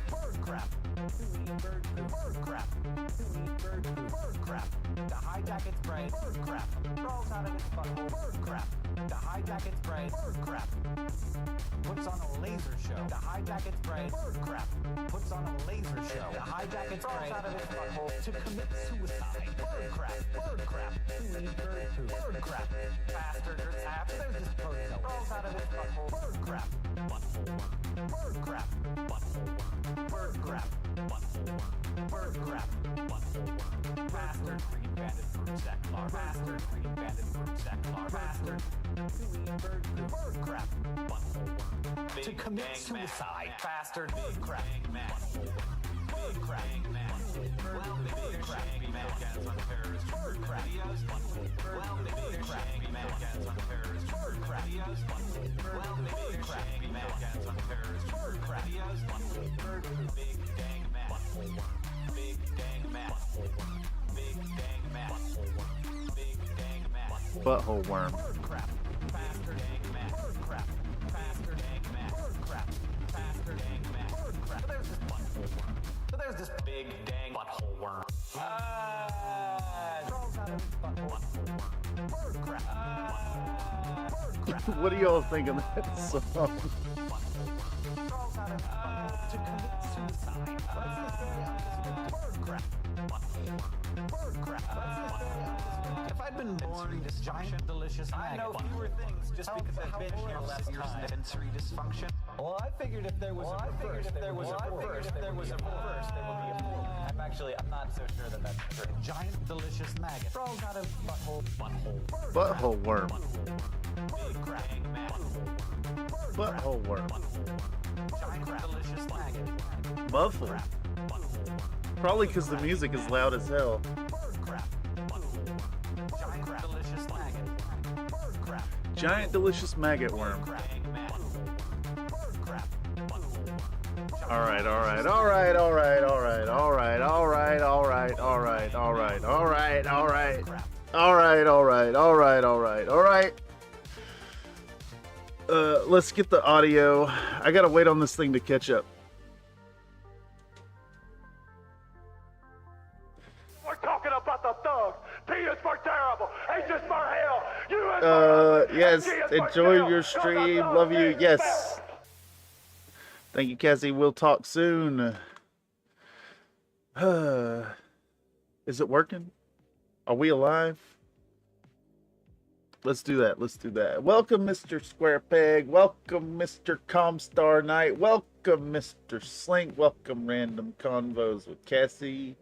Bird crap. Bird crap. Bird crap. The hijacket spray. Bird crap. Crawls out of its butthole. Bird crap. The hijacket spray. Bird crap. Puts on a laser show. The hijacket spray. Bird crap. Puts on a laser show. The hijacket spray out of its butthole to commit suicide. Bird crap. Bird crap. Bird crap. Bastard or tap. There's this photo. Crawls out of its butthole. Bird crap. Butthole worm. Bird crap. Butthole worm. Bird crap. Butthole worm. Bird crap. Butthole worm. Bastard green banded fruit sack larva. Bastard green banded fruit sack larva. Bastard. Bird crap. Butthole worm. To commit suicide. Bastard. Bird crap. Butthole worm. Bird crap. Well, bird crap. Bird crap. Well, bird crap. Bird crap. Well, bird crap. Bird crap. Big dang mat. Big dang mat. Big dang mat. Big dang mat. Butthole worm. Bird crap. Faster dang mat. Bird crap. Faster dang mat. Bird crap. Faster dang mat. Bird crap. So there's this butthole worm. So there's this big dang butthole worm. Crawls out of his butthole worm. Bird crap. Bird crap. What do y'all think of that song? Crawls out of his butthole to commit suicide. Bird crap. Bird crap. If I'd been born this giant delicious maggot, I know fewer things just because I've been here less time. Sensory dysfunction. Well, I figured if there was a first, there would be a fool. I'm not so sure that that's true. Giant delicious maggot crawls out of butthole. Butthole worm. Bird crap. Butthole worm. Giant delicious maggot. Muffled. Probably because the music is loud as hell. Bird crap. Giant delicious maggot. Bird crap. Giant delicious maggot worm. Alright, alright, alright, alright, alright, alright, alright, alright, alright, alright, alright, alright. Alright, alright, alright, alright, alright. Let's get the audio. I gotta wait on this thing to catch up. We're talking about the thugs. T is for terrible. H is for hell. U is for Yes, G is for enjoy kill. your stream. Love you. Yes. Thank you, Cassie. We'll talk soon. Is it working? Are we alive? Let's do that. Let's do that. Welcome, Mr. Square Peg. Welcome, Mr. Comstar Knight. Welcome, Mr. Slink. Welcome, Random Convos with Cassie.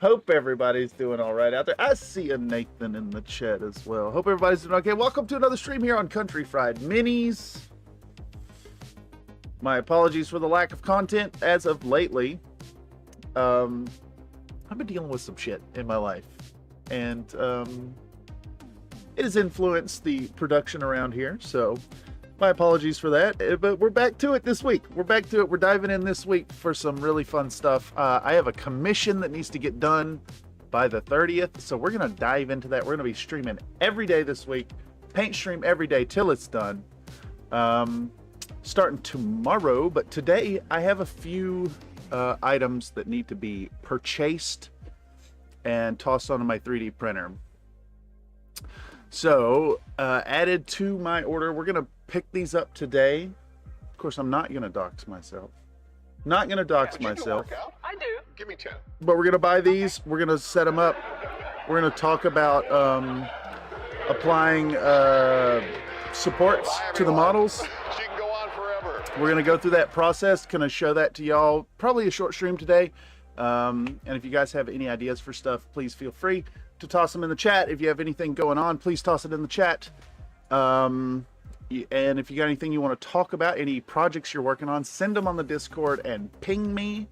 Hope everybody's doing all right out there. I see a Nathan in the chat as well. Hope everybody's doing okay. Welcome to another stream here on Country Fried Minis. My apologies for the lack of content as of lately. I've been dealing with some shit in my life, and it has influenced the production around here, so my apologies for that. But we're back to it this week. We're back to it. We're diving in this week for some really fun stuff. I have a commission that needs to get done by the 30th, so we're going to dive into that. We're going to be streaming every day this week. Paint stream every day till it's done. Starting tomorrow, but today I have a few items that need to be purchased and tossed onto my 3D printer. So, added to my order, we're going to pick these up today. Of course, I'm not going to dox myself. Not going to dox myself. I do. Give me 10. But we're going to buy these. We're going to set them up. We're going to talk about applying supports to the models. She can go on forever. We're going to go through that process. Going to show that to y'all. Probably a short stream today. And if you guys have any ideas for stuff, please feel free to toss them in the chat. If you have anything going on, please toss it in the chat. And if you got anything you want to talk about, any projects you're working on, send them on the Discord and ping me,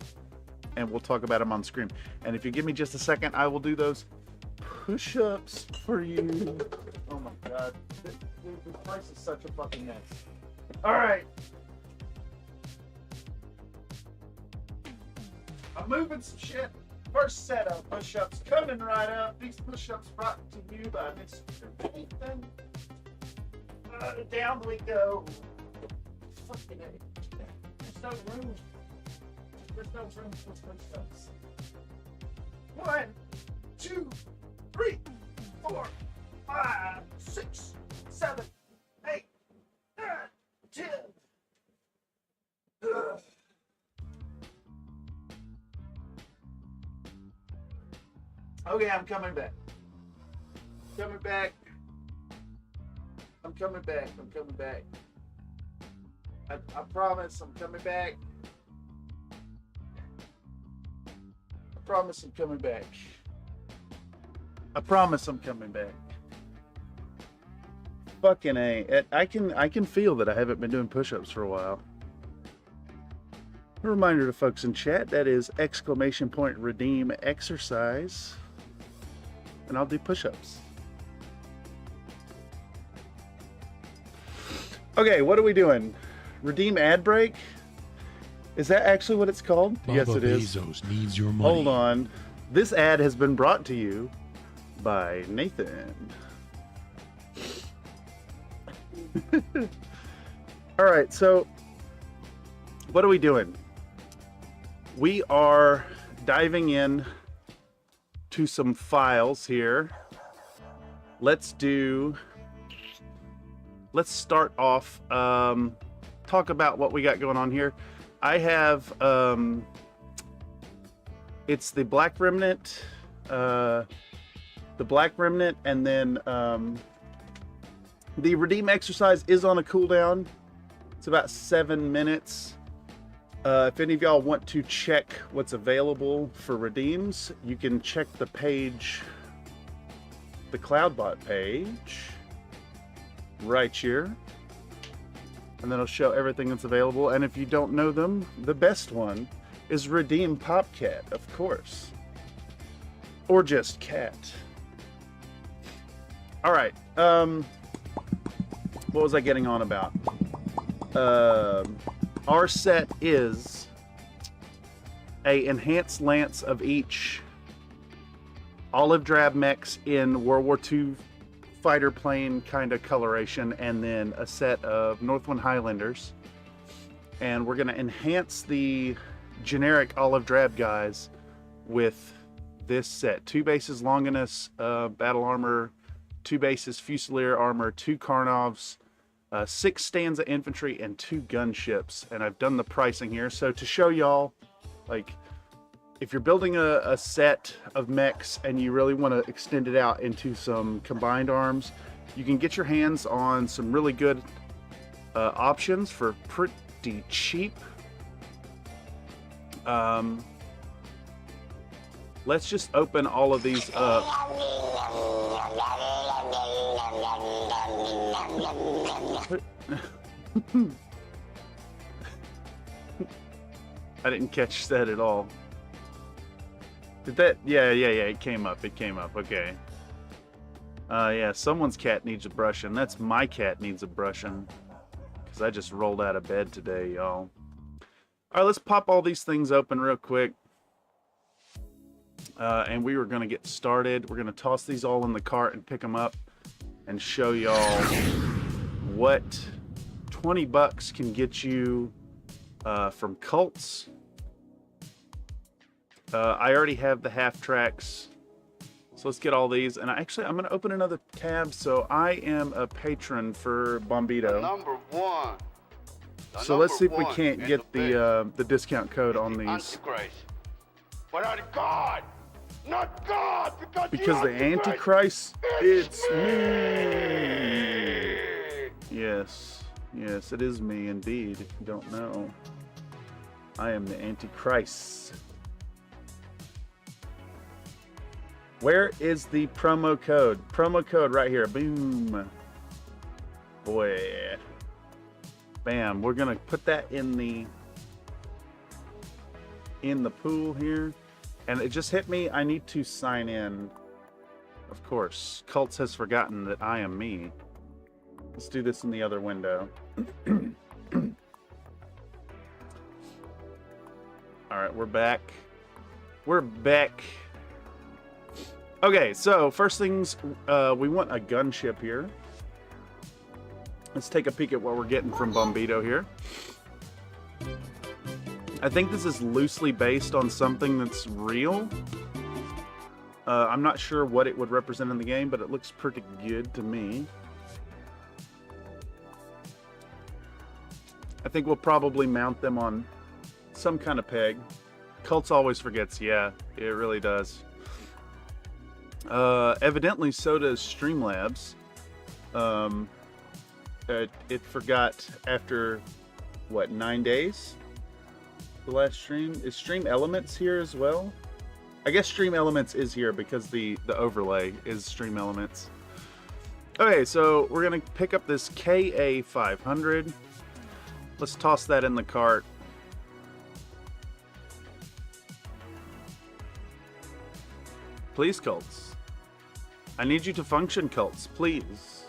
and we'll talk about them on screen. And if you give me just a second, I will do those push-ups for you. Oh my god. This place is such a fucking mess. Alright. I'm moving some shit. First set of push-ups coming right up. These push-ups brought to you by Mr. Nathan. Down we go. Fucking A. There's no room. There's no room for push-ups. 1, 2, 3, 4, 5, 6, 7, 8, 9, 10. Ugh. Okay, I'm coming back. Coming back. I'm coming back. I'm coming back. I promise I'm coming back. I promise I'm coming back. I promise I'm coming back. Fucking A. I can feel that I haven't been doing push-ups for a while. A reminder to folks in chat, that is !redeem exercise. And I'll do push-ups. Okay, what are we doing? Redeem ad break? Is that actually what it's called? Baba Yes, it is. Bezos needs your money. Hold on. This ad has been brought to you by Nathan. All right, so what are we doing? We are diving in to some files here. Let's start off, talk about what we got going on here. I have, it's the Black Remnant, and then the redeem exercise is on a cooldown. It's about 7 minutes. If any of y'all want to check what's available for redeems, you can check the page, the CloudBot page, right here. And then it'll show everything that's available. And if you don't know them, the best one is Redeem Popcat, of course. Or just cat. All right. What was I getting on about? Our set is a enhanced lance of each olive drab mechs in World War II fighter plane kind of coloration, and then a set of Northwind Highlanders. And we're going to enhance the generic olive drab guys with this set. 2 bases Longinus battle armor, 2 bases Fusilier armor, 2 Karnovs, 6 stanza infantry, and 2 gunships. And I've done the pricing here. So to show y'all, like, if you're building a set of mechs and you really want to extend it out into some combined arms, you can get your hands on some really good options for pretty cheap. Let's just open all of these up. I didn't catch that at all. Did that? Yeah, it came up. It came up. Okay. Yeah, someone's cat needs a brushing. That's my cat needs a brushing. Because I just rolled out of bed today, y'all. Alright, let's pop all these things open real quick. And we were going to get started. We're going to toss these all in the cart and pick them up and show y'all what 20 bucks can get you from cults. I already have the half tracks, so let's get all these. And I'm going to open another tab. So I am a patron for Bombito. Number one. So let's see if we can't get the discount code on these. Antichrist. But not God! Not God! Because the Antichrist, it's me. Yes, it is me indeed. If you don't know, I am the Antichrist. Where is the promo code? Promo code right here. Boom. Boy. Bam. We're gonna put that in the pool here. And it just hit me. I need to sign in. Of course. Cults has forgotten that I am me. Let's do this in the other window. Alright, we're back. we're back. Okay, so first things, we want a gunship here. Let's take a peek at what we're getting from Bombito here. I think this is loosely based on something that's real. I'm not sure what it would represent in the game, but it looks pretty good to me. I think we'll probably mount them on some kind of peg. Cults always forgets. Yeah, it really does. Evidently, so does Streamlabs. It forgot after, what, 9 days? The last stream? Is Stream Elements here as well? I guess Stream Elements is here because the overlay is Stream Elements. Okay, so we're going to pick up this KA500. Let's toss that in the cart. Please, cults. I need you to function, cults, please.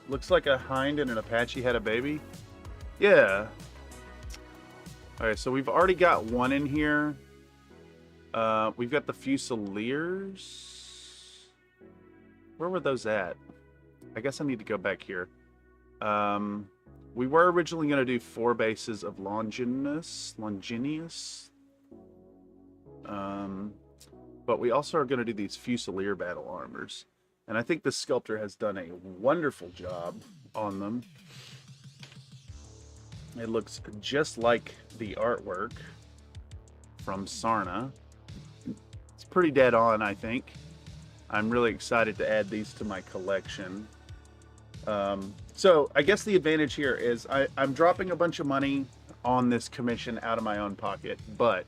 Looks like a hind and an Apache had a baby. Yeah. Alright, so we've already got one in here. We've got the Fusiliers. Where were those at? I guess I need to go back here. We were originally going to do 4 bases of Longinus. But we also are going to do these Fusilier battle armors. And I think the sculptor has done a wonderful job on them. It looks just like the artwork from Sarna. It's pretty dead on, I think. I'm really excited to add these to my collection. So I guess the advantage here is I'm dropping a bunch of money on this commission out of my own pocket, but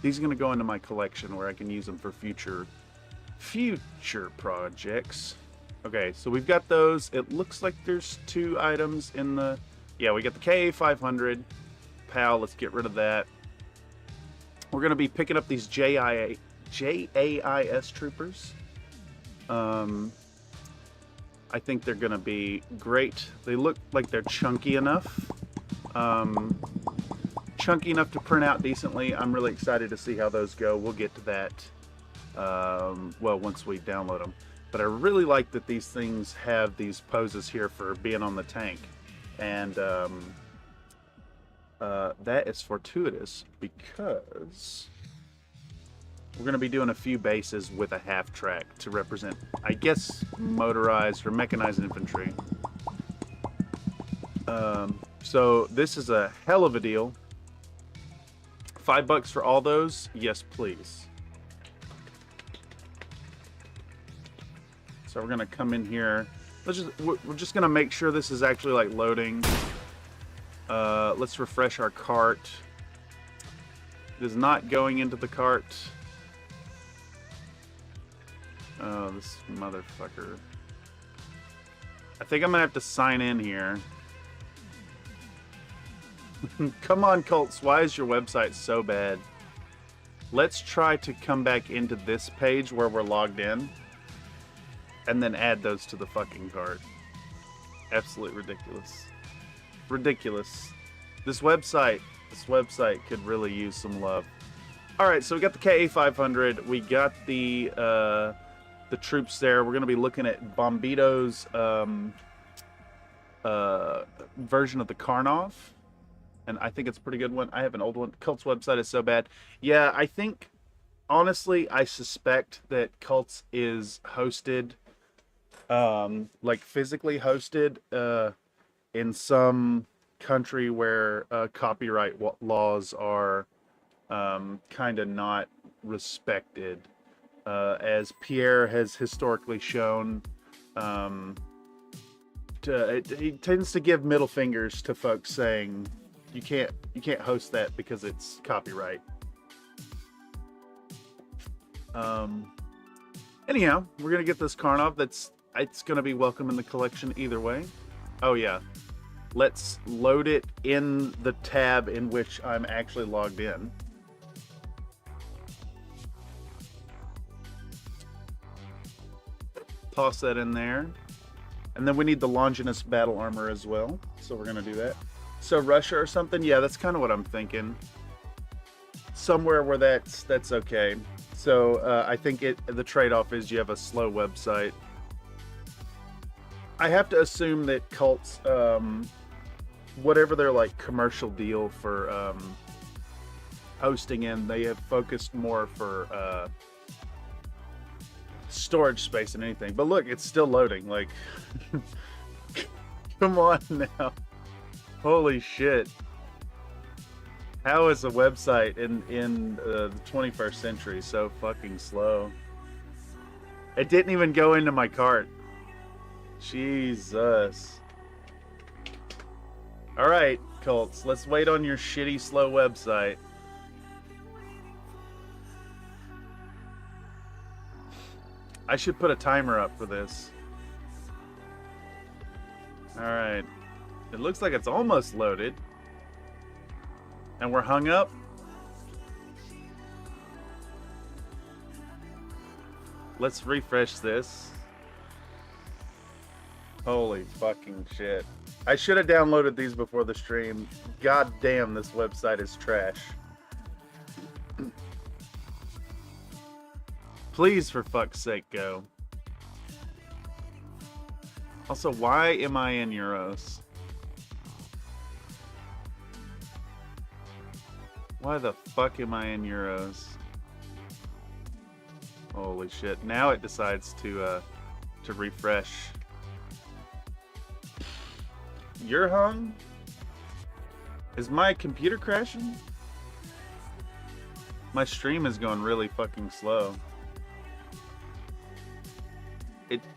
these are going to go into my collection where I can use them for future projects. Okay, so we've got those. It looks like there's 2 items in the... Yeah, we got the KA500. PAL, let's get rid of that. We're going to be picking up these JAIS troopers. I think they're going to be great. They look like they're chunky enough. Chunky enough to print out decently. I'm really excited to see how those go. We'll get to that, well, once we download them. But I really like that these things have these poses here for being on the tank. And that is fortuitous because we're going to be doing a few bases with a half track to represent, I guess, motorized or mechanized infantry. So this is a hell of a deal. $5 for all those? Yes, please. So we're gonna come in here. We're just gonna make sure this is actually like loading. Let's refresh our cart. It is not going into the cart. Oh, this motherfucker. I think I'm gonna have to sign in here. Come on, cults, why is your website so bad? Let's try to come back into this page where we're logged in and then add those to the fucking cart. Absolutely ridiculous. Ridiculous. This website could really use some love. Alright, so we got the KA500, we got the troops there. We're gonna be looking at Bombito's version of the Karnov. And I think it's a pretty good one. I have an old one. Cult's website is so bad. Yeah, I think, honestly, I suspect that Cult's is hosted, like physically hosted, in some country where copyright laws are kind of not respected. As Pierre has historically shown, he tends to give middle fingers to folks saying, you can't host that because it's copyright. Anyhow, we're gonna get this Karnov. It's gonna be welcome in the collection either way. Oh yeah, let's load it in the tab in which I'm actually logged in. Toss that in there, and then we need the Longinus battle armor as well. So we're gonna do that. So Russia or something? Yeah, that's kind of what I'm thinking. somewhere where that's okay. So I think the trade-off is you have a slow website. I have to assume that cults, whatever their like commercial deal for hosting in, they have focused more for storage space than anything. But look, it's still loading. Like, come on now. Holy shit. How is a website in the 21st century so fucking slow? It didn't even go into my cart. Jesus. Alright, cults. Let's wait on your shitty, slow website. I should put a timer up for this. Alright. It looks like it's almost loaded. And we're hung up. Let's refresh this. Holy fucking shit. I should have downloaded these before the stream. God damn, this website is trash. Please, for fuck's sake, go. Also, why am I in euros? Why the fuck am I in euros? Holy shit. Now it decides to refresh. You're hung? Is my computer crashing? My stream is going really fucking slow.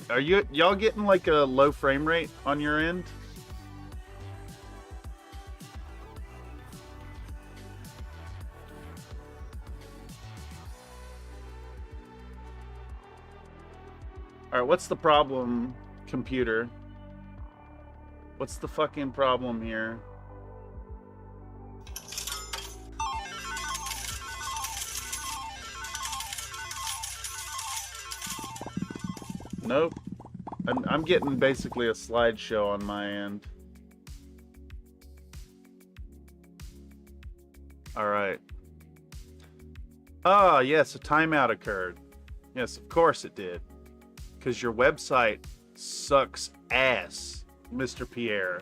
Are y'all getting like a low frame rate on your end? Alright, what's the problem, computer? What's the fucking problem here? Nope. I'm getting basically a slideshow on my end. Alright. Ah, yes, a timeout occurred. Yes, of course it did. Because your website sucks ass, Mr. Pierre.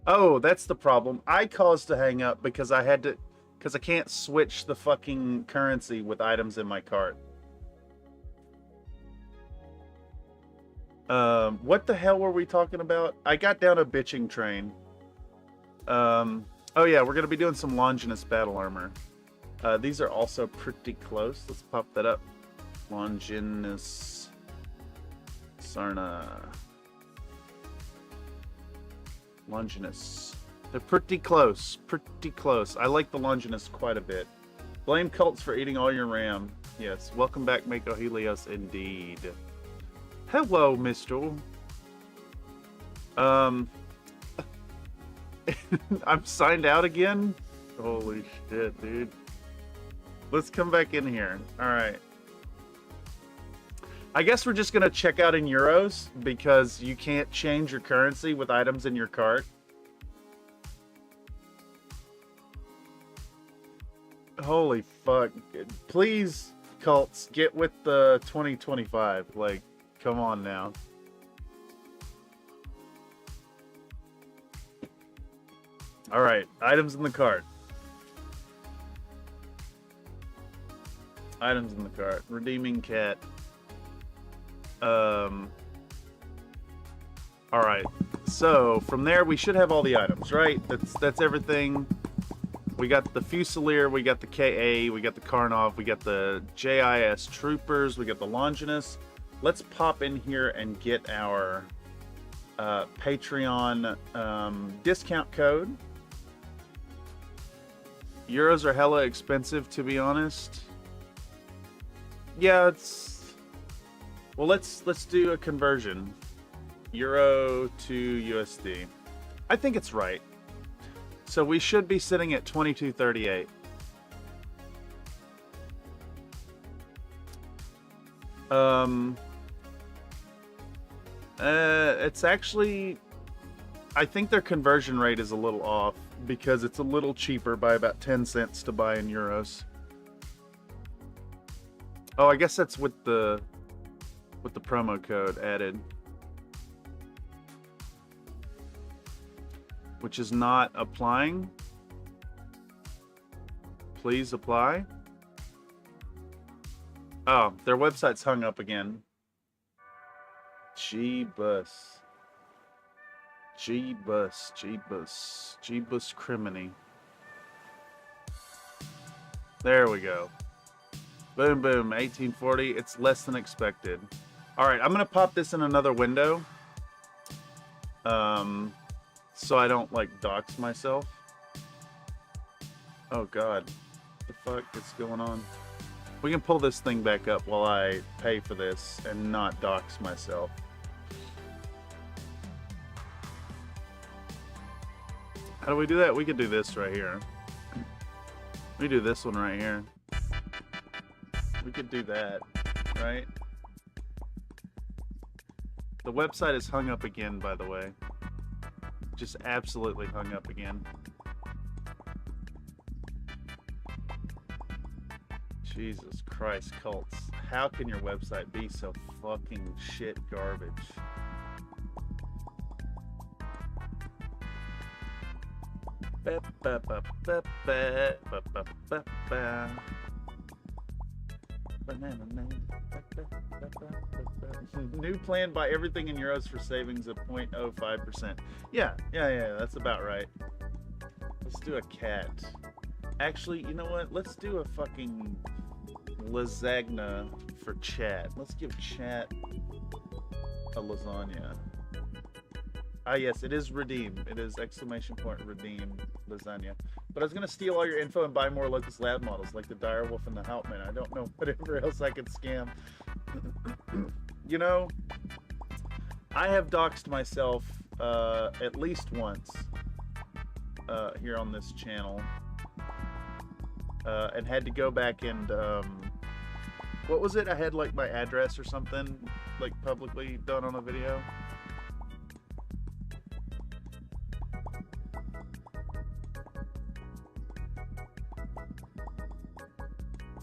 Oh, that's the problem. I caused to hang up because I can't switch the fucking currency with items in my cart. What the hell were we talking about? I got down a bitching train. Oh yeah, we're gonna be doing some Longinus battle armor. These are also pretty close. Let's pop that up. Longinus Sarna. Longinus. They're pretty close. Pretty close. I like the Longinus quite a bit. Blame cults for eating all your RAM. Yes. Welcome back, Mako Helios, indeed. Hello, Mr. I'm signed out again? Holy shit, dude. Let's come back in here. Alright. I guess we're just going to check out in euros because you can't change your currency with items in your cart. Holy fuck. Please, cults, get with the 2025. Like, come on now. Alright, items in the cart. Items in the cart. Redeeming cat. Alright. So, from there we should have all the items, right? That's everything. We got the Fusilier, we got the KA, we got the Karnov, we got the JIS Troopers, we got the Longinus. Let's pop in here and get our Patreon discount code. Euros are hella expensive, to be honest. Yeah, it's... Well, let's do a conversion. Euro to USD. I think it's right. So we should be sitting at 22.38. It's actually... I think their conversion rate is a little off because it's a little cheaper by about 10 cents to buy in euros. Oh, I guess that's with the promo code added, which is not applying. Please apply. Oh, their website's hung up again. Jeebus criminy. There we go. Boom, boom, 1840. It's less than expected. All right, I'm gonna pop this in another window, so I don't like dox myself. Oh God, what the fuck is going on? We can pull this thing back up while I pay for this and not dox myself. How do we do that? We could do this right here. We do this one right here. We could do that, right? The website is hung up again, by the way. Just absolutely hung up again. Jesus Christ, cults. How can your website be so fucking shit garbage? New plan, buy everything in euros for savings of 0.05%. Yeah, that's about right. Let's do a cat. Actually, you know what? Let's do a fucking lasagna for chat. Let's give chat a lasagna. Ah, yes, it is redeem. It is exclamation point redeem lasagna. But I was gonna steal all your info and buy more Locust Lab models like the Direwolf and the Houtman. I don't know whatever else I could scam. You know, I have doxed myself at least once here on this channel, and had to go back and what was it? I had like my address or something like publicly done on a video.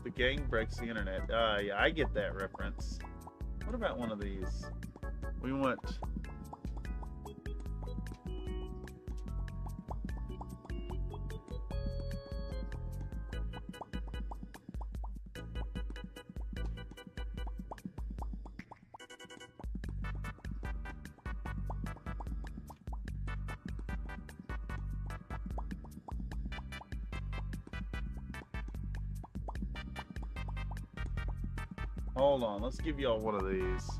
The gang breaks the internet. Yeah, I get that reference. What about one of these? We want... Hold on, let's give y'all one of these.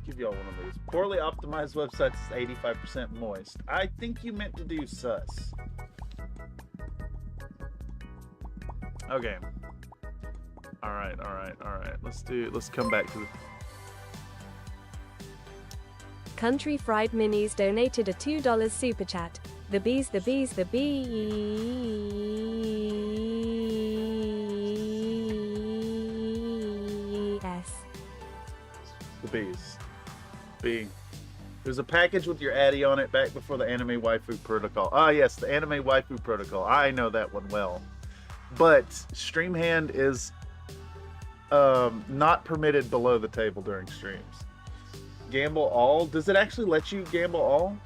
Give y'all one of these. Poorly optimized websites is 85% moist. I think you meant to do sus. Okay. Alright. Let's come back to the... Country Fried Minis donated a $2 super chat. The bees. The bees. B. There's a package with your Addy on it back before the Anime Waifu Protocol. Ah, yes, the Anime Waifu Protocol. I know that one well. But Streamhand is not permitted below the table during streams. Gamble all? Does it actually let you gamble all?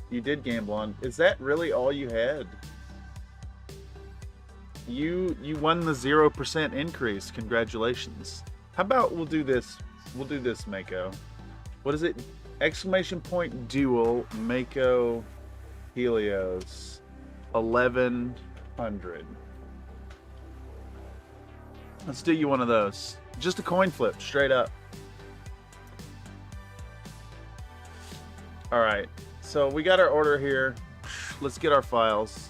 You did gamble on. Is that really all you had? You won the 0% increase. Congratulations. How about we'll do this? We'll do this, Mako. What is it? Exclamation point dual Mako Helios 1100. Let's do you one of those. Just a coin flip, straight up. All right. So we got our order here. Let's get our files.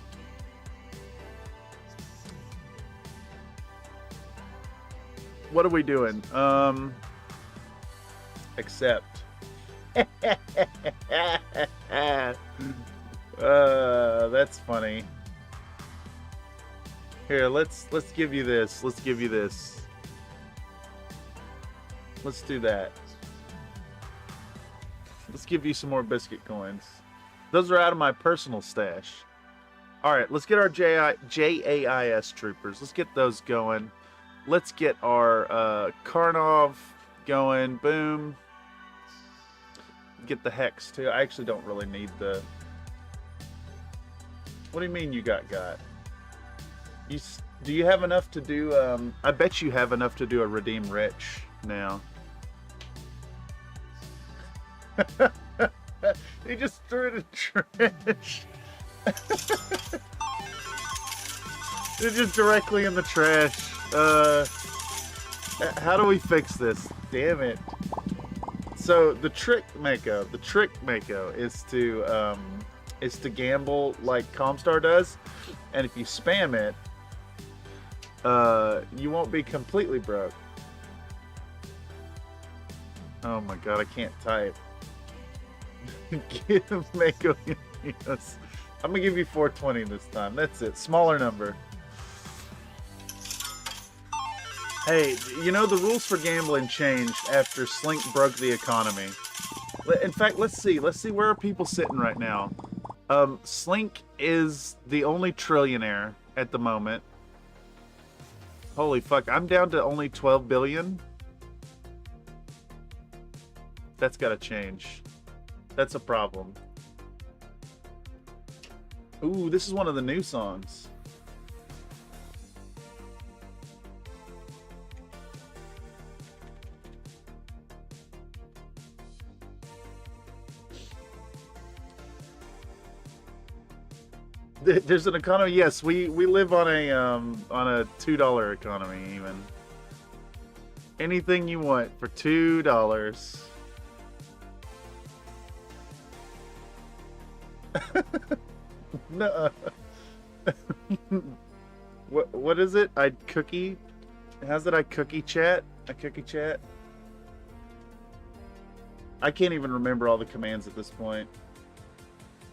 What are we doing? Accept. That's funny. Here, let's give you this. Let's give you this. Let's do that. Let's give you some more biscuit coins. Those are out of my personal stash. All right, let's get our JAIS troopers. Let's get those going. Let's get our Karnov going. Boom. Get the Hex, too. I actually don't really need the... What do you mean you got? Do you have enough to do... I bet you have enough to do a Redeem Rich now. He just threw it in the trash. It's just directly in the trash. How do we fix this? Damn it. So the trick Mako is to gamble like Comstar does, and if you spam it, you won't be completely broke. Oh my god, I can't type. Give Mako. Yes. I'm gonna give you 420 this time. That's it. Smaller number. Hey, you know the rules for gambling changed after Slink broke the economy. In fact, let's see where are people sitting right now. Slink is the only trillionaire at the moment. Holy fuck, I'm down to only 12 billion. That's gotta change. That's a problem. Ooh, this is one of the new songs. There's an economy. Yes, we live on a $2 economy. Even anything you want for $2. No. What is it? I'd cookie. How's it? I cookie chat. I cookie chat. I can't even remember all the commands at this point.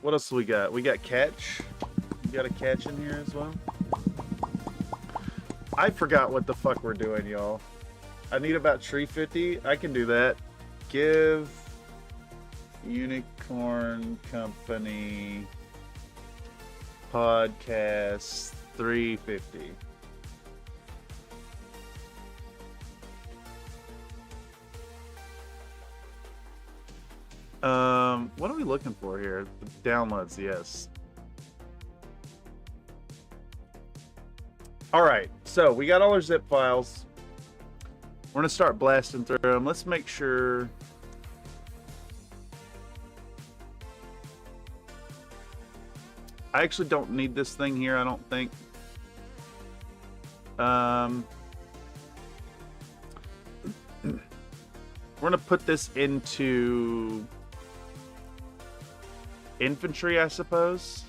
What else do we got? We got catch. You got a catch in here as well. I forgot what the fuck we're doing, y'all. I need about tree 50. I can do that. Give Unicorn Company podcast 350. What are we looking for here? The downloads, yes. All right, so we got all our zip files. We're gonna start blasting through them. Let's make sure. I actually don't need this thing here, I don't think. We're gonna put this into infantry, I suppose.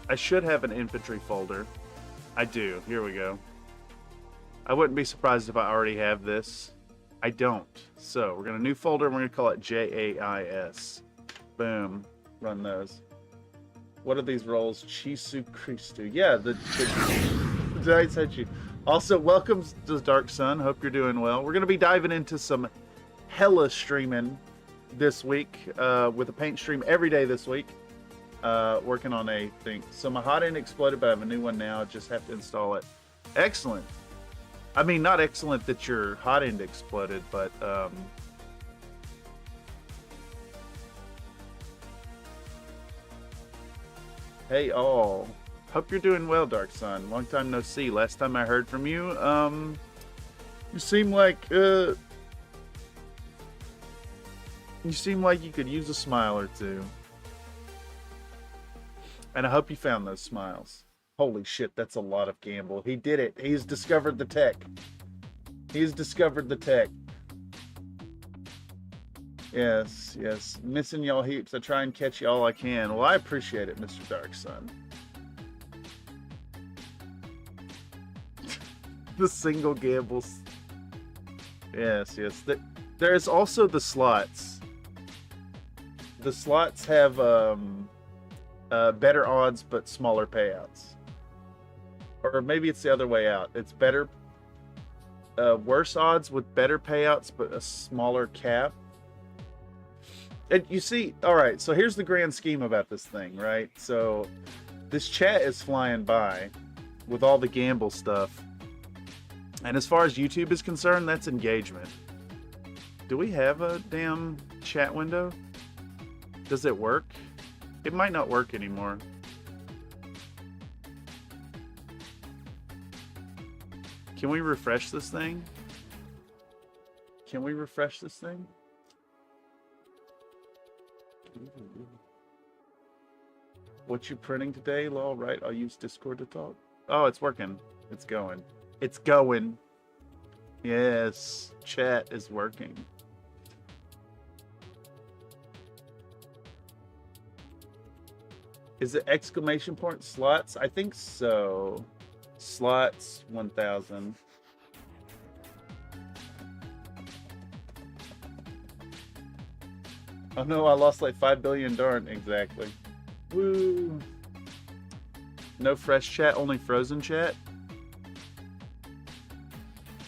I should have an infantry folder. I do. Here we go. I wouldn't be surprised if I already have this. I don't. So we're gonna new folder and we're gonna call it JAIS. Boom. Run those. What are these roles? Chisu Christu. Yeah, the I said you. Also, welcome to Dark Sun. Hope you're doing well. We're gonna be diving into some hella streaming this week with a paint stream every day this week. Working on a thing. So my hot end exploded, but I have a new one now. Just have to install it. Excellent. I mean, not excellent that your hot end exploded, but hey all. Hope you're doing well, Dark Sun. Long time no see. Last time I heard from you, you seem like you could use a smile or two. And I hope you found those smiles. Holy shit, that's a lot of gamble. He did it. He's discovered the tech. He's discovered the tech. Yes, yes. Missing y'all heaps. I try and catch you all I can. Well, I appreciate it, Mr. Dark Sun. The single gambles. Yes, yes. There's also the slots. The slots have better odds but smaller payouts. Or maybe it's the other way out. It's better worse odds with better payouts, but a smaller cap. And you see, all right, so here's the grand scheme about this thing, right? So this chat is flying by with all the gamble stuff. And as far as YouTube is concerned, that's engagement. Do we have a damn chat window? Does it work? It might not work anymore. Can we refresh this thing? Can we refresh this thing? What you printing today, lol? Right, I'll use Discord to talk. Oh, it's working. It's going. It's going. Yes, chat is working. Is it exclamation point slots? I think so. Slots 1000. Oh no, I lost like 5 billion. Darn, exactly. Woo. No fresh chat, only frozen chat.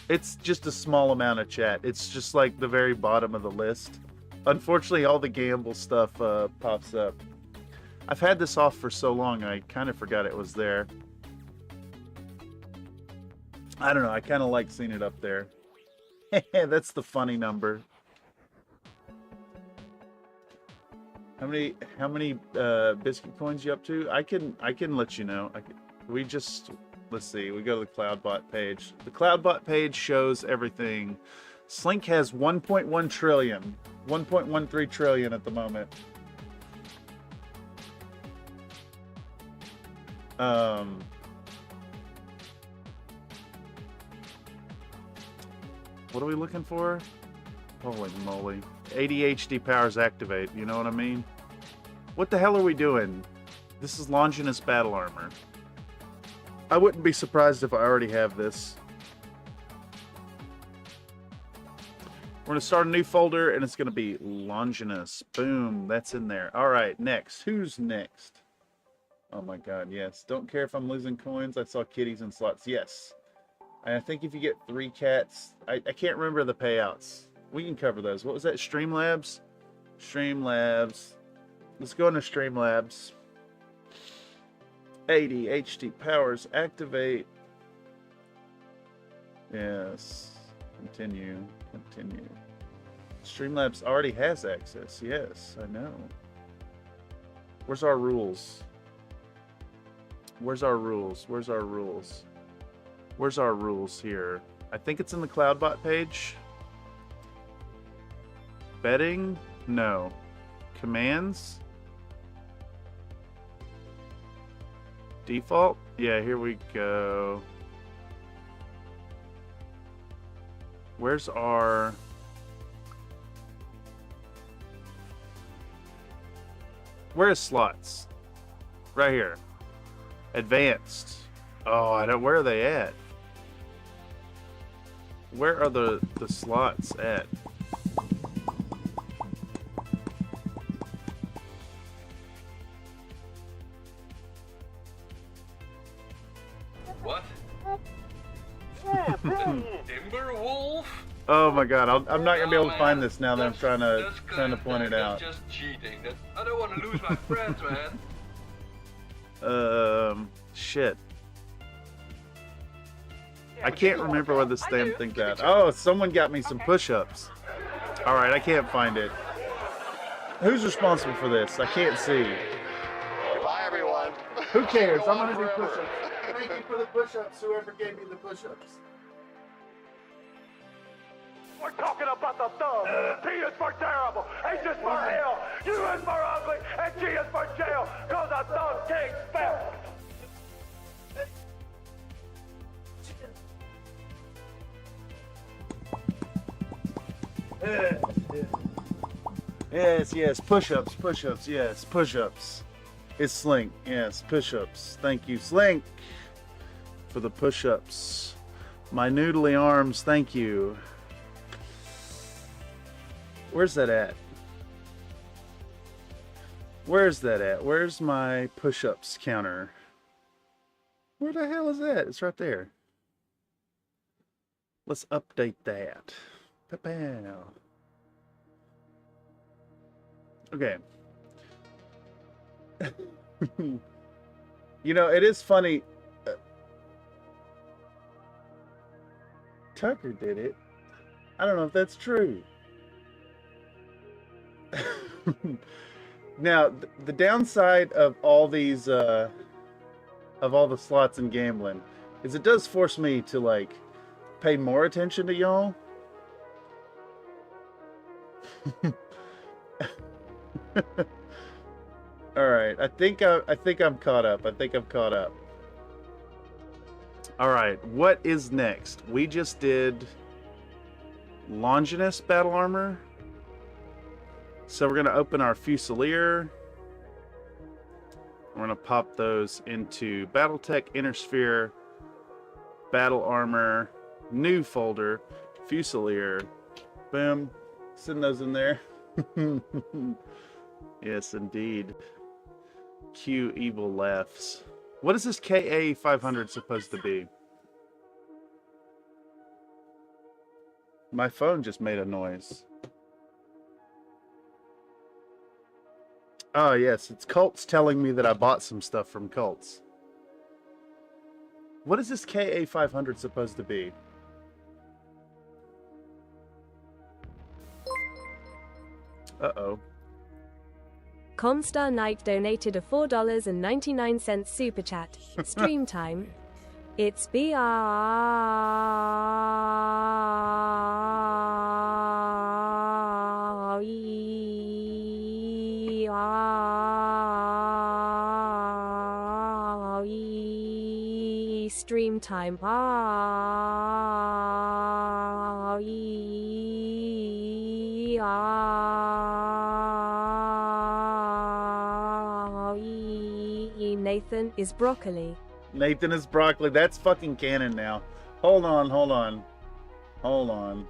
It's just a small amount of chat. It's just like the very bottom of the list. Unfortunately, all the gamble stuff pops up. I've had this off for so long, I kind of forgot it was there. I don't know, I kind of like seeing it up there. That's the funny number. How many biscuit coins you up to? I can let you know. Let's see. We go to the CloudBot page. The CloudBot page shows everything. Slink has 1.1 trillion, 1.13 trillion at the moment. What are we looking for? Holy moly. ADHD powers activate, you know what I mean? What the hell are we doing? This is Longinus battle armor. I wouldn't be surprised if I already have this. We're going to start a new folder, and it's going to be Longinus. Boom, that's in there. All right, next. Who's next? Oh my god, yes. Don't care if I'm losing coins. I saw kitties and slots. Yes. And I think if you get 3 cats... I can't remember the payouts. We can cover those. What was that? Streamlabs? Streamlabs. Let's go into Streamlabs. ADHD powers activate. Yes. Continue. Continue. Streamlabs already has access. Yes, I know. Where's our rules? Where's our rules? Where's our rules? Where's our rules here? I think it's in the CloudBot page. Betting? No. Commands? Default? Yeah, here we go. Where's our... Where is slots? Right here. Advanced. Oh, I don't... Where are they at? Where are the slots at? What? Timberwolf? Oh my god, I'm not gonna be able to find this now that I'm trying to point it out. That's just cheating. I don't want to lose my friends, man. Shit. I can't remember where this damn thing got. Oh, someone got me some push-ups. All right, I can't find it. Who's responsible for this? I can't see. Bye, everyone. Who cares? I'm gonna do push-ups. Thank you for the push-ups, whoever gave me the push-ups. We're talking about the thug. T is for terrible, H is for hell, U is for ugly, and G is for jail, cause a thug can't spell. Yes, push-ups, push-ups, yes, push-ups. It's Slink, yes, push-ups. Thank you, Slink, for the push-ups. My noodly arms, thank you. Where's that at? Where's that at? Where's my push-ups counter? Where the hell is that? It's right there. Let's update that. Pa-pow. Okay. You know, it is funny. Tucker did it. I don't know if that's true. Now, the downside of all these, of all the slots in gambling, is it does force me to, like, pay more attention to y'all. All right, I think I'm caught up. I think I'm caught up. All right, what is next? We just did Longinus battle armor. So we're going to open our Fusilier. We're going to pop those into Battletech, Inner Sphere, Battle Armor, New Folder, Fusilier. Boom. Send those in there. Yes, indeed. Q evil lefts. What is this KA 500 supposed to be? My phone just made a noise. Oh, yes, it's Cults telling me that I bought some stuff from Cults. What is this KA 500 supposed to be? Uh-oh. Comstar Knight donated a $4.99 super chat. Stream time. It's stream time. Nathan is broccoli. Nathan is broccoli. That's fucking canon now. Hold on, hold on. Hold on.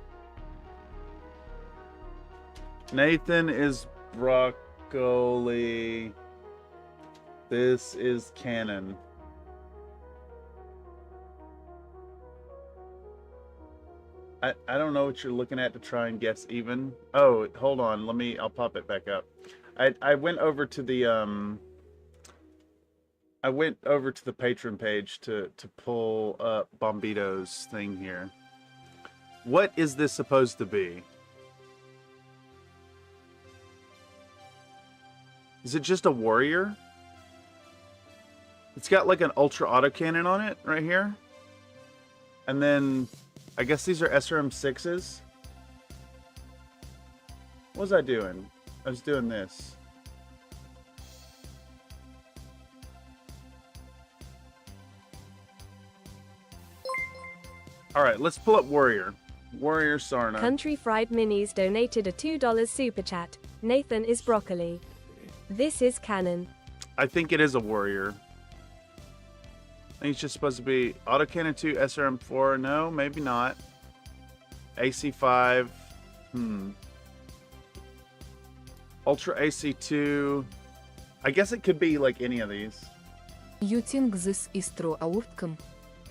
Nathan is broccoli. This is canon. I don't know what you're looking at to try and guess even. Oh, hold on. I'll pop it back up. I went over to the Patreon page to pull up Bombito's thing here. What is this supposed to be? Is it just a warrior? It's got like an ultra autocannon on it right here. And then I guess these are SRM6s. What was I doing? I was doing this. All right, let's pull up Warrior. Warrior Sarna. Country Fried Minis donated a $2 super chat. Nathan is broccoli. This is canon. I think it is a Warrior. I think it's just supposed to be Autocannon 2, SRM4. No, maybe not. AC5. Ultra AC2. I guess it could be like any of these. You think this is true outcome?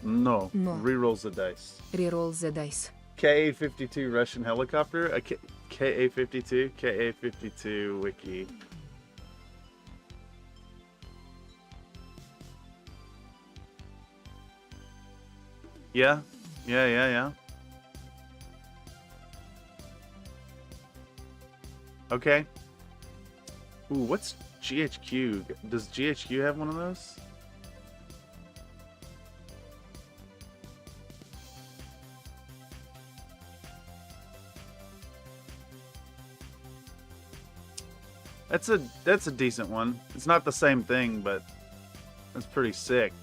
No. No. Rerolls the dice. Reroll the dice. KA-52 Russian helicopter. A KA-52. KA-52 wiki. Yeah. Okay. Ooh, what's GHQ? Does GHQ have one of those? That's a decent one. It's not the same thing, but that's pretty sick.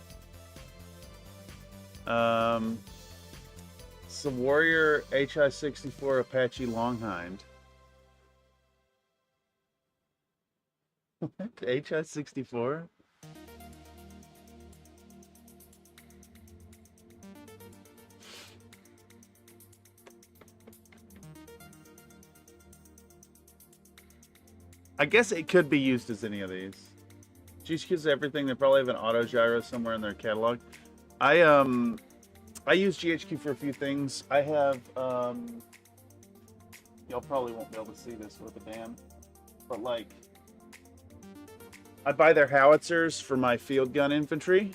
It's the Warrior HI-64 Apache Longhind. What? HI-64? I guess it could be used as any of these. GHQ's everything. They probably have an auto gyro somewhere in their catalog. I I use GHQ for a few things. I have, y'all probably won't be able to see this with a damn, but like, I buy their howitzers for my field gun infantry.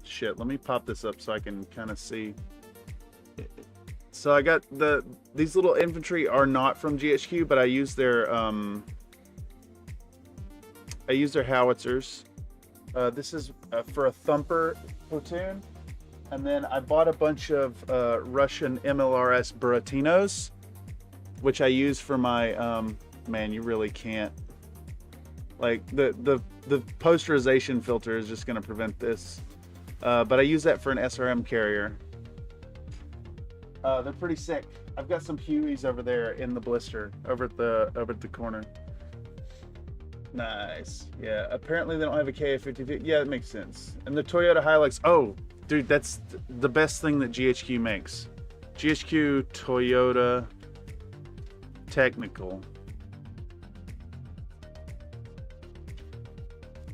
Shit, let me pop this up so I can kind of see. So I got these little infantry are not from GHQ, but I use their howitzers. This is for a thumper platoon, and then I bought a bunch of Russian MLRS Buratinos, which I use for my man. You really can't, like, the posterization filter is just going to prevent this, but I use that for an SRM carrier. They're pretty sick. I've got some Hueys over there in the blister over at the corner. Nice. Yeah, apparently they don't have a KA-50. Yeah, that makes sense. And the Toyota Hilux. Oh, dude, that's the best thing that GHQ makes. GHQ Toyota Technical.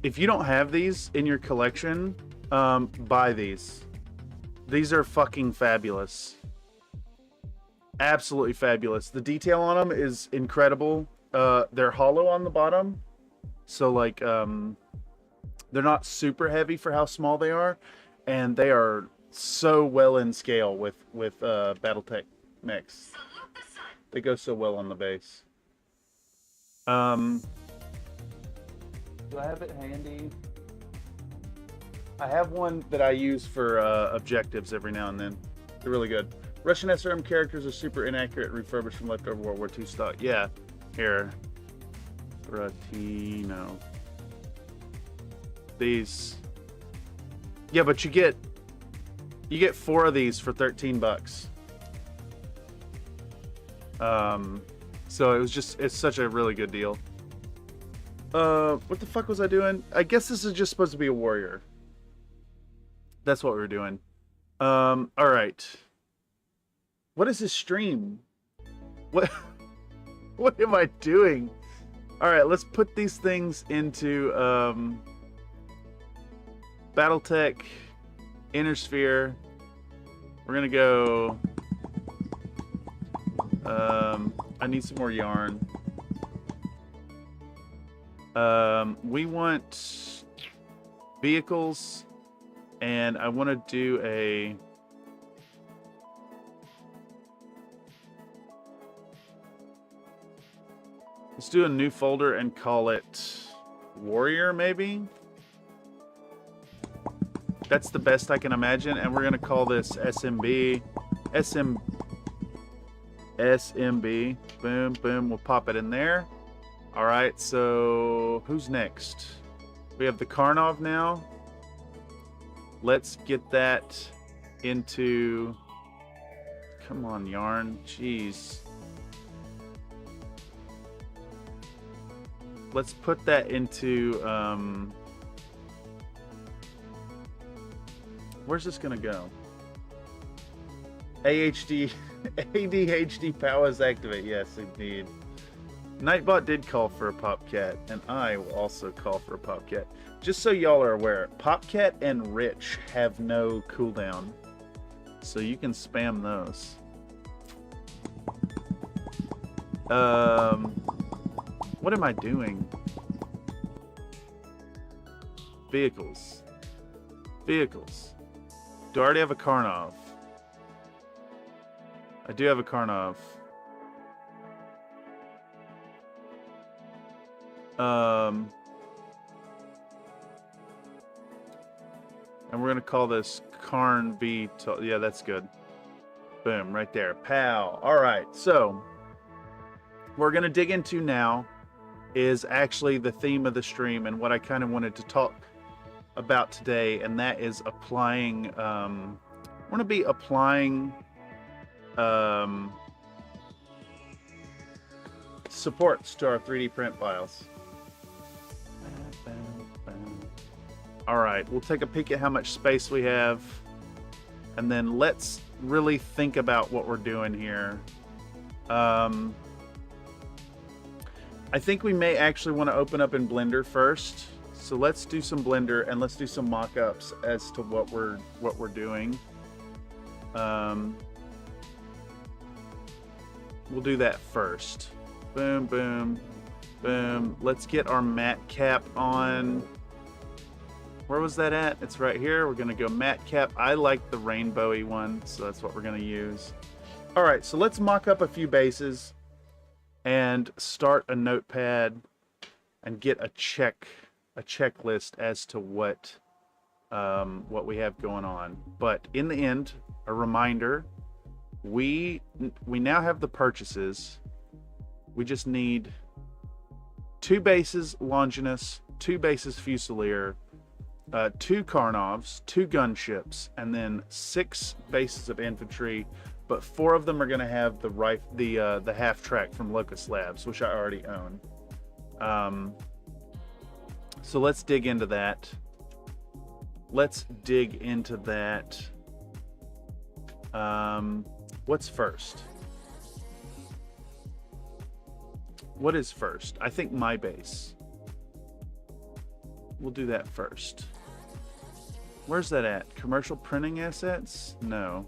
If you don't have these in your collection, buy these. These are fucking fabulous. Absolutely fabulous. The detail on them is incredible. They're hollow on the bottom, so like they're not super heavy for how small they are, and they are so well in scale with BattleTech mechs. They go so well on the base. Do I have it handy? I have one that I use for objectives every now and then. They're really good. Russian SRM characters are super inaccurate, refurbished from leftover World War II stock. Yeah, here. Ratino. These. Yeah, but you get 4 of these for 13 bucks. So it's such a really good deal. What the fuck was I doing? I guess this is just supposed to be a warrior. That's what we were doing. All right. What is this stream? What am I doing? All right, let's put these things into BattleTech Inner Sphere. We're gonna go. I need some more yarn. We want vehicles, and I want to do a. Let's do a new folder and call it Warrior, maybe? That's the best I can imagine, and we're going to call this SMB. SMB. Boom, boom. We'll pop it in there. All right, so who's next? We have the Karnov now. Let's get that into... Come on, yarn. Jeez. Let's put that into, where's this gonna go? ADHD powers activate. Yes, indeed. Nightbot did call for a Popcat, and I will also call for a Popcat. Just so y'all are aware, Popcat and Rich have no cooldown, so you can spam those. What am I doing? Vehicles. Vehicles. Do I already have a Karnov? I do have a Karnov. And we're gonna call this Karn V. Yeah, that's good. Boom, right there. Pow. All right, so we're gonna dig into now is actually the theme of the stream and what I kind of wanted to talk about today, and that is applying. We're gonna be applying supports to our 3D print files. All right, we'll take a peek at how much space we have, and then let's really think about what we're doing here. I think we may actually want to open up in Blender first, So let's do some Blender and let's do some mock-ups as to what we're doing. We'll do that first. Boom, boom, boom. Let's get our matte cap on. Where was that at? It's right here. We're gonna go matte cap. I like the rainbowy one, so that's what we're gonna use. All right, so let's mock up a few bases and start a notepad and get a checklist as to what we have going on. But in the end, a reminder, we now have the purchases. We just need 2 bases Longinus, 2 bases Fusilier, 2 Karnovs, 2 gunships, and then 6 bases of infantry. But 4 of them are going to have the half track from Locust Labs, which I already own. So let's dig into that. What's first? What is first? I think my base. We'll do that first. Where's that at? Commercial printing assets? No.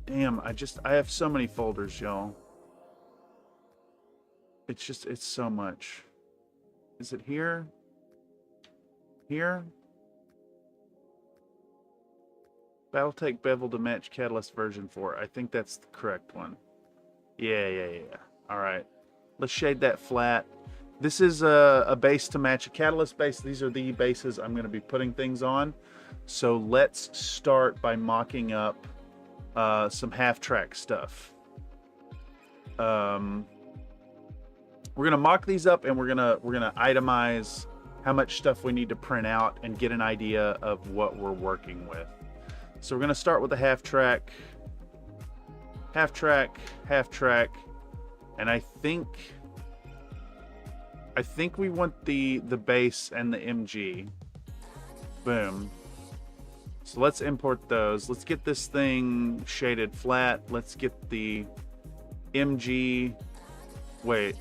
Damn, I have so many folders, y'all. It's so much. Is it here? Here? Battletech bevel to match Catalyst version 4. I think that's the correct one. Yeah. Alright. Let's shade that flat. This is a base to match a Catalyst base. These are the bases I'm going to be putting things on. So let's start by mocking up some half-track stuff. We're gonna mock these up, and we're gonna itemize how much stuff we need to print out and get an idea of what we're working with. So we're gonna start with a half-track, and I think we want the base and the MG. Boom. So let's import those. Let's get this thing shaded flat. Let's get the MG. Wait.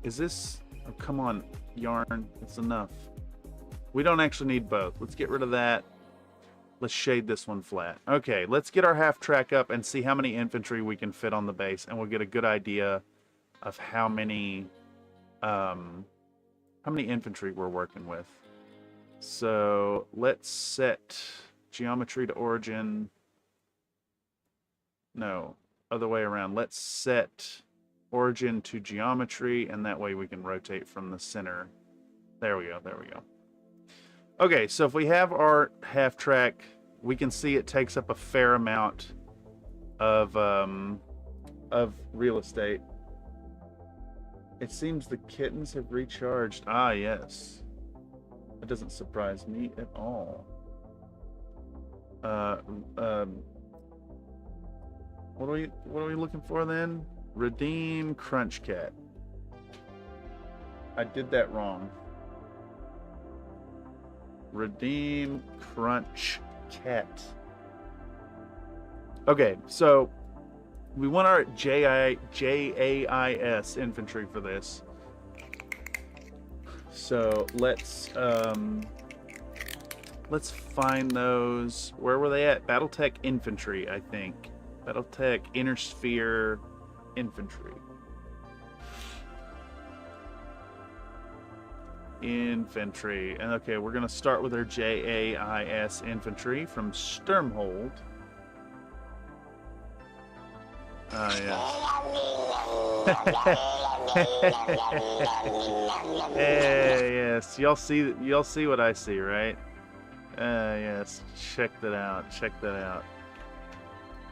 Is this... Oh, come on, yarn. It's enough. We don't actually need both. Let's get rid of that. Let's shade this one flat. Okay, let's get our half track up and see how many infantry we can fit on the base, and we'll get a good idea of how many infantry we're working with. So let's set geometry to origin. No, other way around. Let's set origin to geometry, and that way we can rotate from the center. There we go. Okay, so if we have our half track, we can see it takes up a fair amount of real estate. It seems the kittens have recharged. Ah, yes. That doesn't surprise me at all. What are we looking for then? Redeem Crunch Cat. I did that wrong. Redeem Crunch Cat. Okay, so we want our JAIS infantry for this. So let's find those. Where were they at? Battletech Infantry, I think. Battletech Inner Sphere Infantry. Infantry. And okay, we're gonna start with our JAIS infantry from Sturmhold. Yes. Y'all see what I see, right? Yes. Check that out.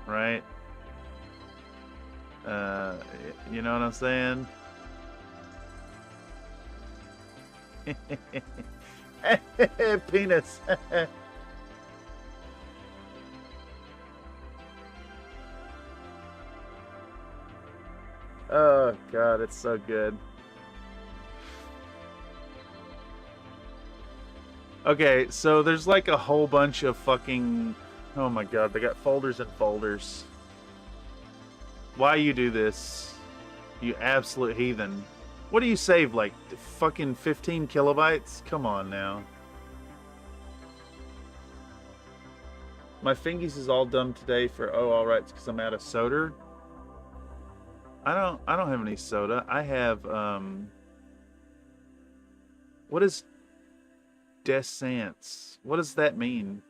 Right? You know what I'm saying? Penis. Oh god, it's so good. Okay, so there's like a whole bunch of fucking... Oh my god, they got folders and folders. Why you do this? You absolute heathen. What do you save, like fucking 15 kilobytes? Come on now. My fingies is all done today for alright, because I'm out of soda. I don't have any soda. I have what is descents? What does that mean?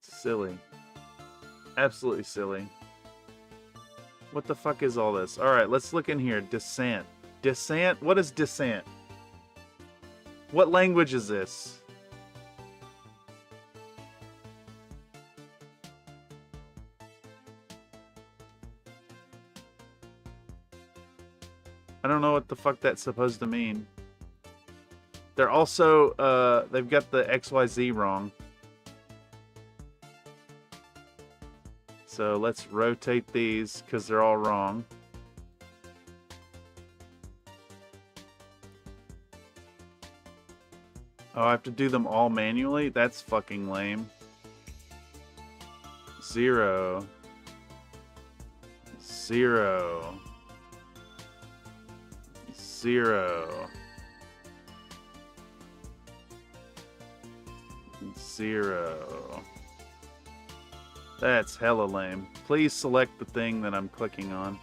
Silly. Absolutely silly. What the fuck is all this? Alright, let's look in here. Descent. Descent? What is descent? What language is this? I don't know what the fuck that's supposed to mean. They're also, they've got the XYZ wrong. So let's rotate these because they're all wrong. Oh, I have to do them all manually? That's fucking lame. 0. 0. 0. 0. That's hella lame. Please select the thing that I'm clicking on.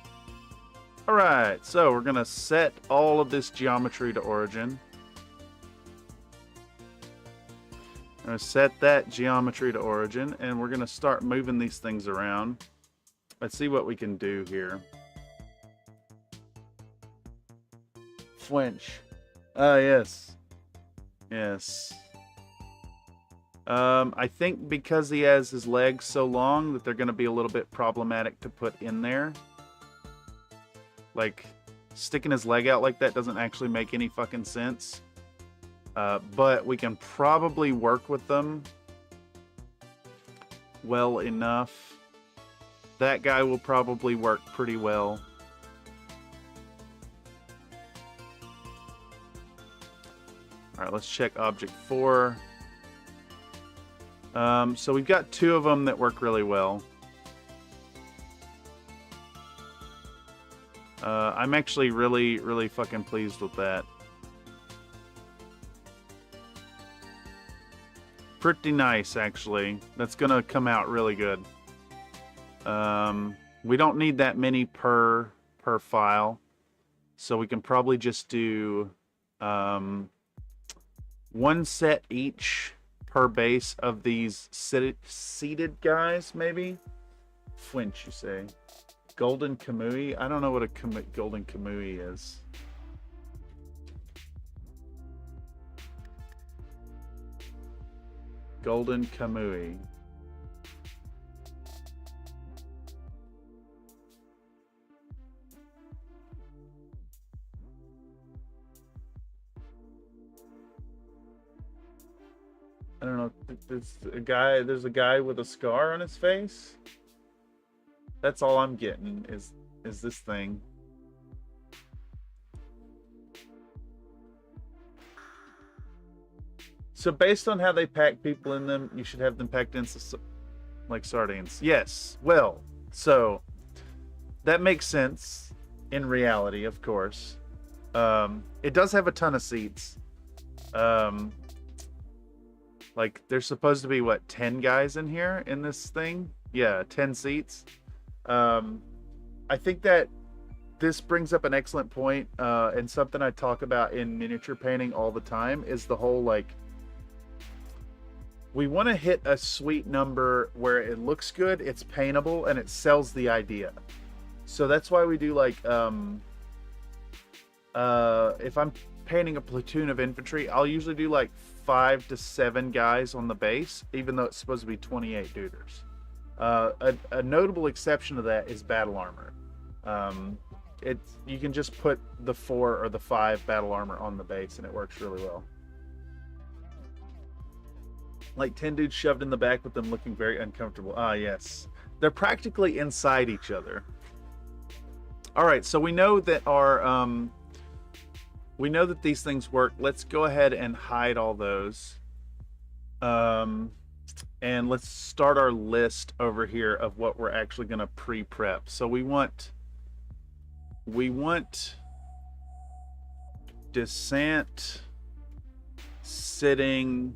Alright, so we're going to set all of this geometry to origin. I'm going to set that geometry to origin, and we're going to start moving these things around. Let's see what we can do here. Flinch. Ah, yes. Yes. I think because he has his legs so long that they're going to be a little bit problematic to put in there. Like, sticking his leg out like that doesn't actually make any fucking sense. But we can probably work with them well enough. That guy will probably work pretty well. Alright, let's check object 4. So we've got 2 of them that work really well. I'm actually really fucking pleased with that. Pretty nice, actually. That's gonna come out really good. We don't need that many per file, so we can probably just do 1 set each per base of these seated guys, maybe? Flinch, you say? Golden Kamui? I don't know what a Golden Kamui is. Golden Kamui. I don't know. There's a guy with a scar on his face. That's all I'm getting is this thing. So based on how they pack people in them, you should have them packed in like sardines. Yes. Well, so that makes sense in reality, of course. It does have a ton of seats. Like, there's supposed to be, what, 10 guys in here in this thing? Yeah, 10 seats. I think that this brings up an excellent point, and something I talk about in miniature painting all the time is the whole, like, we want to hit a sweet number where it looks good, it's paintable, and it sells the idea. So that's why we do, like, if I'm painting a platoon of infantry, I'll usually do, like, 5 to 7 guys on the base, even though it's supposed to be 28 dudes. A notable exception to that is battle armor. You can just put the 4 or the 5 battle armor on the base and it works really well. Like 10 dudes shoved in the back with them looking very uncomfortable. Ah, yes. They're practically inside each other. All right, so we know that we know that these things work. Let's go ahead and hide all those. And let's start our list over here of what we're actually going to pre-prep. So we want descent, sitting,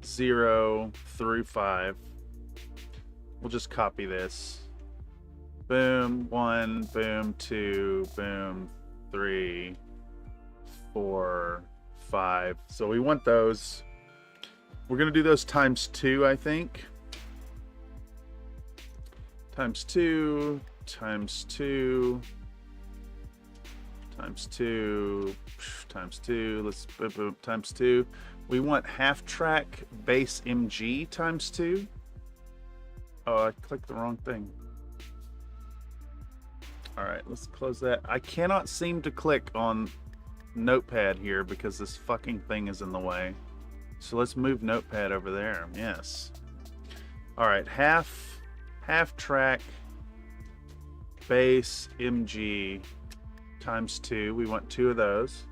0 through 5. We'll just copy this. Boom, 1, boom, 2, boom, 3, 4, 5. So we want those. We're going to do those times 2, I think. Times 2, times 2, times 2, times 2. Let's boop, boop, times 2. We want half track bass MG times 2. Oh, I clicked the wrong thing. All right, let's close that. I cannot seem to click on Notepad here because this fucking thing is in the way. So let's move Notepad over there. Yes. All right, half track bass MG times 2. We want 2 of those.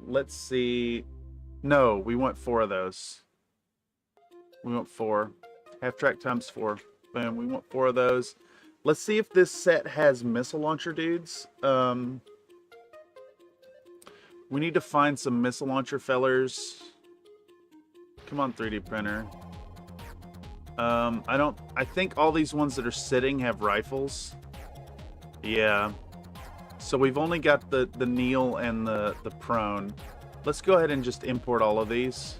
Let's see. No, we want 4 of those. We want 4. Half track times 4. Boom, we want 4 of those. Let's see if this set has missile launcher dudes. We need to find some missile launcher fellers. Come on, 3D printer. I think all these ones that are sitting have rifles. Yeah. So we've only got the kneel and the prone. Let's go ahead and just import all of these.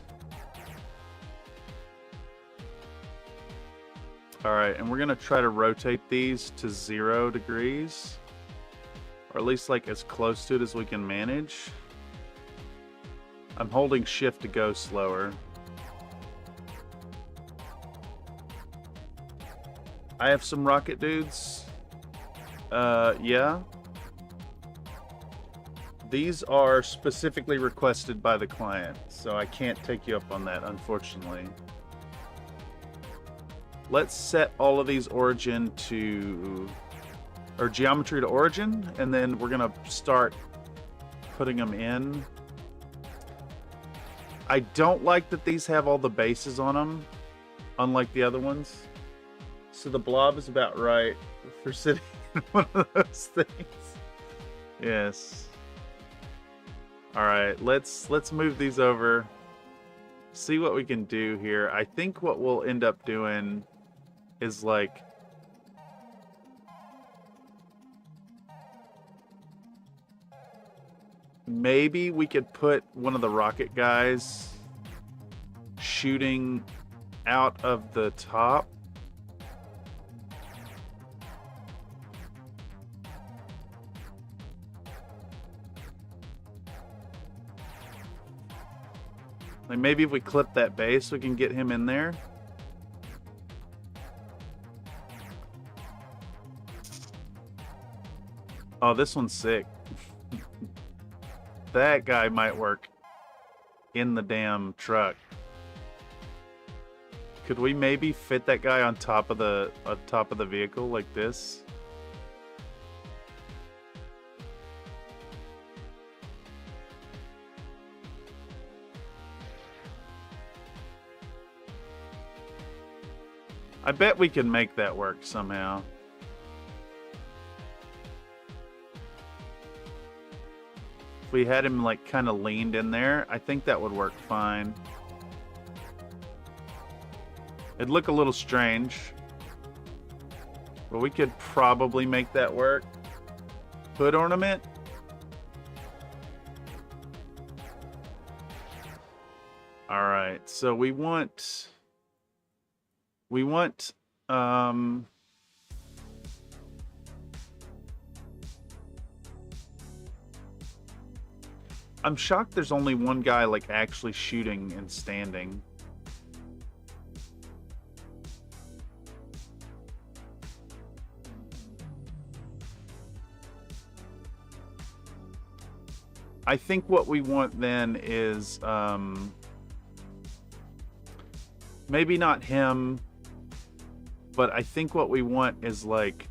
All right, and we're gonna try to rotate these to 0 degrees, or at least like as close to it as we can manage. I'm holding shift to go slower. I have some rocket dudes. Yeah. These are specifically requested by the client, so I can't take you up on that, unfortunately. Let's set all of these origin to, or geometry to origin, and then we're gonna start putting them in. I don't like that these have all the bases on them, unlike the other ones. So the blob is about right for sitting in one of those things. Yes. All right, let's move these over. See what we can do here. I think what we'll end up doing is like maybe we could put one of the rocket guys shooting out of the top. Like maybe if we clip that base, we can get him in there. Oh, this one's sick. That guy might work in the damn truck. Could we maybe fit that guy on top of the vehicle like this? I bet we can make that work somehow. If we had him like kind of leaned in there, I think that would work fine. It'd look a little strange, but we could probably make that work. Hood ornament. All right, so we want I'm shocked there's only one guy like actually shooting and standing. I think what we want then is maybe not him, but I think what we want is like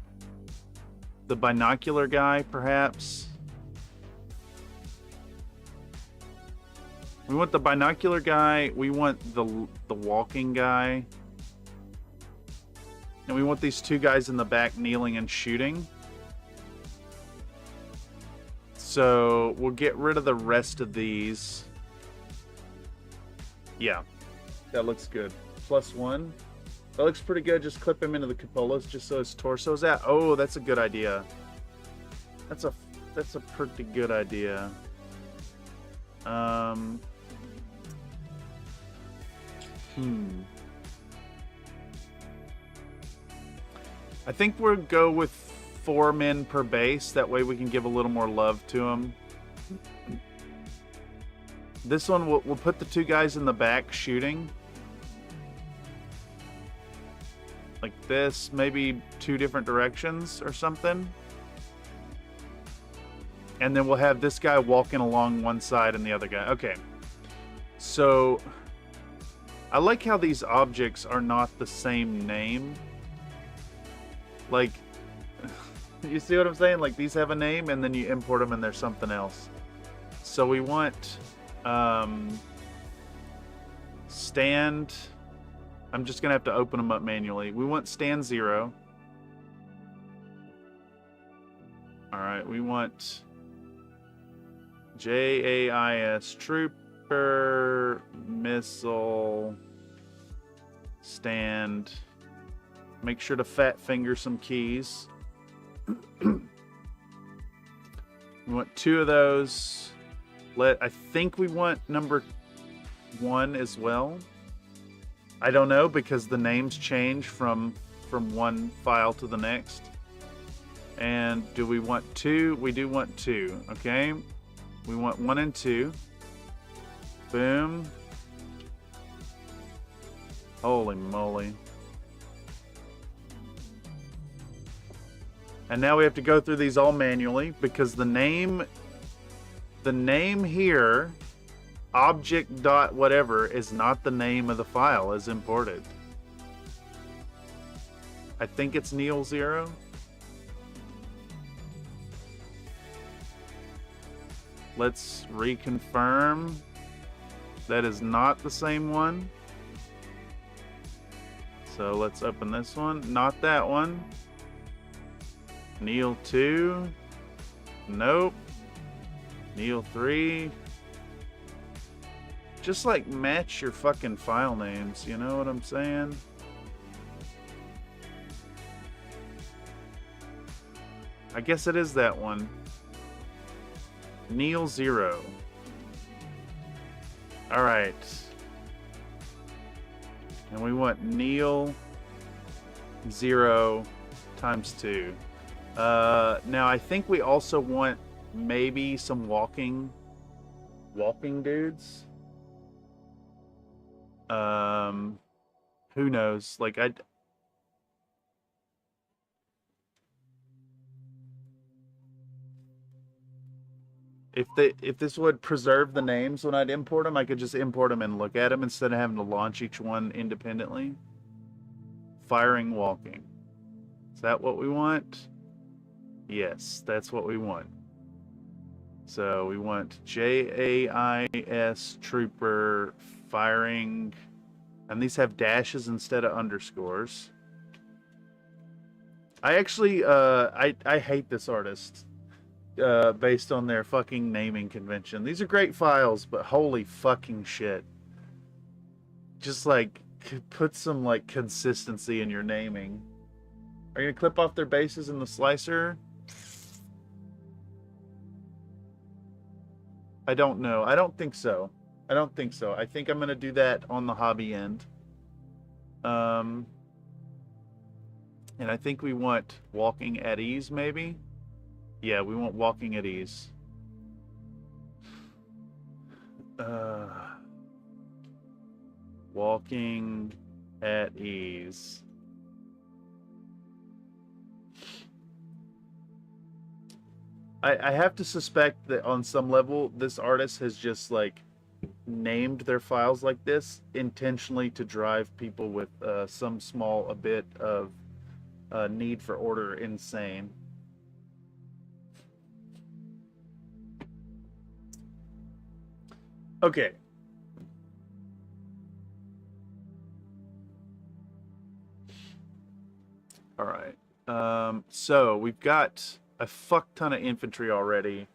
the binocular guy, perhaps. We want the binocular guy. We want the walking guy. And we want these two guys in the back kneeling and shooting. So we'll get rid of the rest of these. Yeah, that looks good. +1. That looks pretty good. Just clip him into the cupolas just so his torso's out. Oh, that's a good idea. That's a pretty good idea. I think we'll go with 4 men per base. That way we can give a little more love to them. This one, we'll put the 2 guys in the back shooting. Like this, maybe 2 different directions or something. And then we'll have this guy walking along one side and the other guy. Okay. So, I like how these objects are not the same name. Like, you see what I'm saying? Like, these have a name and then you import them and there's something else. So we want stand. I'm just gonna have to open them up manually. We want stand 0. All right, we want JAIS trooper missile stand. Make sure to fat finger some keys. We want 2 of those. I think we want number 1 as well. I don't know because the names change from one file to the next. And do we want 2? We do want 2. Okay. We want 1 and 2. Boom. Holy moly. And now we have to go through these all manually because the name here, object dot whatever, is not the name of the file as imported. I think it's Neil 0. Let's reconfirm. That is not the same one. So let's open this one. Not that one. Neil 2. Nope. Neil 3. Just like match your fucking file names, you know what I'm saying? I guess it is that one. Neil 0. Alright. And we want Neil 0 times 2. Now I think we also want maybe some walking dudes. Who knows? Like if this would preserve the names when I'd import them, I could just import them and look at them instead of having to launch each one independently. Firing, walking. Is that what we want? Yes, that's what we want. So we want JAIS trooper firing, and these have dashes instead of underscores. I actually I hate this artist based on their fucking naming convention. These are great files, but holy fucking shit. Just like put some like consistency in your naming. Are you gonna clip off their bases in the slicer? I don't know. I don't think so. I don't think so. I think I'm gonna do that on the hobby end. And I think we want walking at ease, maybe? Yeah, we want walking at ease. Walking at ease. I have to suspect that on some level, this artist has just like named their files like this intentionally to drive people with some small a bit of need for order insane. Okay, so we've got a fuck ton of infantry already.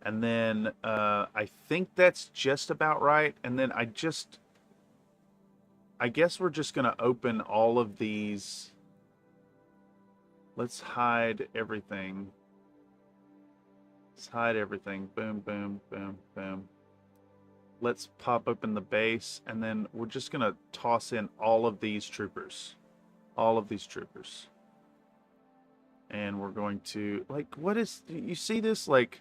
And then I think that's just about right. And then I guess we're just going to open all of these. Let's hide everything. Let's hide everything. Boom, boom, boom, boom. Let's pop open the base, and then we're just going to toss in all of these troopers. All of these troopers. And we're going to, like, what is, you see this? Like,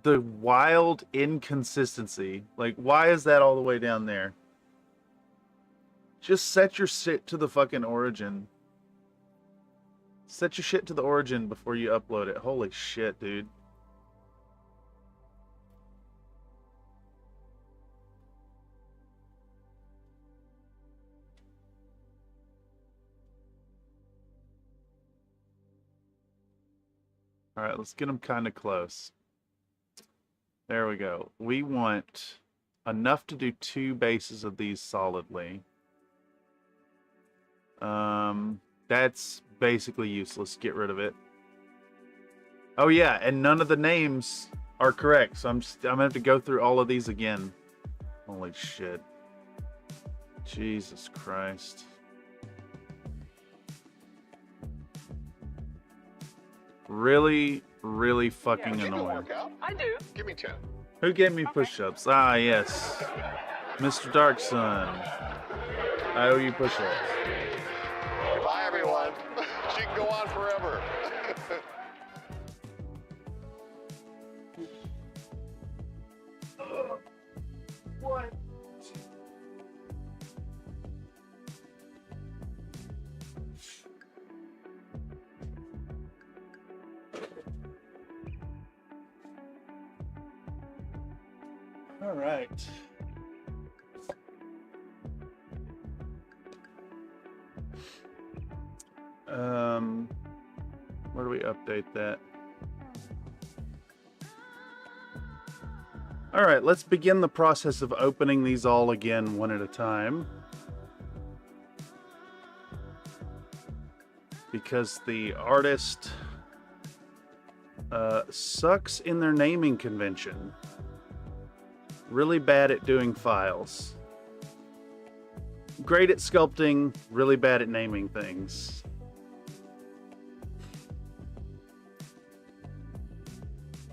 the wild inconsistency. Like, why is that all the way down there? Just set your shit to the fucking origin. Set your shit to the origin before you upload it. Holy shit, dude. All right, let's get them kind of close. There we go. We want enough to do 2 bases of these solidly. That's basically useless. Get rid of it. Oh yeah, and none of the names are correct, so I'm gonna have to go through all of these again. Holy shit. Jesus Christ. Really, really fucking annoying. I do. Give me 10. Who gave me push-ups? Ah, yes. Mr. Darksun. I owe you push-ups. Bye, everyone. She can go on forever. What? All right. Where do we update that? All right, let's begin the process of opening these all again one at a time. Because the artist sucks in their naming convention. Really bad at doing files. Great at sculpting, really bad at naming things.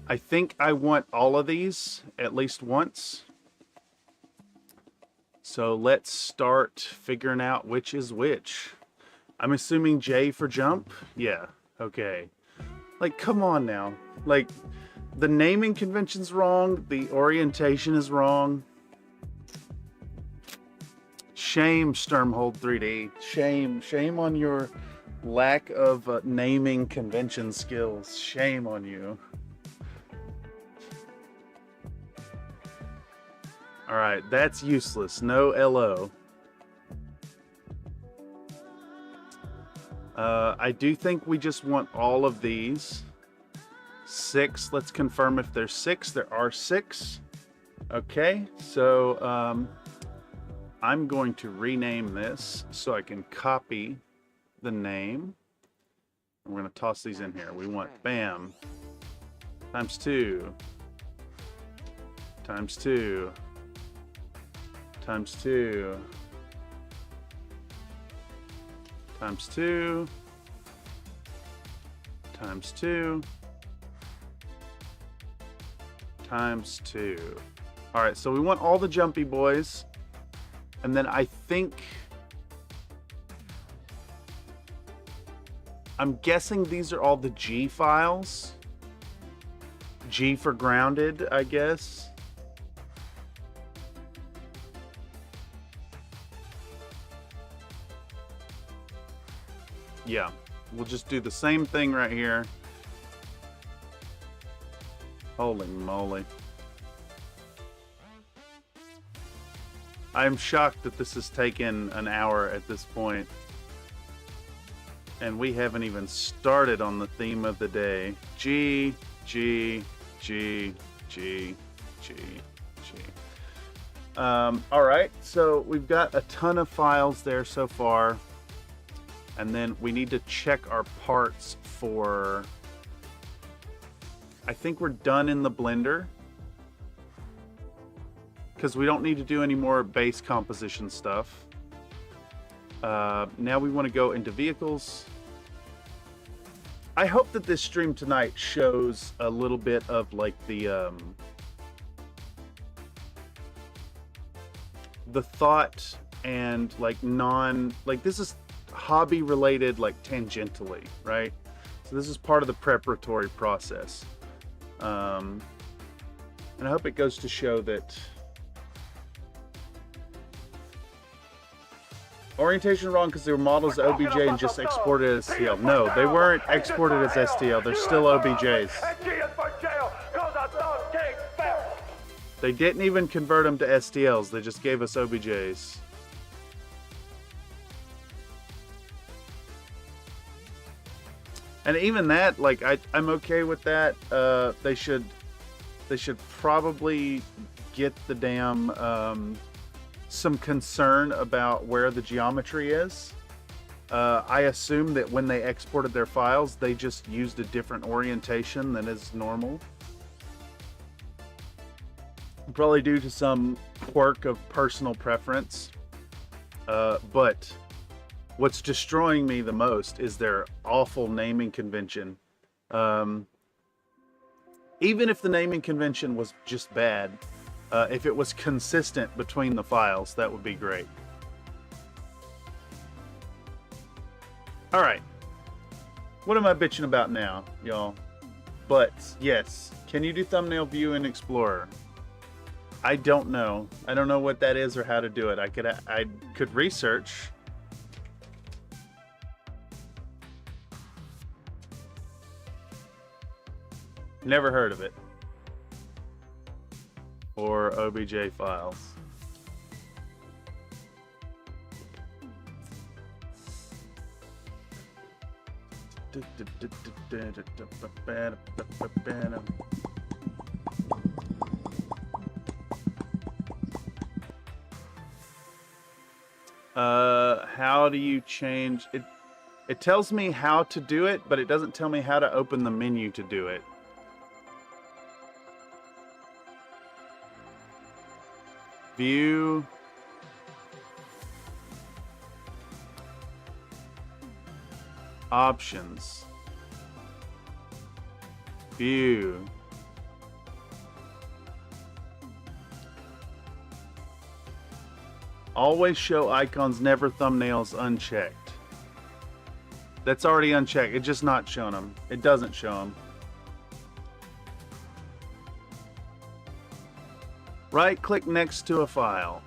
I think I want all of these at least once. So let's start figuring out which is which. I'm assuming J for jump? Yeah, okay. Like, come on now. Like, the naming convention's wrong, the orientation is wrong. Shame, Sturmhold 3D. Shame. Shame on your lack of naming convention skills. Shame on you. Alright, that's useless. No LO. I do think we just want all of these. 6. Let's confirm if there's 6. There are 6. Okay, so I'm going to rename this so I can copy the name. We're going to toss these in here. We want BAM times 2 times 2 times 2 times 2 times 2 times 2. All right, so we want all the jumpy boys, and then I think I'm guessing these are all the G files. G for grounded, I guess. Yeah, we'll just do the same thing right here. Holy moly. I'm shocked that this has taken an hour at this point. And we haven't even started on the theme of the day. G, G, G, G, G, G. Alright, so we've got a ton of files there so far. And then we need to check our parts for... I think we're done in the blender, because we don't need to do any more base composition stuff. Now we want to go into vehicles. I hope that this stream tonight shows a little bit of like the thought and like this is hobby related, like tangentially, right? So this is part of the preparatory process. And I hope it goes to show that orientation wrong because they were modeled as OBJ and just exported as STL. No, they weren't exported as STL. They're still OBJs. They didn't even convert them to STLs. They just gave us OBJs. And even that, like, I'm okay with that. They should probably get the damn some concern about where the geometry is. I assume that when they exported their files, they just used a different orientation than is normal. Probably due to some quirk of personal preference. But what's destroying me the most is their awful naming convention. Even if the naming convention was just bad, if it was consistent between the files, that would be great. Alright. What am I bitching about now, y'all? But, yes. Can you do thumbnail view in Explorer? I don't know. I don't know what that is or how to do it. I could research. Never heard of it. Or OBJ files. How do you change it? It tells me how to do it, but it doesn't tell me how to open the menu to do it. View. Options. View. Always show icons, never thumbnails unchecked. That's already unchecked. It's just not showing them. It doesn't show them. Right click next to a file.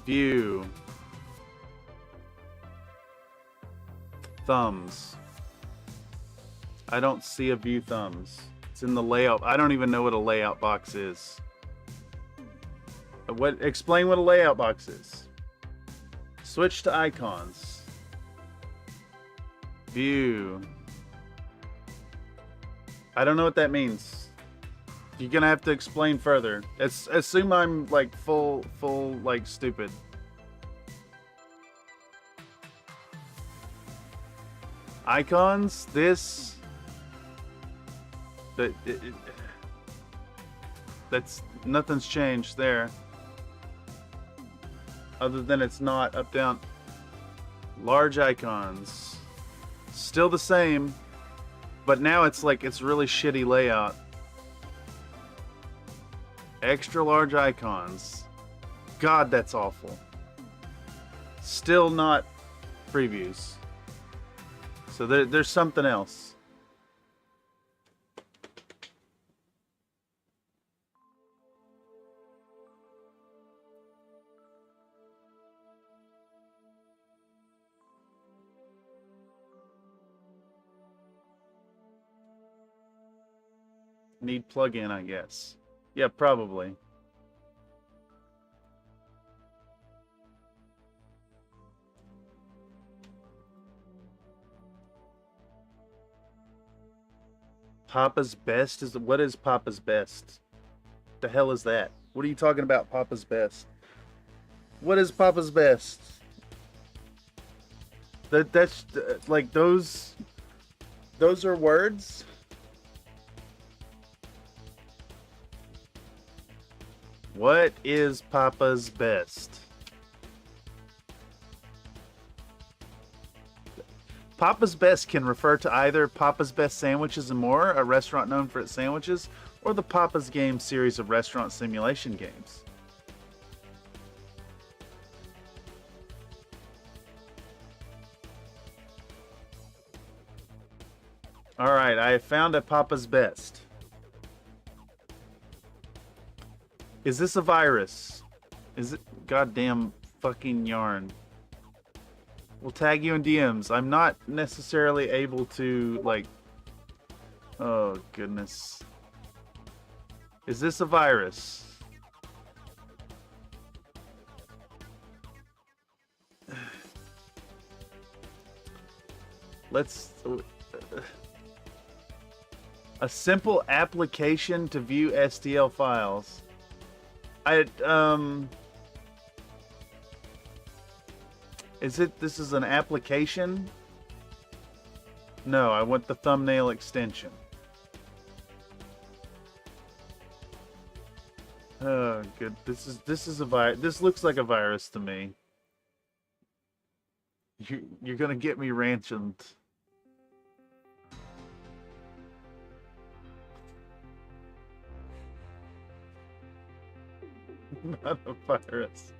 View. Thumbs. I don't see a view thumbs. It's in the layout. I don't even know what a layout box is. Explain what a layout box is. Switch to icons. View. I don't know what that means. You're gonna have to explain further. Assume I'm like full like stupid. Icons. This. That's nothing's changed there. Other than it's not up, down. Large icons. Still the same. But now it's like, it's really shitty layout. Extra large icons. God, that's awful. Still not previews. So there's something else. Need plug-in, I guess. Yeah, probably. Papa's Best? What is Papa's Best? The hell is that? What are you talking about, Papa's Best? What is Papa's Best? That's like those are words. What is Papa's best? Papa's Best can refer to either Papa's Best Sandwiches and More, a restaurant known for its sandwiches, or the Papa's Game series of restaurant simulation games. All right, I have found a Papa's Best. Is this a virus? Is it goddamn fucking yarn? We'll tag you in DMs. I'm not necessarily able to, like... Oh, goodness. Is this a virus? Let's... A simple application to view STL files. This is an application? No, I want the thumbnail extension. Oh, good. This is a virus. This looks like a virus to me. You're gonna get me ransomed. Not a virus.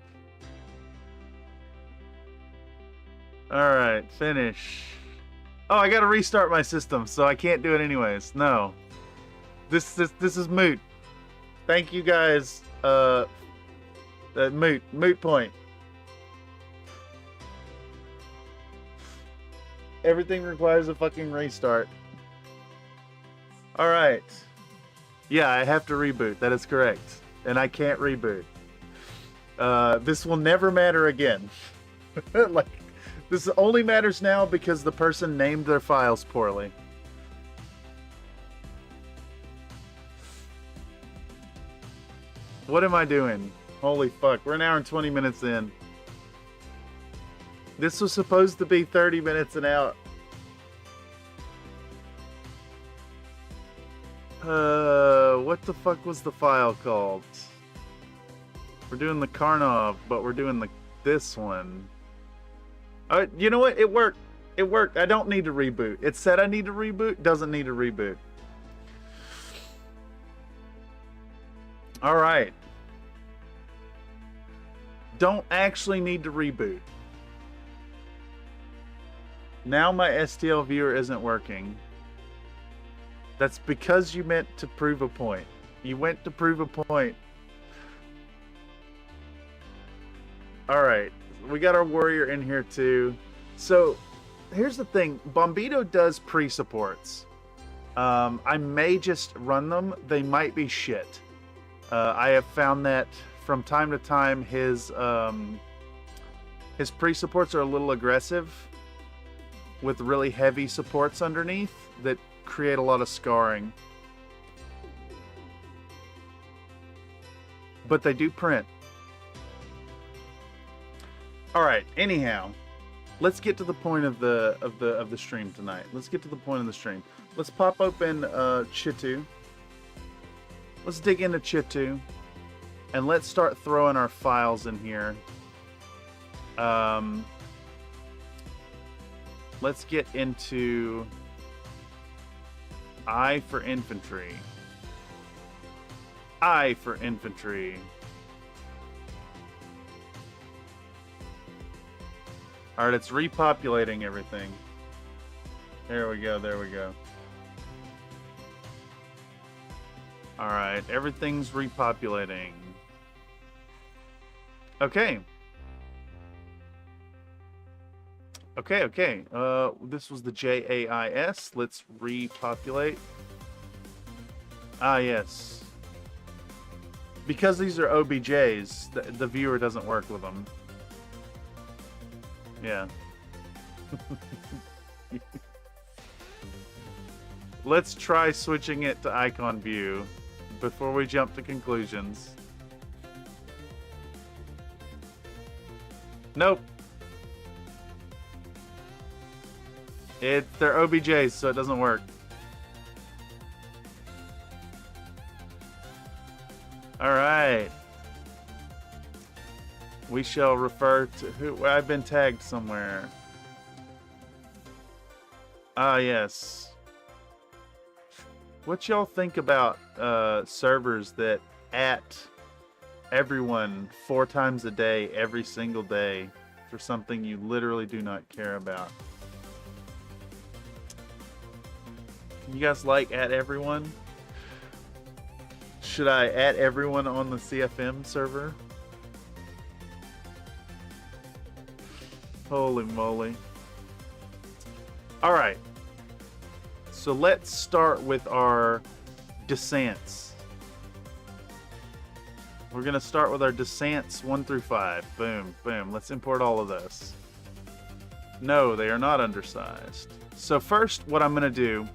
Alright, finish. Oh, I gotta restart my system, so I can't do it anyways. No. This is moot. Thank you guys. Moot point. Everything requires a fucking restart. Alright. Yeah, I have to reboot. That is correct. And I can't reboot. This will never matter again. Like, this only matters now because the person named their files poorly. What am I doing? Holy fuck, we're an hour and 20 minutes in. This was supposed to be 30 minutes and out. What the fuck was the file called? We're doing the Karnov, but we're doing this one. You know what? It worked. It worked. I don't need to reboot. It said I need to reboot. Doesn't need to reboot. All right. Don't actually need to reboot. Now my STL viewer isn't working. That's because you meant to prove a point. You went to prove a point. All right. We got our warrior in here too. So here's the thing. Bombito does pre-supports. I may just run them. They might be shit. I have found that from time to time his pre-supports are a little aggressive with really heavy supports underneath that create a lot of scarring. But they do print. All right. Anyhow, let's get to the point of the stream tonight. Let's get to the point of the stream. Let's pop open Chitu. Let's dig into Chitu, and let's start throwing our files in here. Let's get into I for infantry. I for infantry. Alright, it's repopulating everything. There we go, there we go. Alright, everything's repopulating. Okay. Okay. This was the JAIS. Let's repopulate. Ah, yes. Because these are OBJs, the viewer doesn't work with them. Yeah. Let's try switching it to icon view before we jump to conclusions. Nope. They're OBJs, so it doesn't work. Alright. We shall refer to who I've been tagged somewhere. Ah, yes. What y'all think about servers that at everyone 4 times a day, every single day, for something you literally do not care about? You guys like at everyone? Should I at everyone on the CFM server? Holy moly. Alright. So let's start with our descents. We're going to start with our descents 1 through 5. Boom, boom. Let's import all of this. No, they are not undersized. So first, what I'm going to do,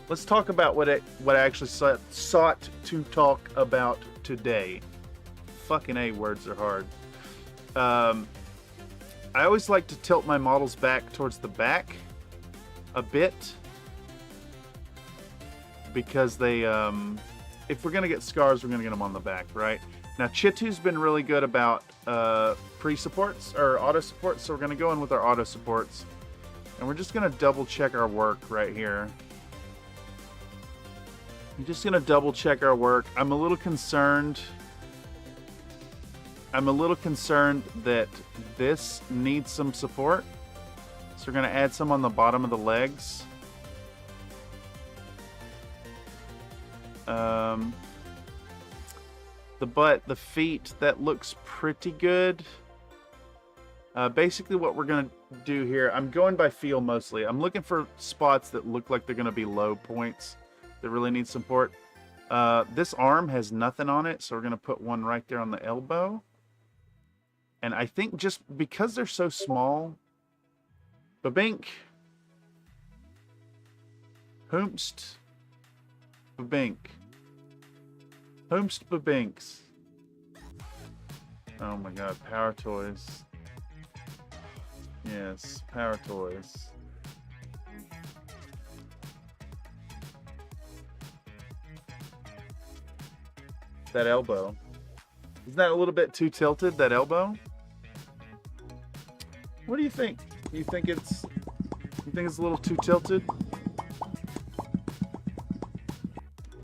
let's talk about what I actually sought to talk about today. Fucking A, words are hard. I always like to tilt my models back towards the back a bit, because they, if we're going to get scars, we're going to get them on the back, right? Now, Chitu's been really good about pre-supports, or auto supports, so we're going to go in with our auto supports. And we're just going to double check our work right here. I'm just going to double check our work. I'm a little concerned that this needs some support. So we're going to add some on the bottom of the legs. The butt, the feet, that looks pretty good. Basically what we're going to do here, I'm going by feel mostly. I'm looking for spots that look like they're going to be low points that really need support. This arm has nothing on it, so we're going to put one right there on the elbow. And I think just because they're so small, babink, hoomst, babink, hoomst, babinks. Oh my god, power toys. Yes, power toys. That elbow. Isn't that a little bit too tilted, that elbow? What do you think? You think it's a little too tilted?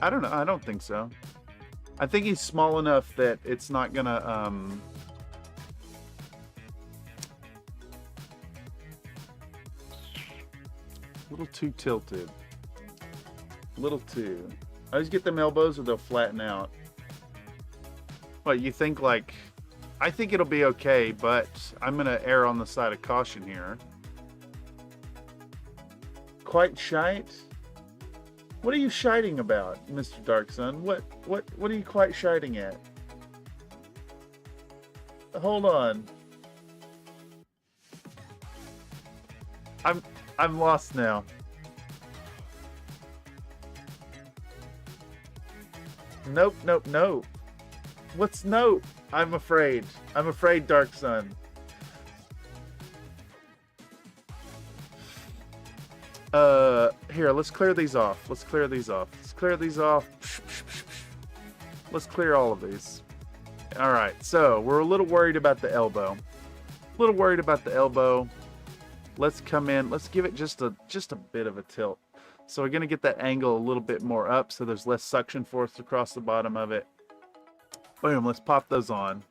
I don't know. I don't think so. I think he's small enough that it's not gonna a little too tilted. A little too. I always get them elbows or they'll flatten out. What, you think like... I think it'll be okay, but I'm going to err on the side of caution here. Quite shite? What are you shiting about, Mr. Darksun? What are you quite shiting at? Hold on. I'm lost now. Nope, nope, nope. What's nope? I'm afraid. I'm afraid, Darksun. Here, let's clear these off. Let's clear these off. Let's clear these off. Let's clear all of these. Alright, so we're a little worried about the elbow. A little worried about the elbow. Let's come in. Let's give it just a bit of a tilt. So we're going to get that angle a little bit more up so there's less suction force across the bottom of it. Boom, let's pop those on.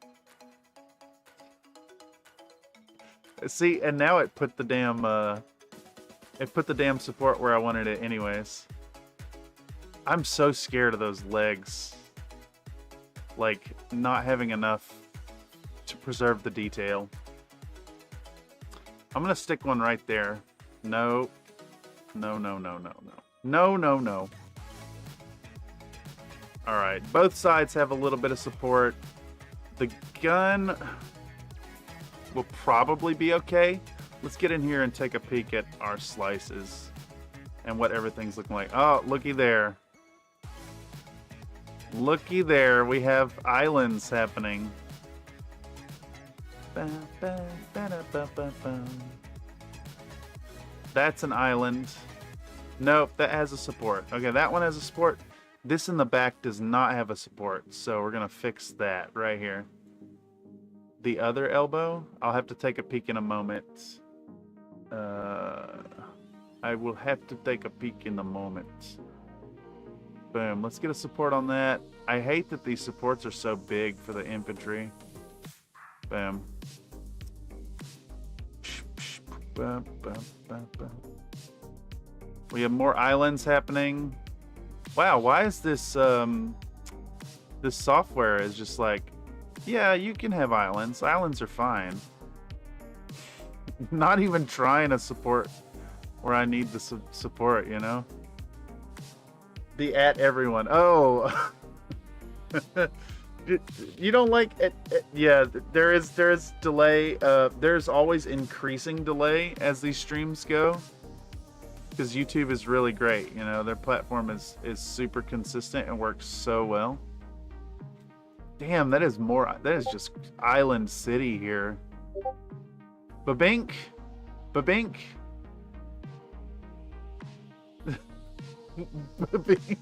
See, and now it put the damn support where I wanted it anyways. I'm so scared of those legs. Like, not having enough to preserve the detail. I'm gonna stick one right there. No. No, no, no, no, no. No, no, no. Alright, both sides have a little bit of support. The gun will probably be okay. Let's get in here and take a peek at our slices and what everything's looking like. Oh, looky there. Looky there, we have islands happening. That's an island. Nope, that has a support. Okay, that one has a support. This in the back does not have a support, so we're gonna fix that right here. The other elbow, I'll have to take a peek in a moment. I will have to take a peek in a moment. Boom, let's get a support on that. I hate that these supports are so big for the infantry. Boom. We have more islands happening. Wow, why is this this software is just like, yeah, you can have islands. Islands are fine. Not even trying to support where I need the support, you know? The at everyone. Oh. You don't like it, yeah, there is delay. There's always increasing delay as these streams go, because YouTube is really great. You know, their platform is super consistent and works so well. Damn, that is just island city here. Babink, babink. Babink.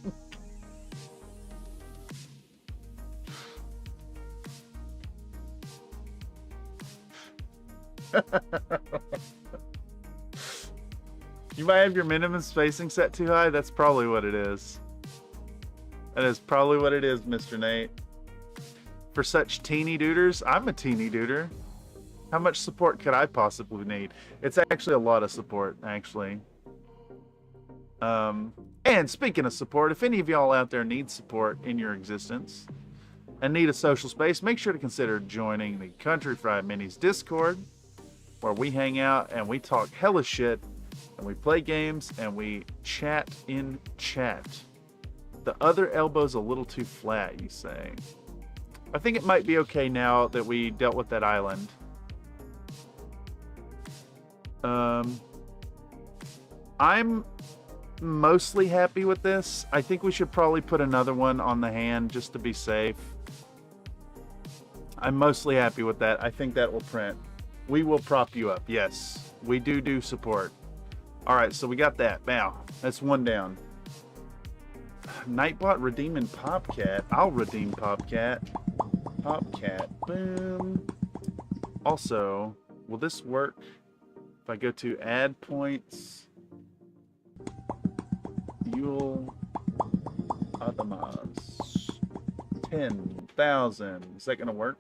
You might have your minimum spacing set too high. That's probably what it is. That is probably what it is, Mr. Nate. For such teeny dooders, I'm a teeny dooder. How much support could I possibly need? It's actually a lot of support, actually. And speaking of support, if any of y'all out there need support in your existence and need a social space, make sure to consider joining the Country Fried Minis Discord, where we hang out and we talk hella shit and we play games and we chat in chat. The other elbow's a little too flat, you say. I think it might be okay now that we dealt with that island. I'm mostly happy with this. I think we should probably put another one on the hand just to be safe. I'm mostly happy with that. I think that will print. We will prop you up. Yes, we do support. All right, so we got that. Now, that's one down. Nightbot redeeming Popcat. I'll redeem Popcat. Popcat. Boom. Also, will this work if I go to add points? Yule Adamas. 10,000. Is that going to work?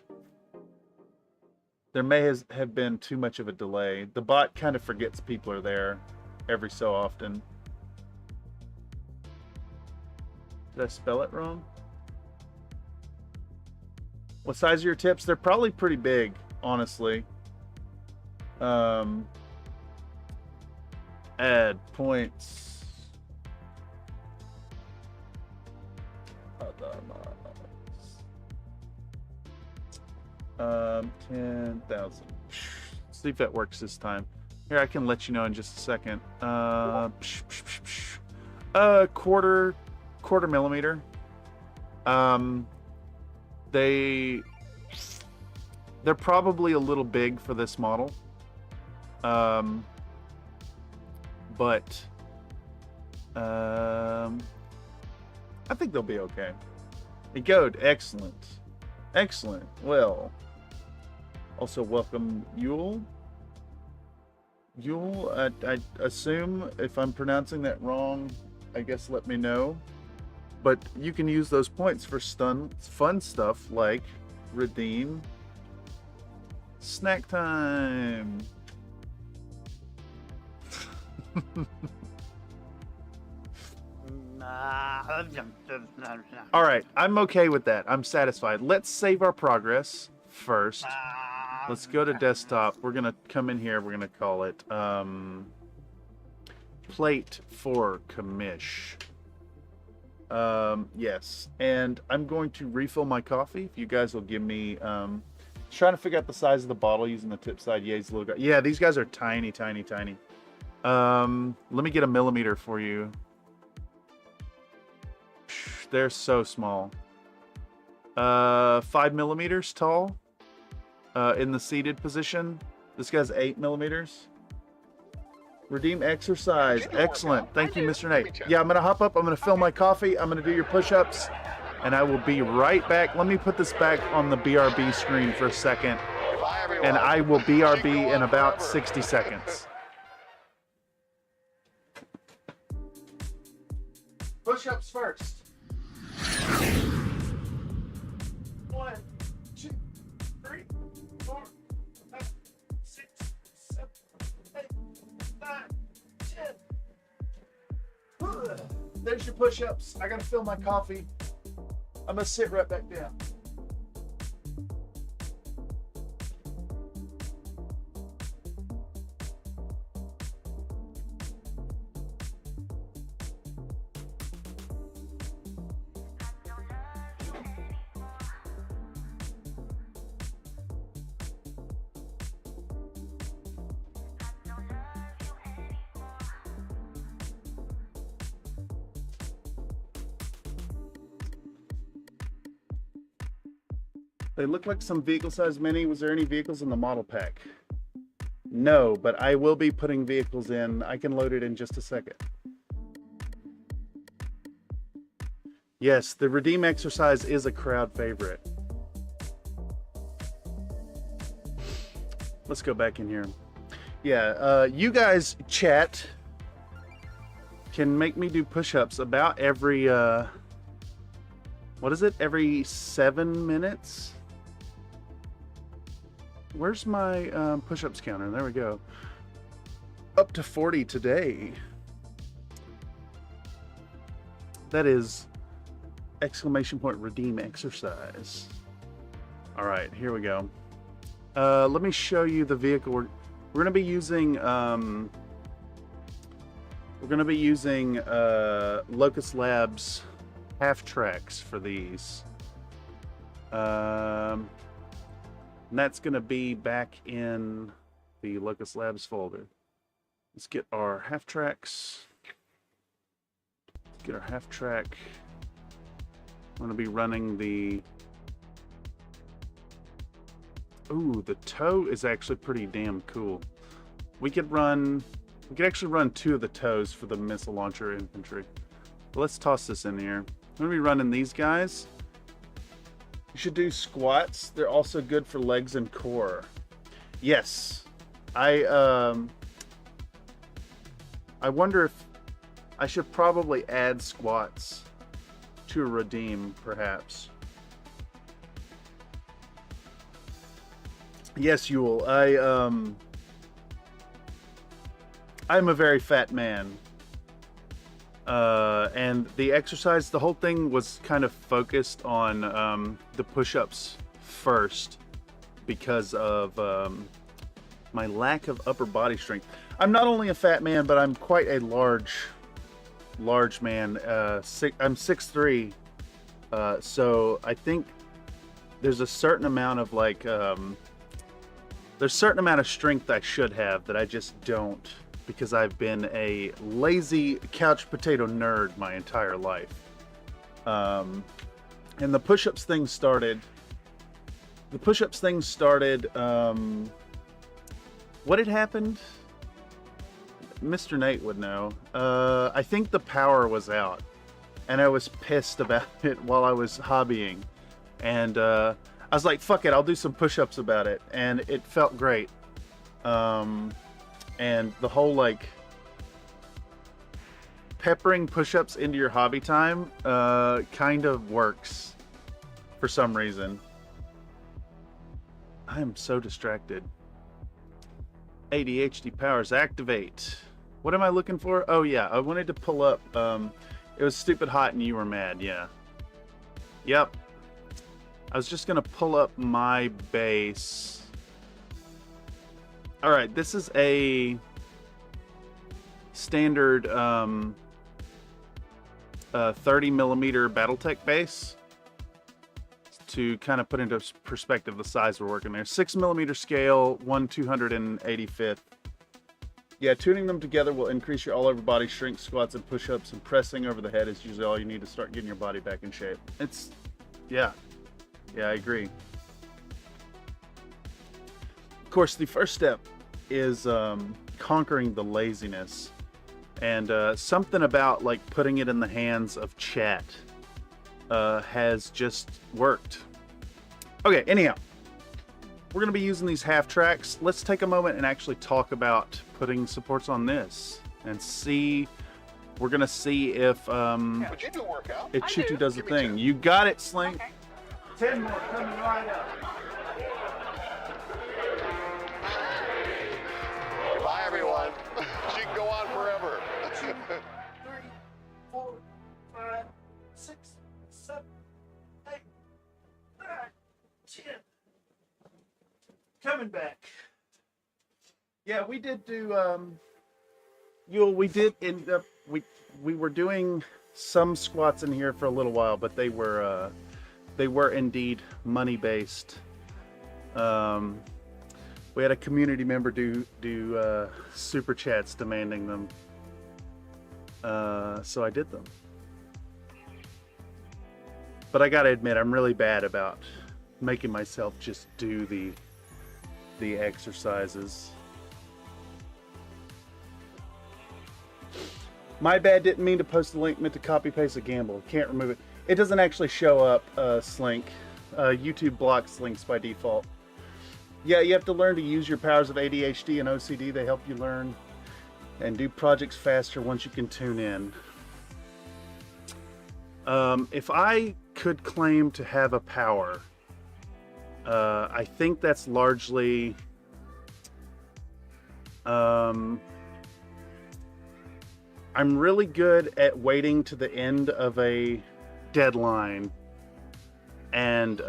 There may have been too much of a delay. The bot kind of forgets people are there every so often. Did I spell it wrong? What size are your tips? They're probably pretty big, honestly. Add points. 10,000. See if that works this time. Here, I can let you know in just a second. Quarter millimeter. They're probably a little big for this model. But I think they'll be okay. Good, excellent. Excellent. Well, also welcome Yule. Yule, I assume if I'm pronouncing that wrong, I guess let me know. But you can use those points for fun stuff like redeem snack time. All right, I'm okay with that. I'm satisfied. Let's save our progress first. Let's go to desktop. We're gonna come in here. We're gonna call it plate for commish. Yes, and I'm going to refill my coffee. If you guys will give me, trying to figure out the size of the bottle using the tip side. Yeah, he's a little guy. Yeah, these guys are tiny, tiny, tiny. Let me get a millimeter for you. They're so small. 5 millimeters tall. In the seated position. This guy's 8 millimeters. Redeem exercise. Excellent. Thank you, Mr. Nate. Yeah, I'm going to hop up. I'm going to fill my coffee. I'm going to do your push-ups. And I will be right back. Let me put this back on the BRB screen for a second. And I will BRB in about 60 seconds. Push-ups first. 1, 2, 3, 4, 5, 6, 7, 8, 9, 10. There's your push-ups. I gotta fill my coffee. I'm gonna sit right back down. They look like some vehicle size mini. Was there any vehicles in the model pack? No, but I will be putting vehicles in. I can load it in just a second. Yes, the redeem exercise is a crowd favorite. Let's go back in here. Yeah, you guys chat can make me do push-ups about every, what is it? Every 7 minutes? Where's my push-ups counter? There we go. Up to 40 today. That is exclamation point redeem exercise. All right, here we go. Let me show you the vehicle. We're going to be using Locust Labs half tracks for these. And that's going to be back in the Locust Labs folder. Let's get our half tracks. Get our half track. I'm going to be running the... Ooh, the tow is actually pretty damn cool. We could actually run 2 of the tows for the missile launcher infantry. But let's toss this in here. I'm going to be running these guys. You should do squats. They're also good for legs and core. Yes. I wonder if I should probably add squats to a redeem, perhaps. Yes, Yule. I'm a very fat man. And the exercise, the whole thing was kind of focused on the push-ups first because of my lack of upper body strength. I'm not only a fat man, but I'm quite a large man. I'm 6'3", so I think there's a certain amount of there's a certain amount of strength I should have that I just don't, because I've been a lazy couch potato nerd my entire life. And the push-ups thing started. What had happened? Mr. Nate would know. I think the power was out, and I was pissed about it while I was hobbying. And I was like, fuck it, I'll do some push-ups about it. And it felt great. And the whole peppering push-ups into your hobby time kind of works for some reason. I am so distracted. ADHD powers activate. What am I looking for? Oh yeah, I wanted to pull up. It was stupid hot and you were mad. Yeah. Yep. I was just gonna pull up my base. All right, this is a standard 30mm BattleTech base. To kind of put into perspective the size we're working there. 6mm scale, 1/285th. Yeah, tuning them together will increase your all-over body strength, squats, and push-ups, and pressing over the head is usually all you need to start getting your body back in shape. It's, yeah, I agree. Of course, the first step is conquering the laziness. And something about like putting it in the hands of chat has just worked. Okay, anyhow, we're going to be using these half tracks. Let's take a moment and actually talk about putting supports on this and see. We're going to see if But you do work out. if Chutu does the Give me thing. 10. You got it, Slink. 10 more coming right up. Bye, everyone. She can go on forever. 3, 4, 5, 6, 7, 8, 9, 10. Coming back. Yeah, we did do we did end up we were doing some squats in here for a little while, but they were indeed money based. We had a community member do super chats demanding them. So I did them. But I gotta admit, I'm really bad about making myself just do the exercises. My bad, didn't mean to post the link, meant to copy paste a gamble. Can't remove it. It doesn't actually show up, Slink. YouTube blocks links by default. Yeah, you have to learn to use your powers of ADHD and OCD. They help you learn and do projects faster once you can tune in. If I could claim to have a power, I think that's largely I'm really good at waiting to the end of a deadline and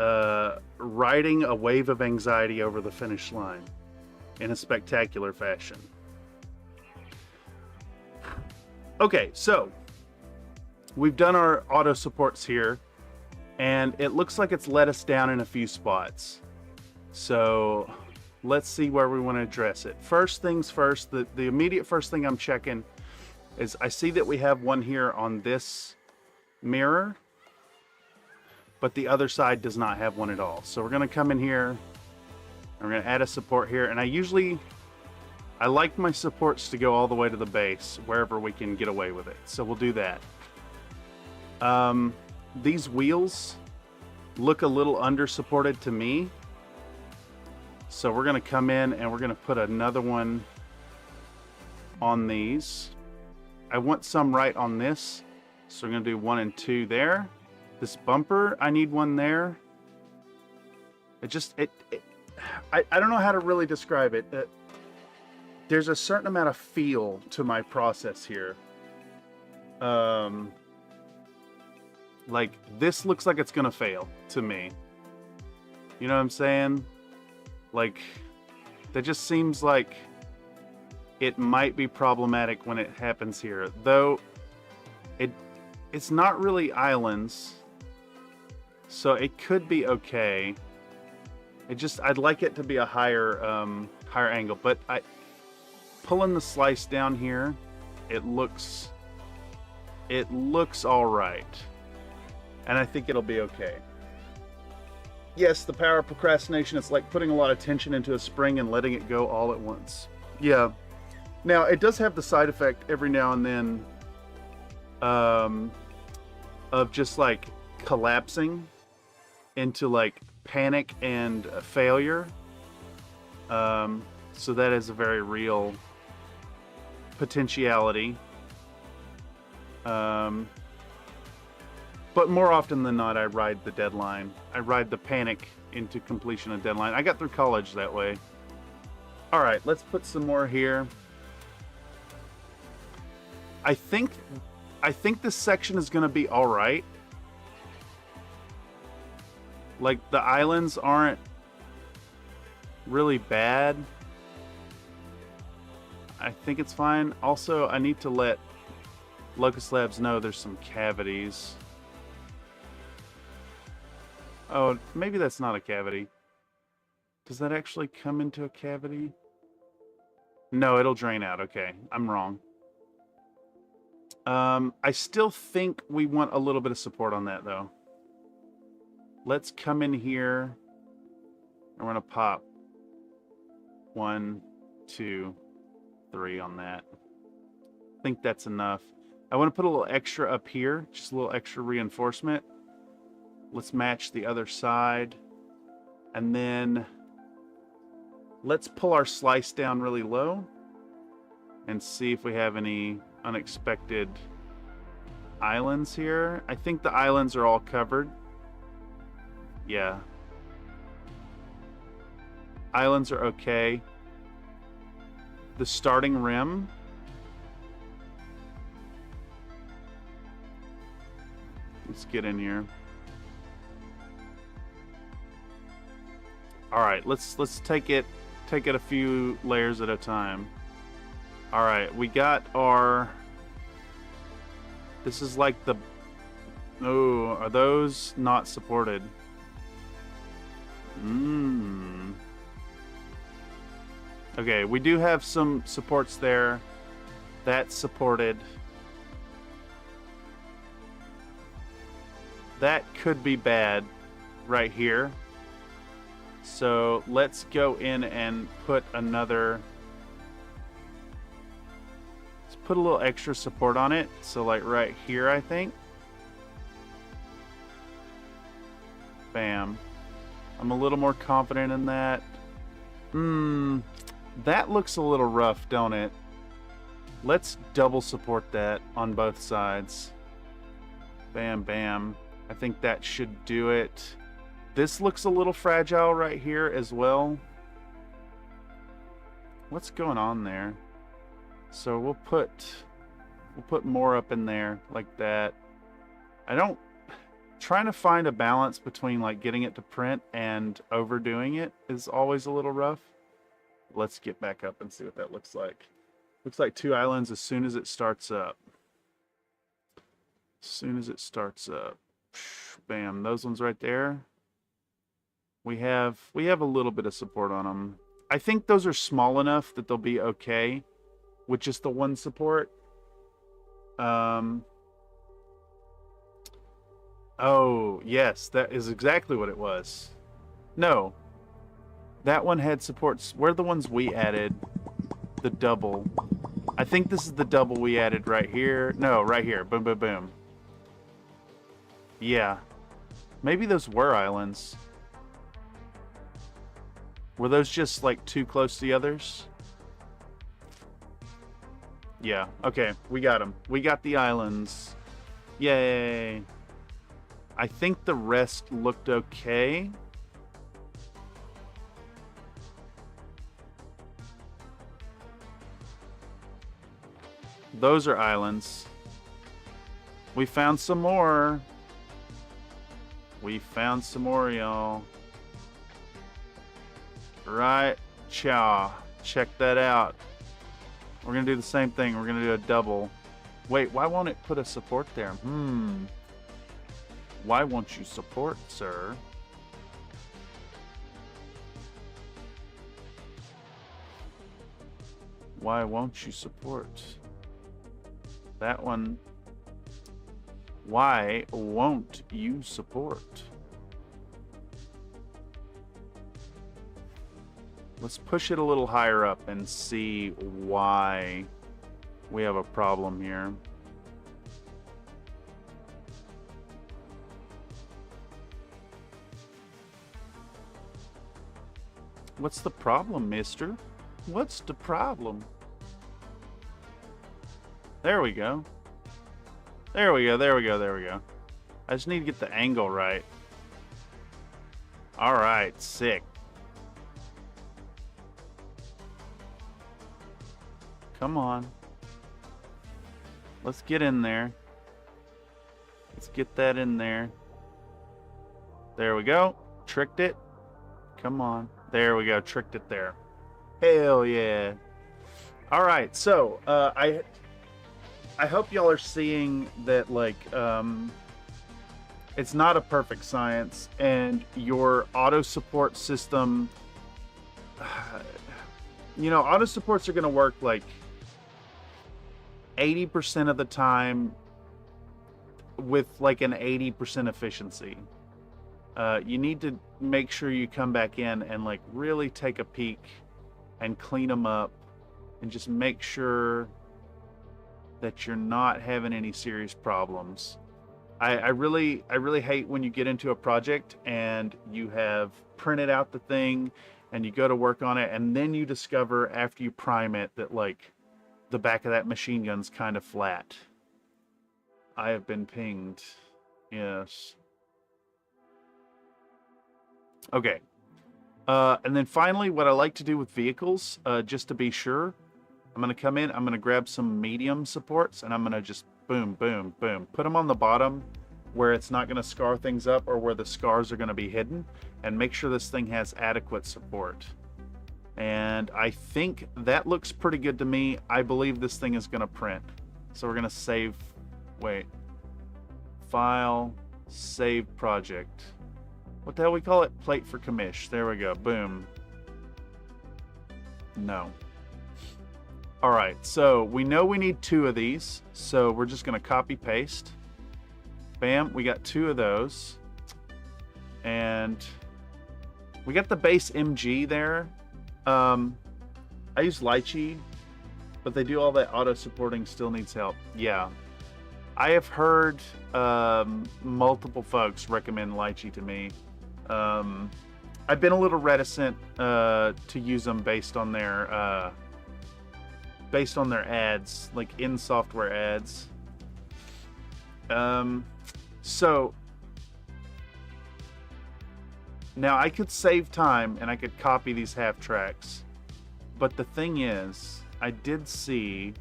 riding a wave of anxiety over the finish line in a spectacular fashion. Okay, so we've done our auto supports here, and it looks like it's let us down in a few spots. So let's see where we want to address it. First things first, the immediate first thing I'm checking is I see that we have one here on this mirror, but the other side does not have one at all. So we're going to come in here, and we're going to add a support here, and I like my supports to go all the way to the base, wherever we can get away with it. So we'll do that. These wheels look a little under supported to me. So we're going to come in and we're going to put another one on these. I want some right on this. So we're going to do 1 and 2 there. This bumper, I need one there. I don't know how to really describe it. There's a certain amount of feel to my process here. Like this looks like it's gonna fail to me. You know what I'm saying? Like that just seems like it might be problematic when it happens here. Though it's not really islands, so it could be okay. I'd like it to be a higher angle, but pulling the slice down here, it looks all right, and I think it'll be okay. Yes, the power of procrastination, it's like putting a lot of tension into a spring and letting it go all at once. Yeah. Now, it does have the side effect every now and then of just like collapsing into like panic and failure. So that is a very real potentiality. But more often than not, I ride the deadline. I ride the panic into completion of deadline. I got through college that way. All right, let's put some more here. I think this section is going to be all right. Like the islands aren't really bad. I think it's fine. Also, I need to let Locust Labs know there's some cavities. Oh, maybe that's not a cavity. Does that actually come into a cavity? No, it'll drain out. Okay, I'm wrong. I still think we want a little bit of support on that, though. Let's come in here, and we're going to pop 1, 2, 3 on that. I think that's enough. I want to put a little extra up here, just a little extra reinforcement. Let's match the other side. And then let's pull our slice down really low and see if we have any unexpected islands here. I think the islands are all covered. Yeah. Islands are okay. The starting rim. Let's get in here. All right, let's take it a few layers at a time. All right, we got our. This is like the. Oh, are those not supported? Okay, we do have some supports there. That's supported. That could be bad right here. So let's go in and put another. Let's put a little extra support on it. So like right here, I think. Bam. I'm a little more confident in that. That looks a little rough, don't it? Let's double support that on both sides. Bam, bam. I think that should do it. This looks a little fragile right here as well. What's going on there? So we'll put more up in there like that. Trying to find a balance between like getting it to print and overdoing it is always a little rough. Let's get back up and see what that looks like. Looks like 2 islands as soon as it starts up. As soon as it starts up. Bam, those ones right there. We have a little bit of support on them. I think those are small enough that they'll be okay with just the one support. Oh, yes, that is exactly what it was. No. That one had supports. Where are the ones we added? The double. I think this is the double we added right here. No, right here. Boom, boom, boom. Yeah. Maybe those were islands. Were those just like too close to the others? Yeah. Okay, we got them. We got the islands. Yay. I think the rest looked okay. Those are islands. We found some more. We found some more, y'all. Right, cha. Check that out. We're gonna do the same thing. We're gonna do a double. Wait, why won't it put a support there? Why won't you support, sir? Why won't you support? That one. Why won't you support? Let's push it a little higher up and see why we have a problem here. What's the problem, mister? What's the problem? There we go. There we go, there we go, there we go. I just need to get the angle right. Alright, sick. Come on. Let's get in there. Let's get that in there. There we go. Tricked it. Come on. There we go. Tricked it there. Hell yeah. Alright, so I hope y'all are seeing that, like, it's not a perfect science, and your auto support system, you know, auto supports are going to work like 80% of the time with like an 80% efficiency. You need to make sure you come back in and like really take a peek and clean them up and just make sure that you're not having any serious problems. I really hate when you get into a project and you have printed out the thing and you go to work on it, and then you discover after you prime it that like the back of that machine gun's kind of flat. I have been pinged. Yes. Okay. And then finally, what I like to do with vehicles, just to be sure, I'm going to come in, I'm going to grab some medium supports, and I'm going to just boom, boom, boom. Put them on the bottom where it's not going to scar things up or where the scars are going to be hidden, and make sure this thing has adequate support. And I think that looks pretty good to me. I believe this thing is going to print. So we're going to save, wait, file, save project. What the hell we call it? Plate for commish. There we go. Boom. No. All right, so we know we need 2 of these, so we're just going to copy paste. Bam, we got 2 of those. And we got the base MG there. I use Lychee, but they do all that auto supporting, still needs help. Yeah. I have heard multiple folks recommend Lychee to me. I've been a little reticent to use them based on their ads, like in software ads. So now I could save time and I could copy these half tracks, but the thing is, I did see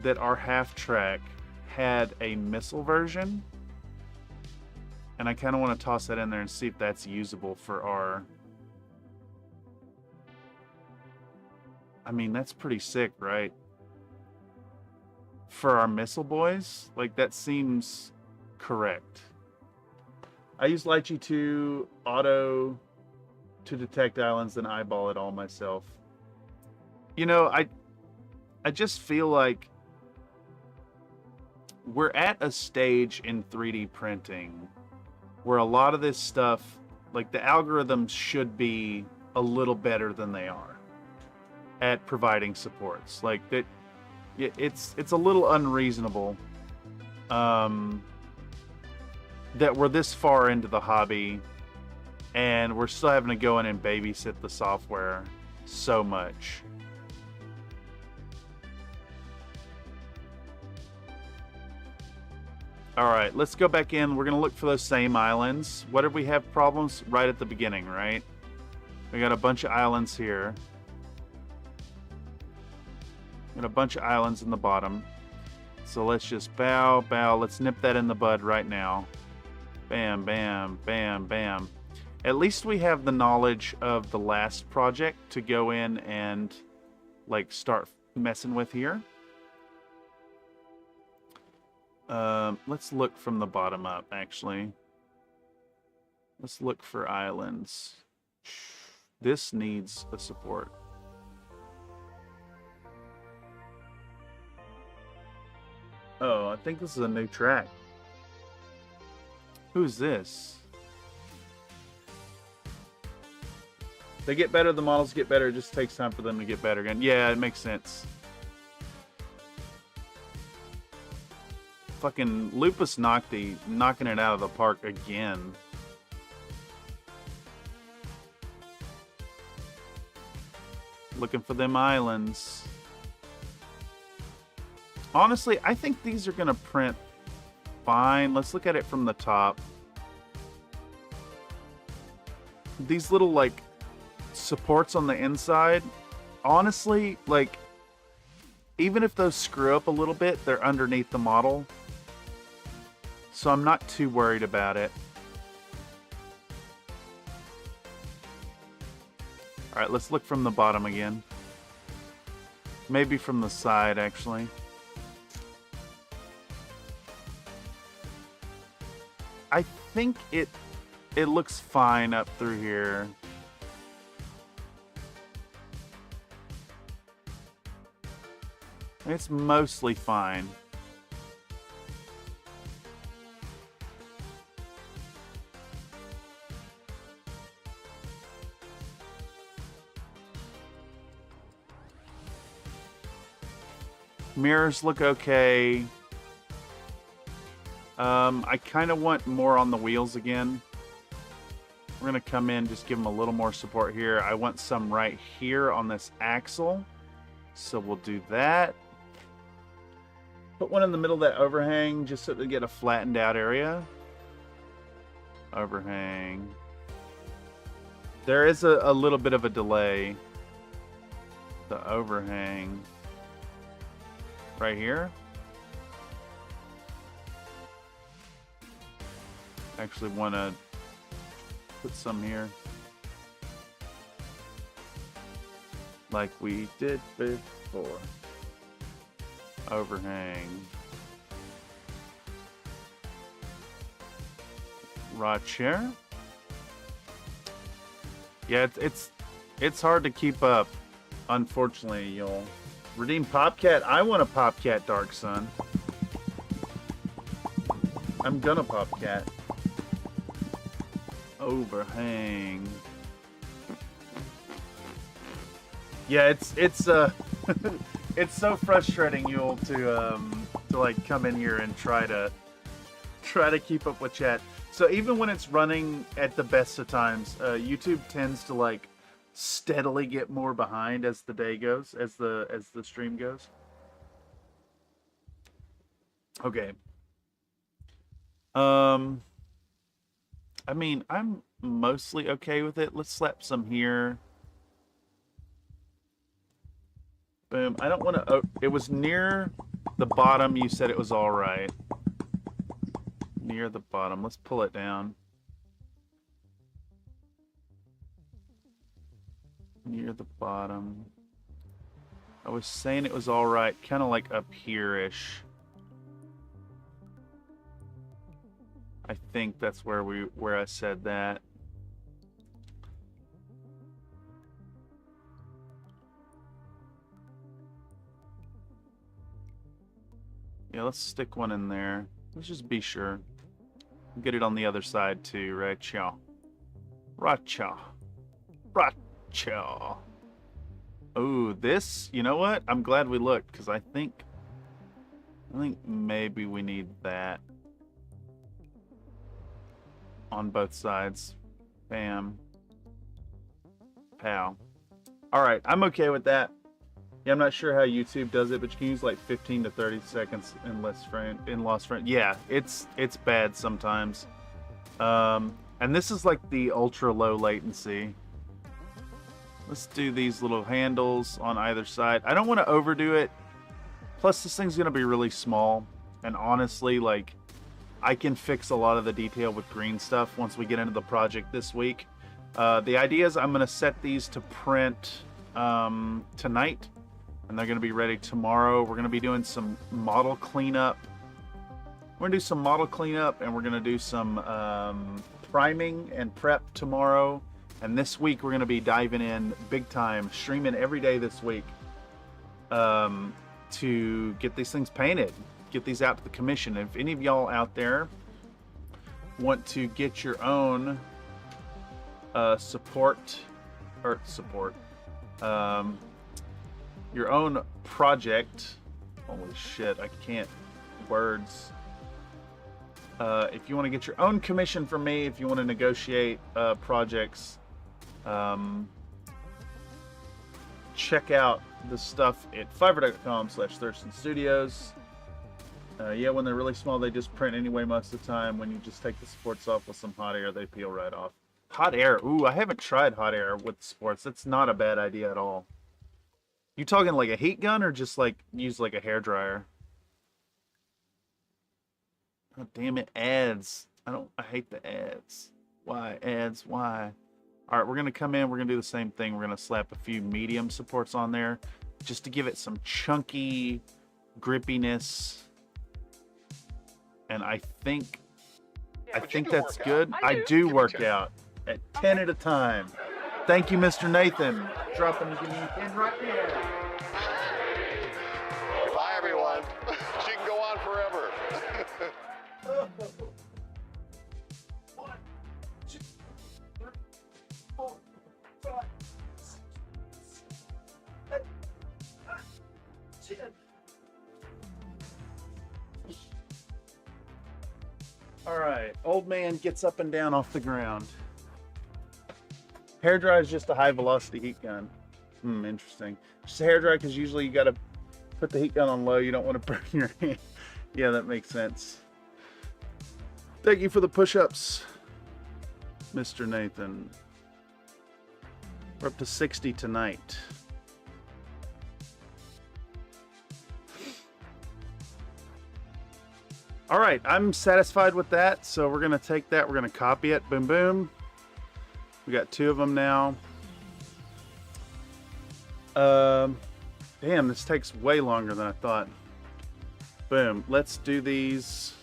that our half track had a missile version, and I kind of want to toss that in there and see if that's usable for our... I mean, that's pretty sick, right? For our missile boys, like, that seems correct. I use Lychee 2 auto to detect islands, then eyeball it all myself. You know, I just feel like we're at a stage in 3D printing where a lot of this stuff, like the algorithms should be a little better than they are at providing supports. Like that, it's a little unreasonable that we're this far into the hobby and we're still having to go in and babysit the software so much. All right, let's go back in. We're going to look for those same islands. What did we have problems? Right at the beginning, right? We got a bunch of islands here. Got a bunch of islands in the bottom. So let's just bow, bow. Let's nip that in the bud right now. Bam, bam, bam, bam. At least we have the knowledge of the last project to go in and like start messing with here. Let's look from the bottom up, actually. Let's look for islands. This needs a support. Oh, I think this is a new track. Who's this? They get better, the models get better, it just takes time for them to get better again. Yeah, it makes sense. Fucking Lupus Nocti knocking it out of the park again. Looking for them islands. Honestly, I think these are going to print fine. Let's look at it from the top. These little, like, supports on the inside, honestly, like, even if those screw up a little bit, they're underneath the model. So I'm not too worried about it. All right, let's look from the bottom again. Maybe from the side, actually. I think it looks fine up through here. It's mostly fine. Mirrors look okay. I kind of want more on the wheels again. We're going to come in, just give them a little more support here. I want some right here on this axle. So we'll do that. Put one in the middle of that overhang just so they get a flattened out area. Overhang. There is a little bit of a delay. The overhang. Right here. Actually want to put some here. Like we did before. Overhang. Rod chair. Yeah, it's hard to keep up. Unfortunately, you'll redeem Popcat. I want a Popcat, Dark Sun. I'm gonna Popcat. Overhang. Yeah, it's it's so frustrating, Yule, to like come in here and try to keep up with chat. So even when it's running at the best of times, YouTube tends to like steadily get more behind as the day goes, as the stream goes. Okay. I mean, I'm mostly okay with it. Let's slap some here. Boom. I don't want to... Oh, it was near the bottom. You said it was all right. Near the bottom. Let's pull it down. Near the bottom. I was saying it was all right. Kind of like up here-ish. I think that's where I said that. Yeah, let's stick one in there. Let's just be sure. Get it on the other side too, right? Chow. Racha. Racha. Oh, this, you know what? I'm glad we looked, because I think maybe we need that. On both sides. Bam. Pow. Alright, I'm okay with that. Yeah, I'm not sure how YouTube does it, but you can use like 15 to 30 seconds in lost frame. Yeah, it's bad sometimes. And this is like the ultra low latency. Let's do these little handles on either side. I don't want to overdo it. Plus, this thing's going to be really small. And honestly, like, I can fix a lot of the detail with green stuff once we get into the project this week. The idea is I'm going to set these to print tonight, and they're going to be ready tomorrow. We're going to be doing some model cleanup. We're going to do some model cleanup, and we're going to do some priming and prep tomorrow. And this week we're going to be diving in big time, streaming every day this week to get these things painted. Get these out to the commission. If any of y'all out there want to get your own your own project, holy shit, I can't words. If you want to get your own commission from me, if you want to negotiate projects, check out the stuff at fiverr.com/thurstonstudios. Yeah, when they're really small, they just print anyway most of the time. When you just take the supports off with some hot air, they peel right off. Hot air. Ooh, I haven't tried hot air with supports. That's not a bad idea at all. You talking like a heat gun or just like use like a hair dryer? Oh, damn it, ads. I hate the ads. Why, ads, why? All right, we're going to come in. We're going to do the same thing. We're going to slap a few medium supports on there just to give it some chunky grippiness. And I think that's good. I do work out at 10 at a time. Thank you, Mr. Nathan. Dropping the in right there. Bye, everyone. She can go on forever. 1, 2, 3, 4, 5, 6, 7, 8, 9, 10. All right, old man gets up and down off the ground. Hair dry is just a high velocity heat gun. Interesting. Just a hair dry because usually you got to put the heat gun on low. You don't want to burn your hand. Yeah, that makes sense. Thank you for the push-ups, Mr. Nathan. We're up to 60 tonight. All right, I'm satisfied with that. So we're going to take that. We're going to copy it. Boom, boom. We got 2 of them now. Damn, this takes way longer than I thought. Boom. Let's do these.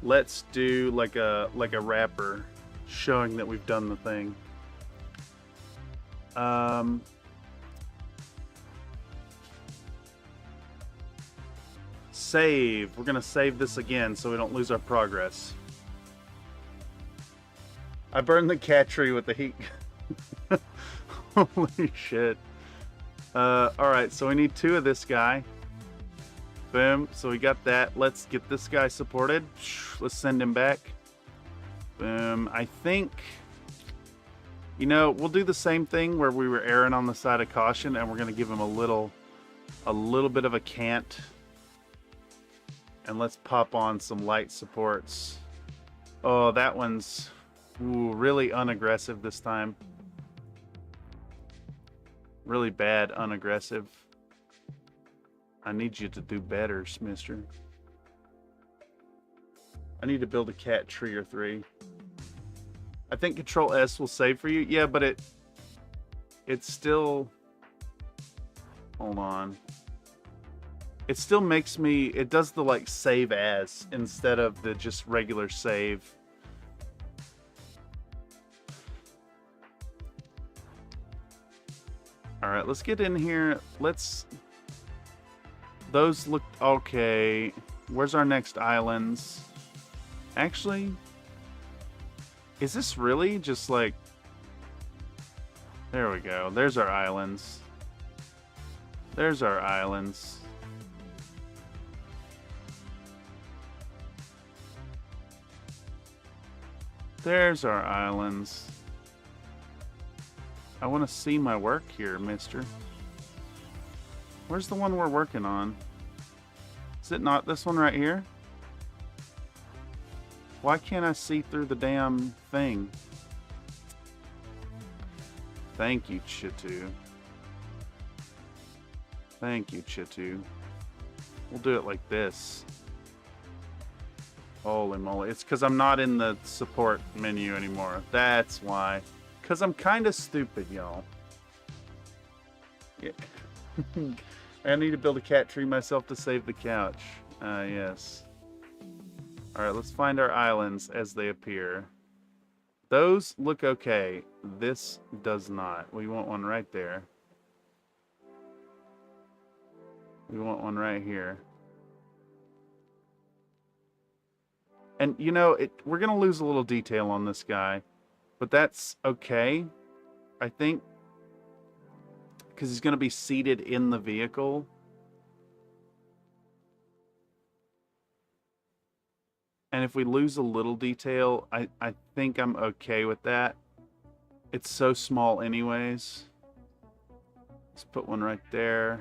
Let's do like a wrapper showing that we've done the thing. Save. We're gonna save this again so we don't lose our progress. I burned the cat tree with the heat. Holy shit. Alright, so we need 2 of this guy. Boom. So we got that. Let's get this guy supported. Let's send him back. Boom. I think, you know, we'll do the same thing where we were erring on the side of caution, and we're going to give him a little bit of a cant. And let's pop on some light supports. Oh, that one's really unaggressive this time. Really bad unaggressive. I need you to do better, mister. I need to build a cat tree or 3. I think Control S will save for you. Yeah, but it's still... Hold on. It still makes me... It does the, like, save as instead of the just regular save. Alright, let's get in here. Let's... Those look okay. Where's our next islands? Actually, is this really just like... There we go. There's our islands. There's our islands. There's our islands. I want to see my work here, mister. Where's the one we're working on? Is it not this one right here? Why can't I see through the damn thing? Thank you, Chitu. Thank you, Chitu. We'll do it like this. Holy moly. It's because I'm not in the support menu anymore. That's why. Because I'm kind of stupid, y'all. Yeah. I need to build a cat tree myself to save the couch. Yes. Alright, let's find our islands as they appear. Those look okay. This does not. We want one right there. We want one right here. And, you know, we're going to lose a little detail on this guy. But that's okay, I think. Because he's going to be seated in the vehicle. And if we lose a little detail, I think I'm okay with that. It's so small anyways. Let's put one right there.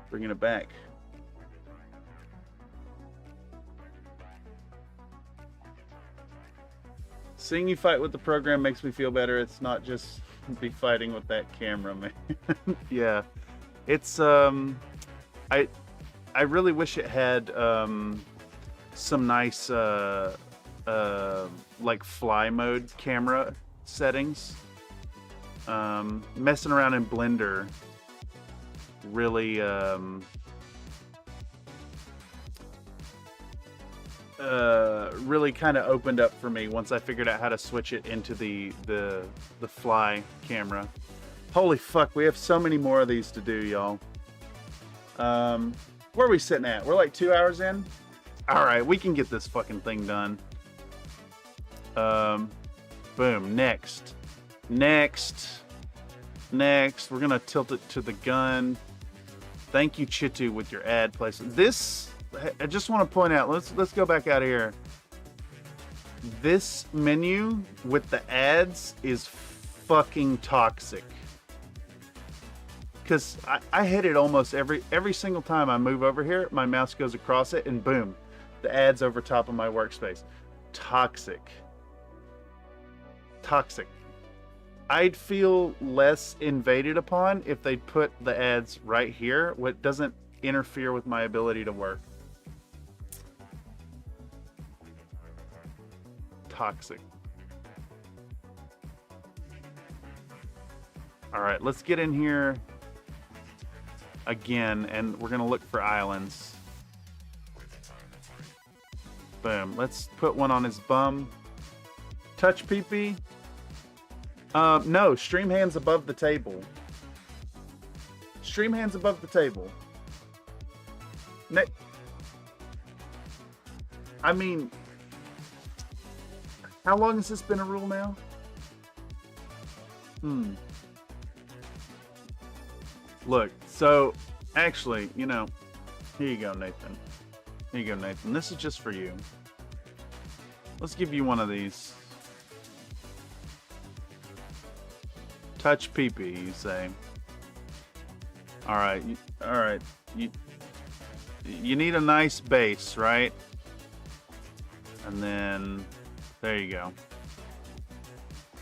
Bringing it back. Seeing you fight with the program makes me feel better. It's not just be fighting with that camera, man. Yeah. It's, I really wish it had, some nice, like fly mode camera settings. Messing around in Blender really, really kind of opened up for me once I figured out how to switch it into the fly camera. Holy fuck, we have so many more of these to do, y'all. Where are we sitting at? We're like 2 hours in? Alright, we can get this fucking thing done. Boom, next. Next. We're gonna tilt it to the gun. Thank you, Chitu, with your ad placement. This I just want to point out, let's go back out of here. This menu with the ads is fucking toxic. Because I hit it almost every single time I move over here, my mouse goes across it and boom, the ads over top of my workspace. Toxic. Toxic. I'd feel less invaded upon if they put the ads right here, what doesn't interfere with my ability to work. Toxic. All right, let's get in here again, and we're gonna look for islands. Boom. Let's put one on his bum. Touch peepee. No, stream hands above the table. Stream hands above the table. I mean, how long has this been a rule now? Look, so actually, you know, here you go, Nathan. Here you go, Nathan. This is just for you. Let's give you one of these. Touch pee-pee, you say. All right, all right. You need a nice base, right? And then there you go.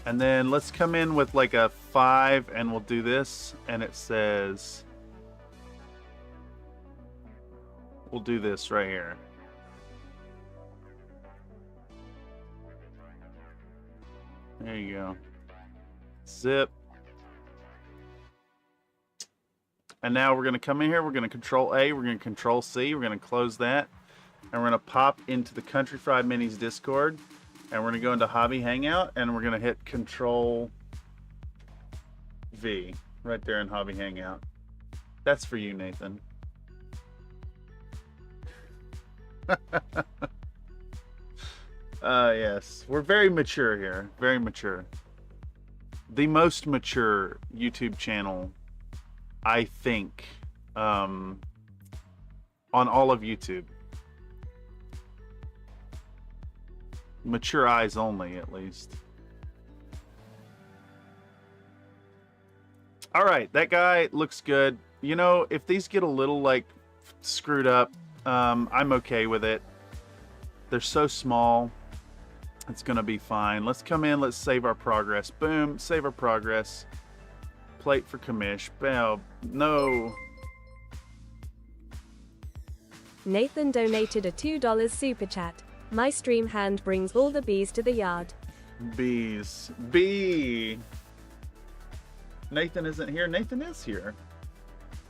And then let's come in with like a 5 and we'll do this. And it says, we'll do this right here. There you go. Zip. And now we're going to come in here. We're going to Control A. We're going to Control C. We're going to close that. And we're going to pop into the Country Fried Minis Discord. And we're going to go into Hobby Hangout. And we're going to hit Control V right there in Hobby Hangout. That's for you, Nathan. Yes. We're very mature here. Very mature. The most mature YouTube channel, I think, on all of YouTube. Mature eyes only, at least. All right, that guy looks good. You know, if these get a little like screwed up, I'm okay with it. They're so small. It's gonna be fine. Let's come in. Let's save our progress. Boom, save our progress. Plate for commish. Bow. No. Nathan donated a $2 super chat. My stream hand brings all the bees to the yard. Bees. Bee. Nathan isn't here. Nathan is here.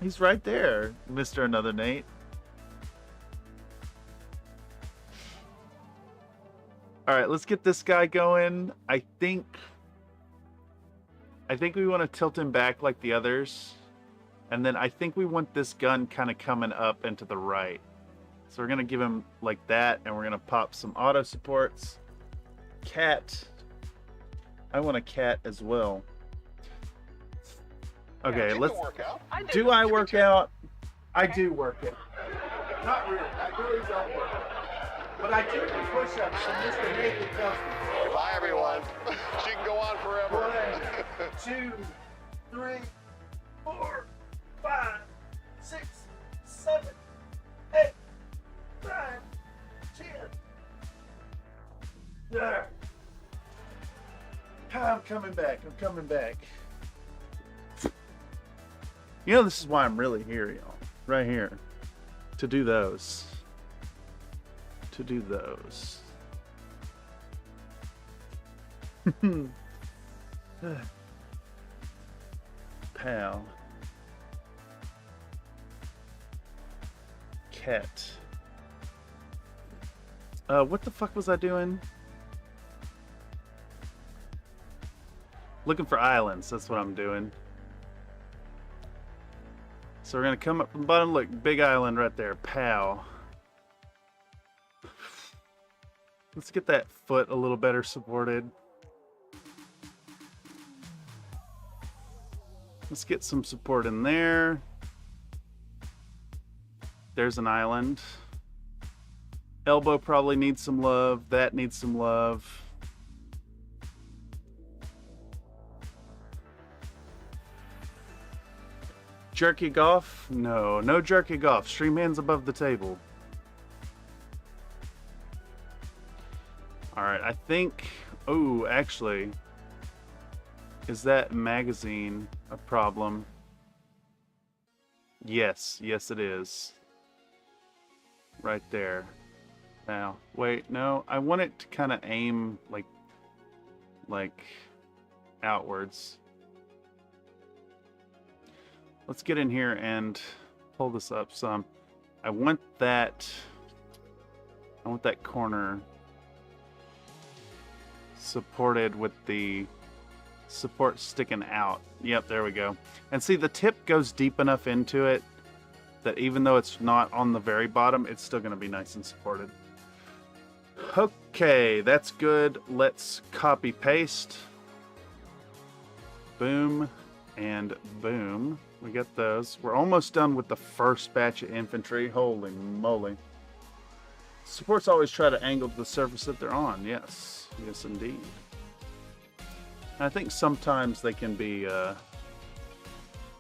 He's right there, Mr. Another Nate. All right, let's get this guy going. I think we want to tilt him back like the others. And then I think we want this gun kind of coming up and to the right. So we're going to give him like that, and we're going to pop some auto supports. Cat. I want a cat as well. Okay, let's... Do I work out? I do work out. Not really. I really don't work out. But I do do push-ups, and Mr. Nathan tells me. Bye, everyone. She can go on forever. 1, 2, 3, 4, 5, 6, 7, 8, 9, 10. There. I'm coming back. I'm coming back. You know, this is why I'm really here, y'all. Right here. To do those. To do those. Pal. Cat. What the fuck was I doing? Looking for islands, that's what I'm doing. So we're gonna come up from the bottom, look, big island right there, pow. Let's get that foot a little better supported. Let's get some support in there. There's an island. Elbow probably needs some love. That needs some love. Jerky golf? No, no jerky golf. Stream hands above the table. All right, I think. Oh, actually, is that magazine a problem? Yes, yes, it is. Right there. Now, wait, no, I want it to kind of aim like outwards. Let's get in here and pull this up some. I want that corner supported with the support sticking out. Yep, there we go. And see, the tip goes deep enough into it that even though it's not on the very bottom, it's still going to be nice and supported. Okay, that's good. Let's copy paste. Boom and boom. We got those. We're almost done with the first batch of infantry. Holy moly. Supports always try to angle to the surface that they're on. Yes. Yes, indeed. I think sometimes they can be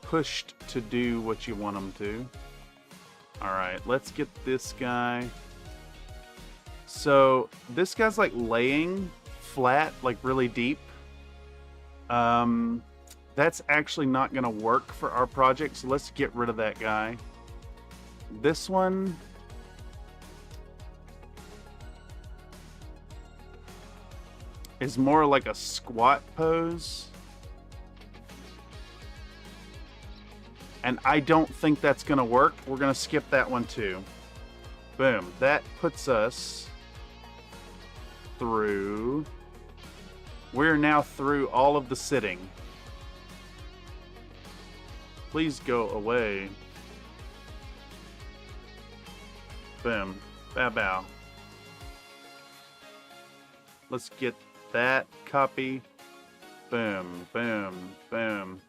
pushed to do what you want them to. Alright, let's get this guy. So, this guy's like laying flat, like really deep. That's actually not going to work for our project, so let's get rid of that guy. This one... is more like a squat pose. And I don't think that's going to work. We're going to skip that one too. Boom. That puts us through... We're now through all of the sitting. Please go away. Boom. Bow bow. Let's get that copy. Boom, boom, boom.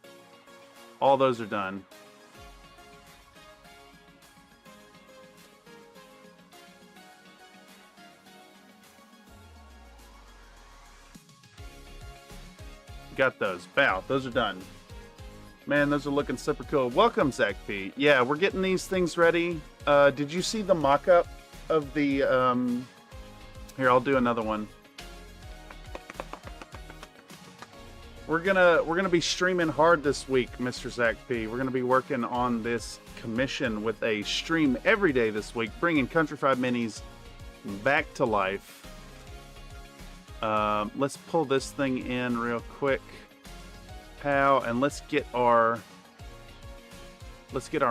All those are done. Got those. Bow. Those are done. Man, those are looking super cool. Welcome, Zach P. Yeah, we're getting these things ready. Did you see the mock-up of the... Here, I'll do another one. We're gonna be streaming hard this week, Mr. Zach P. We're gonna be working on this commission with a stream every day this week, bringing Country Fried Minis back to life. Let's pull this thing in real quick, pow, and let's get our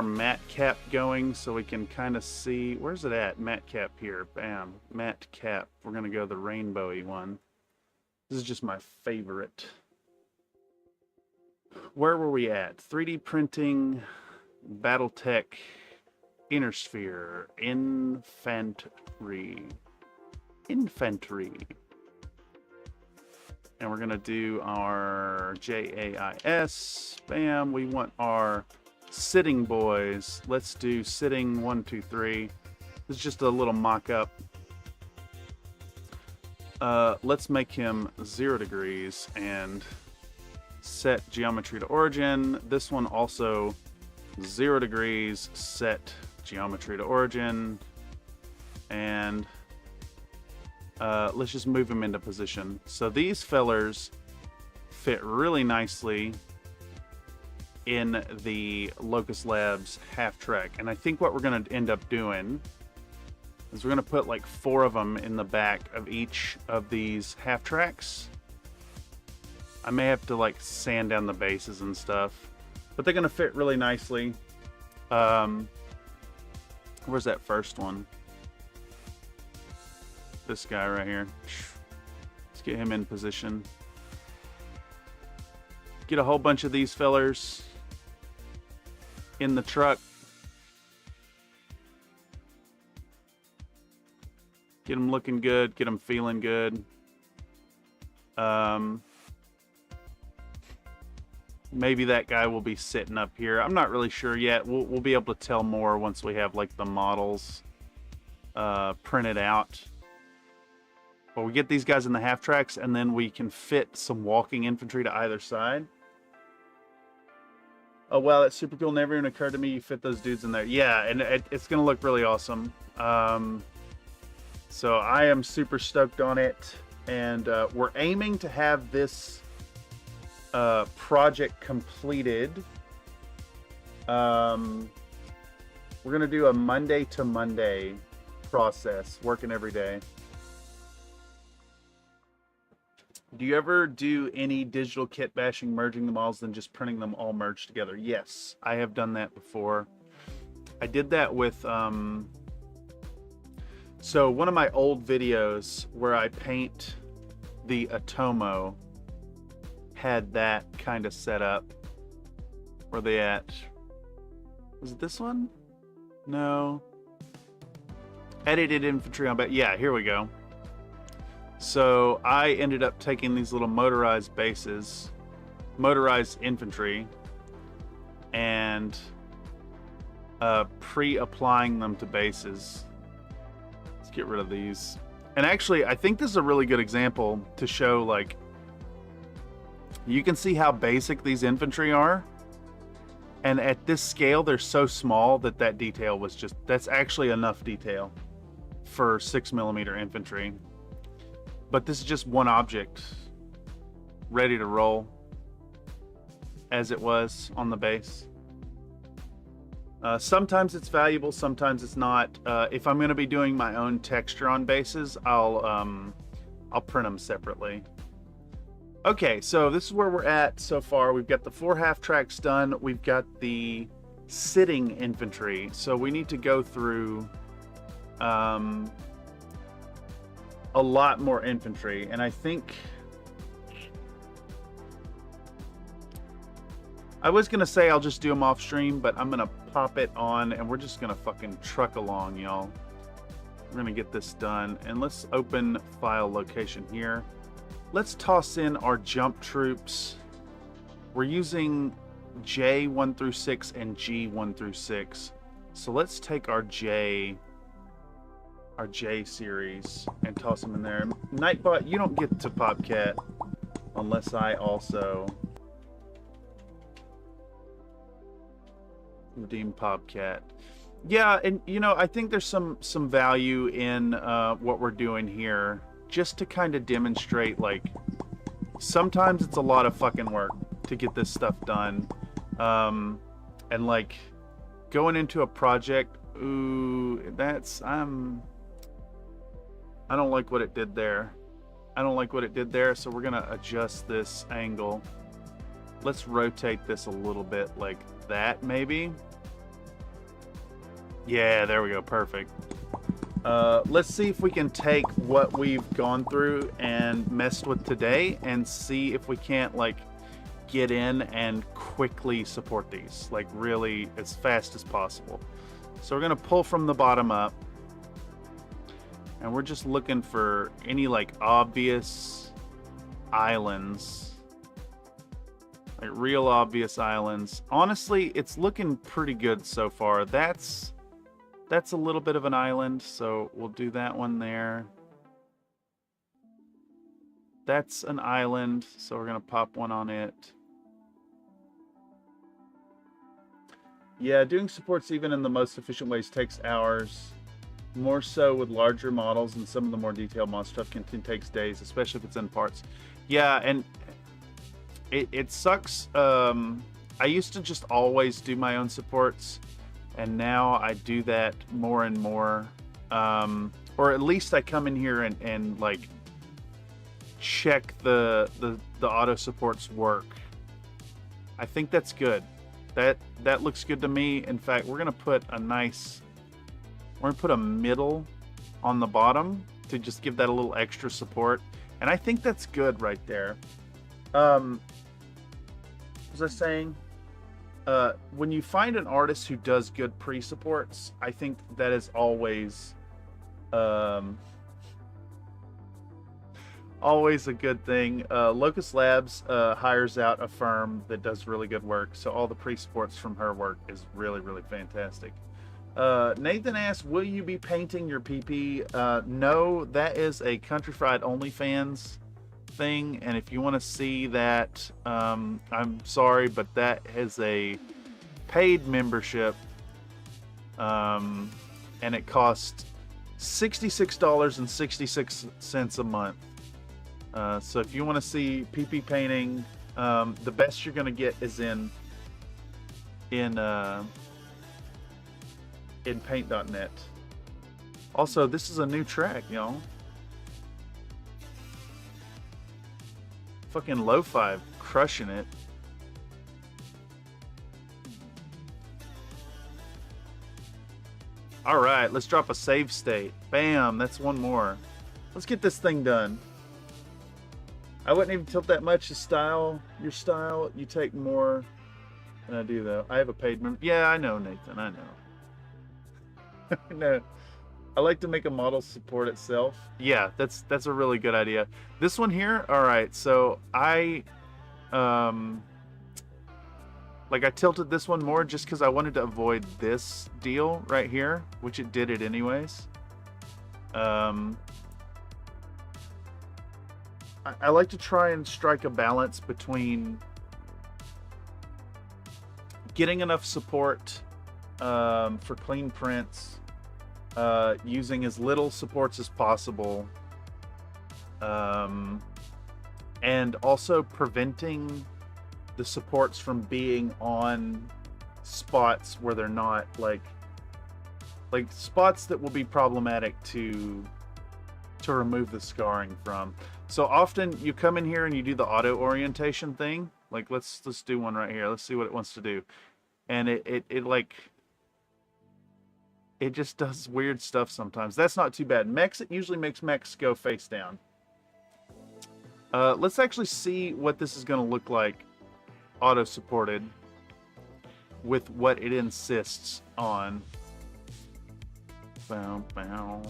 matte cap going so we can kind of see where's it at. Matte cap here, bam, matte cap. We're gonna go the rainbowy one. This is just my favorite. Where were we at? 3D printing, Battletech, Inner Sphere, Infantry. And we're going to do our JAIS. Bam. We want our sitting boys. Let's do sitting 1, 2, 3. This is just a little mock-up. Let's make him 0 degrees and... set geometry to origin. This one also 0 degrees, set geometry to origin. And let's just move them into position. So these fellers fit really nicely in the Locust Labs half track. And I think what we're going to end up doing is we're going to put like 4 of them in the back of each of these half tracks. I may have to like sand down the bases and stuff, but they're going to fit really nicely. Where's that first one? This guy right here. Let's get him in position. Get a whole bunch of these fellers in the truck. Get them looking good. Get them feeling good. Maybe that guy will be sitting up here. I'm not really sure yet. We'll be able to tell more once we have like the models printed out. But we get these guys in the half tracks, and then we can fit some walking infantry to either side. Oh, wow, that's super cool. Never even occurred to me you fit those dudes in there. Yeah, and it's going to look really awesome. So I am super stoked on it. And we're aiming to have this project completed. We're going to do a Monday to Monday process, working every day. Do you ever do any digital kit bashing, merging the models, then just printing them all merged together? Yes, I have done that before. I did that with, so one of my old videos where I paint the Atomo had that kind of set up. Where they at? Was it this one? No. Edited infantry on back. Yeah, here we go. So I ended up taking these little motorized bases, motorized infantry, and pre-applying them to bases. Let's get rid of these. And actually, I think this is a really good example to show, like, you can see how basic these infantry are. And at this scale, they're so small that that detail was just, that's actually enough detail for 6mm infantry. But this is just one object ready to roll as it was on the base. Sometimes it's valuable, sometimes it's not. If I'm going to be doing my own texture on bases, I'll print them separately. Okay, so this is where we're at so far. We've got the 4 half tracks done. We've got the sitting infantry. So we need to go through a lot more infantry, and I think I was gonna say I'll just do them off stream, but I'm gonna pop it on and we're just gonna fucking truck along, y'all. We're gonna get this done, and let's open file location here. Let's toss in our jump troops. We're using J1 through 6 and G1 through 6. So let's take our J series and toss them in there. Nightbot, you don't get to Popcat unless I also redeem Popcat. Yeah, and you know, I think there's some value in what we're doing here, just to kind of demonstrate, like, sometimes it's a lot of fucking work to get this stuff done. And like going into a project, ooh, that's I don't like what it did there. I don't like what it did there, so we're gonna adjust this angle. Let's rotate this a little bit like that, maybe. Yeah, there we go, perfect. Let's see if we can take what we've gone through and messed with today and see if we can't, like, get in and quickly support these, like, really as fast as possible. So we're gonna pull from the bottom up, and we're just looking for any, like, obvious islands, like real obvious islands. Honestly, it's looking pretty good so far. That's a little bit of an island, so we'll do that one there. That's an island, so we're gonna pop one on it. Yeah, doing supports even in the most efficient ways takes hours. More so with larger models, and some of the more detailed mod stuff can take days, especially if it's in parts. Yeah, and it sucks. I used to just always do my own supports, and now I do that more and more. Or at least I come in here and like check the auto supports work. I think that's good. That looks good to me. In fact, we're gonna put a middle on the bottom to just give that a little extra support, and I think that's good right there. What was I saying? When you find an artist who does good pre-supports, I think that is always always a good thing. Locust Labs hires out a firm that does really good work, so all the pre-supports from her work is really, really fantastic. Nathan asks, will you be painting your PP? No, that is a Country Fried OnlyFans thing, and if you want to see that, I'm sorry, but that is a paid membership, and it costs $66.66 a month. So if you want to see PP painting, the best you're going to get is in paint.net. Also, this is a new track, y'all. Fucking lo-fi, crushing it. All right, let's drop a save state. Bam, that's one more. Let's get this thing done. I wouldn't even tilt that much. Your style, you take more than I do, though. I have a paid member. Yeah, I know, Nathan, I know. No, I like to make a model support itself. Yeah, that's a really good idea. This one here, all right, so I tilted this one more just because I wanted to avoid this deal right here, which it did it anyways. I like to try and strike a balance between getting enough support for clean prints, using as little supports as possible, and also preventing the supports from being on spots where they're not, like spots that will be problematic to remove the scarring from. So often you come in here and you do the auto orientation thing. Like let's do one right here. Let's see what it wants to do. And it just does weird stuff sometimes. That's not too bad. Mechs, it usually makes mechs go face down. Let's actually see what this is going to look like auto supported with what it insists on. Bow, bow.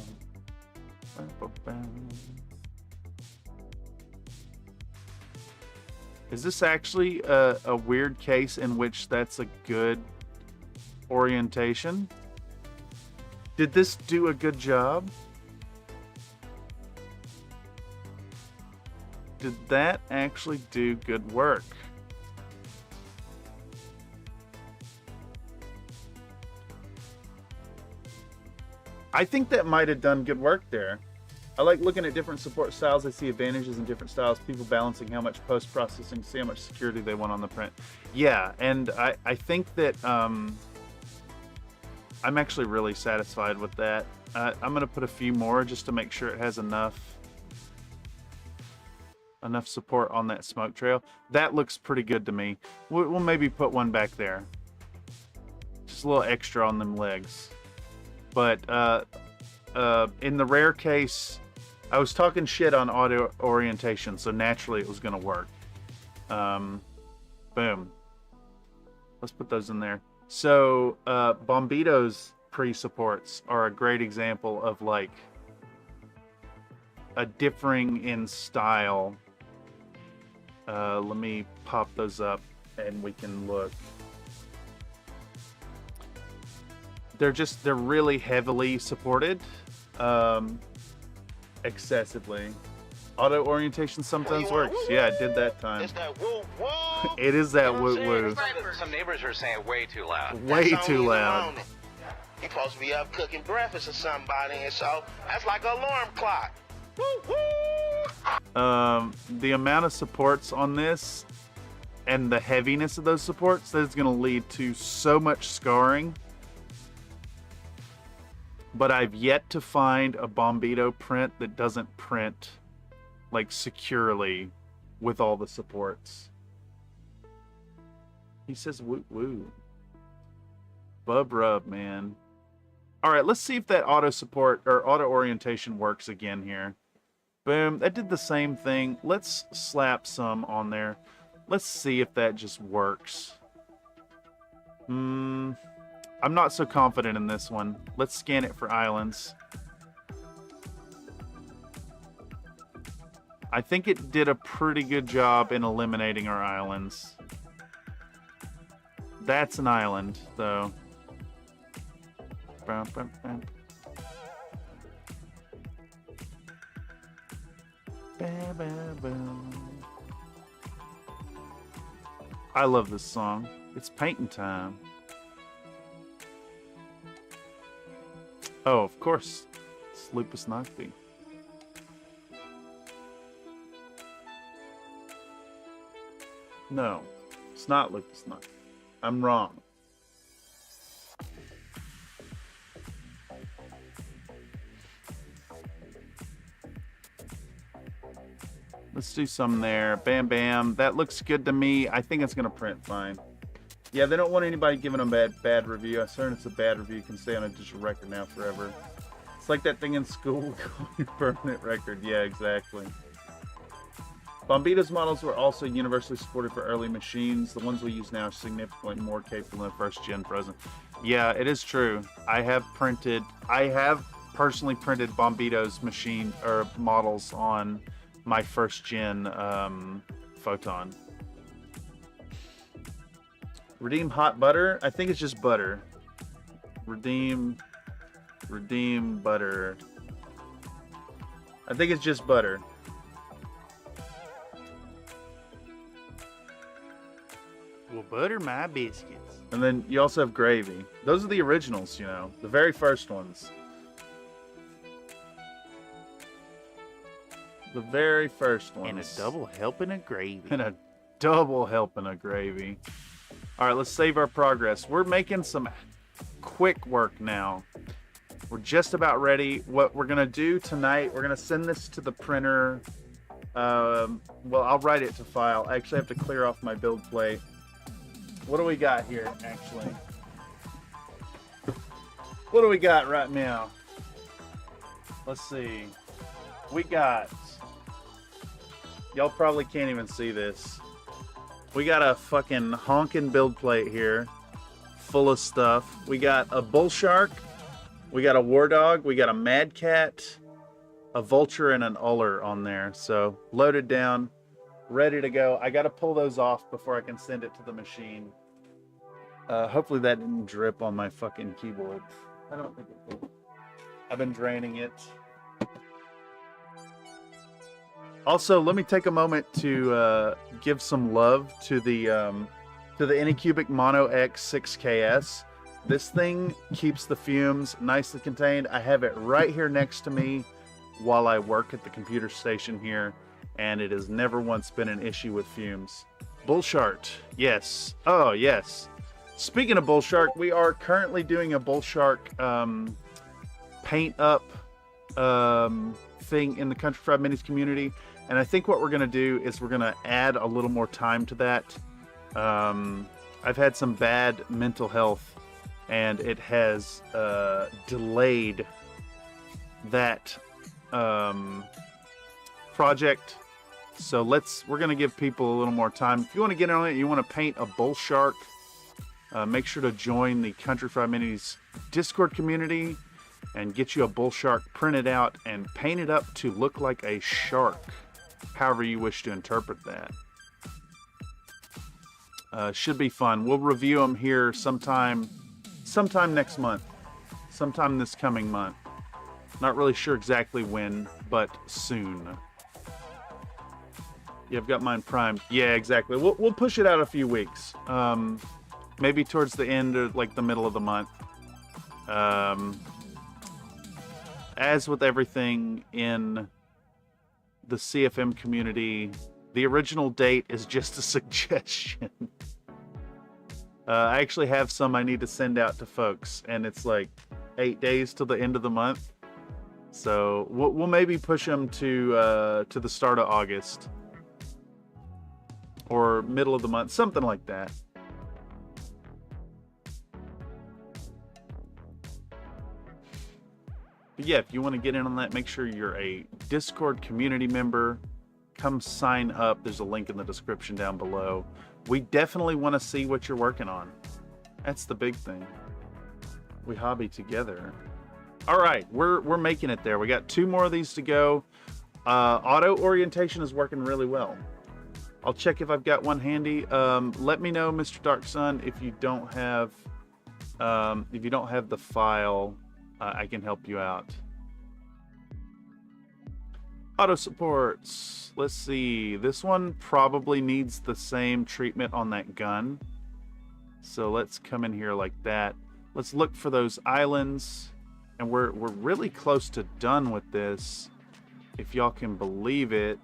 Bow, bow, bow. Is this actually a weird case in which that's a good orientation? Did this do a good job? Did that actually do good work? I think that might have done good work there. I like looking at different support styles. I see advantages in different styles. People balancing how much post-processing, see how much security they want on the print. Yeah, and I think that I'm actually really satisfied with that. I'm going to put a few more just to make sure it has enough support on that smoke trail. That looks pretty good to me. We'll maybe put one back there. Just a little extra on them legs. But in the rare case, I was talking shit on auto orientation, so naturally it was going to work. Boom. Let's put those in there. So Bombito's pre-supports are a great example of like a differing in style. Let me pop those up and we can look. They're really heavily supported, excessively. Auto orientation sometimes works. Yeah, it did that time. It's that woo woo. It is that woo woo. Some neighbors are saying way too loud. Way too loud. You're supposed to be up cooking breakfast or somebody, and so that's like an alarm clock. Woo woo. The amount of supports on this and the heaviness of those supports, that is going to lead to so much scarring. But I've yet to find a Bombito print that doesn't print like securely with all the supports. He says woo woo. Bub rub, man. All right, let's see if that auto support or auto orientation works again here. Boom, that did the same thing. Let's slap some on there. Let's see if that just works. I'm not so confident in this one. Let's scan it for islands. I think it did a pretty good job in eliminating our islands. That's an island, though. I love this song. It's painting time. Oh, of course. It's Lupus Nocti. No, it's not Lupus Nocti. I'm wrong. Let's do some there. Bam, bam. That looks good to me. I think it's going to print fine. Yeah, they don't want anybody giving them bad review. I certain it's a bad review. You can stay on a digital record now forever. It's like that thing in school called permanent record. Yeah, exactly. Bombito's models were also universally supported for early machines. The ones we use now are significantly more capable than the first gen Frozen. Yeah, it is true. I have personally printed Bombito's machine or models on my first gen Photon. Redeem hot butter. I think it's just butter. Redeem butter. I think it's just butter. Well, butter my biscuits. And then you also have gravy. Those are the originals, you know, the very first ones. The very first ones. And a double helping of gravy. And a double helping of gravy. All right, let's save our progress. We're making some quick work now. We're just about ready. What we're gonna do tonight, we're gonna send this to the printer. Well, I'll write it to file. I actually have to clear off my build plate. What do we got here, actually? What do we got right now? Let's see. We got... Y'all probably can't even see this. We got a fucking honking build plate here. Full of stuff. We got a bull shark. We got a war dog. We got a mad cat. A vulture and an uller on there. So, loaded down. Ready to go. I got to pull those off before I can send it to the machine. Hopefully that didn't drip on my fucking keyboard. I don't think it did. I've been draining it. Also, let me take a moment to give some love to the Anycubic Mono X 6KS. This thing keeps the fumes nicely contained. I have it right here next to me while I work at the computer station here, and it has never once been an issue with fumes. Bull shark, yes. Oh, yes. Speaking of bull shark, we are currently doing a bull shark paint up thing in the Country Fried Minis community, and I think what we're going to do is we're going to add a little more time to that. I've had some bad mental health, and it has delayed that project. So we're going to give people a little more time. If you want to get on it, you want to paint a bull shark, make sure to join the Country Fried Minis Discord community and get you a bull shark printed out and painted up to look like a shark, however you wish to interpret that. Should be fun. We'll review them here sometime next month, sometime this coming month. Not really sure exactly when, but soon. Yeah, I've got mine primed. Yeah, exactly. We'll push it out a few weeks. Maybe towards the end or like the middle of the month. As with everything in the CFM community, the original date is just a suggestion. I actually have some I need to send out to folks, and it's like 8 days till the end of the month. So we'll maybe push them to the start of August or middle of the month, something like that. But yeah, if you want to get in on that, make sure you're a Discord community member. Come sign up. There's a link in the description down below. We definitely want to see what you're working on. That's the big thing. We hobby together. All right, we're making it there. We got 2 more of these to go. Auto orientation is working really well. I'll check if I've got one handy. Let me know, Mr. Dark Sun, if you don't have If you don't have the file, I can help you out. Auto supports. Let's see. This one probably needs the same treatment on that gun. So let's come in here like that. Let's look for those islands. And we're really close to done with this, if y'all can believe it.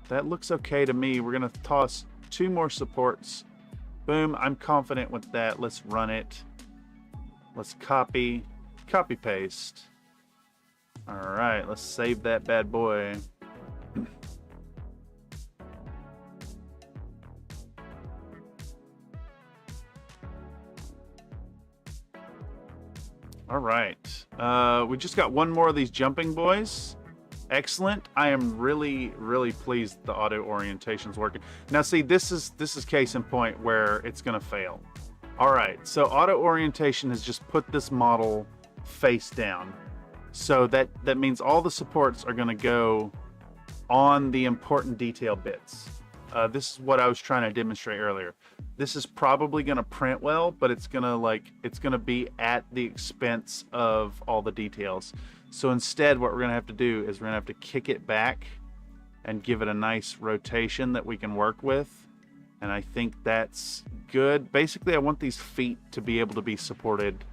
That looks okay to me. We're going to toss 2 more supports. Boom, I'm confident with that. Let's run it. Let's copy, paste. All right, let's save that bad boy. All right, we just got 1 more of these jumping boys. Excellent. I am really pleased the auto orientation's working. Now see, this is case in point where it's gonna fail. All right, so auto orientation has just put this model face down. So that means all the supports are gonna go on the important detail bits. This is what I was trying to demonstrate earlier. This is probably gonna print well, but it's gonna be at the expense of all the details. So instead, what we're gonna have to do is we're gonna have to kick it back and give it a nice rotation that we can work with. And I think that's good. Basically, I want these feet to be able to be supported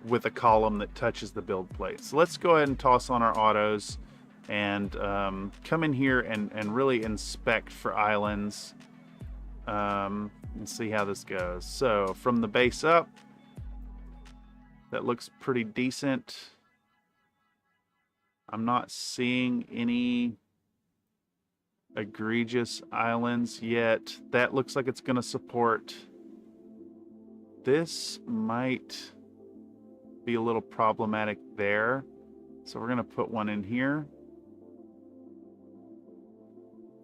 with a column that touches the build plate. So let's go ahead and toss on our autos and come in here and really inspect for islands and see how this goes. So from the base up, that looks pretty decent. I'm not seeing any egregious islands yet. That looks like it's going to support. This might be a little problematic there. So we're going to put one in here.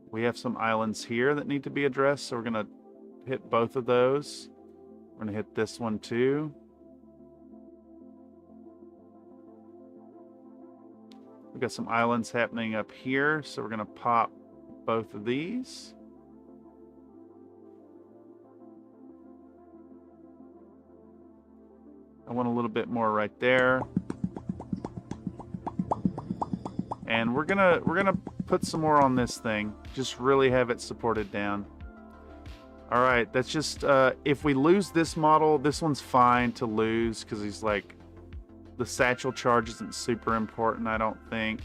We have some islands here that need to be addressed, so we're going to hit both of those. We're going to hit this one too. We've got some islands happening up here, so we're going to pop both of these. I want a little bit more right there. And we're gonna put some more on this thing. Just really have it supported down. All right, that's just if we lose this model, this one's fine to lose because he's like, the satchel charge isn't super important, I don't think.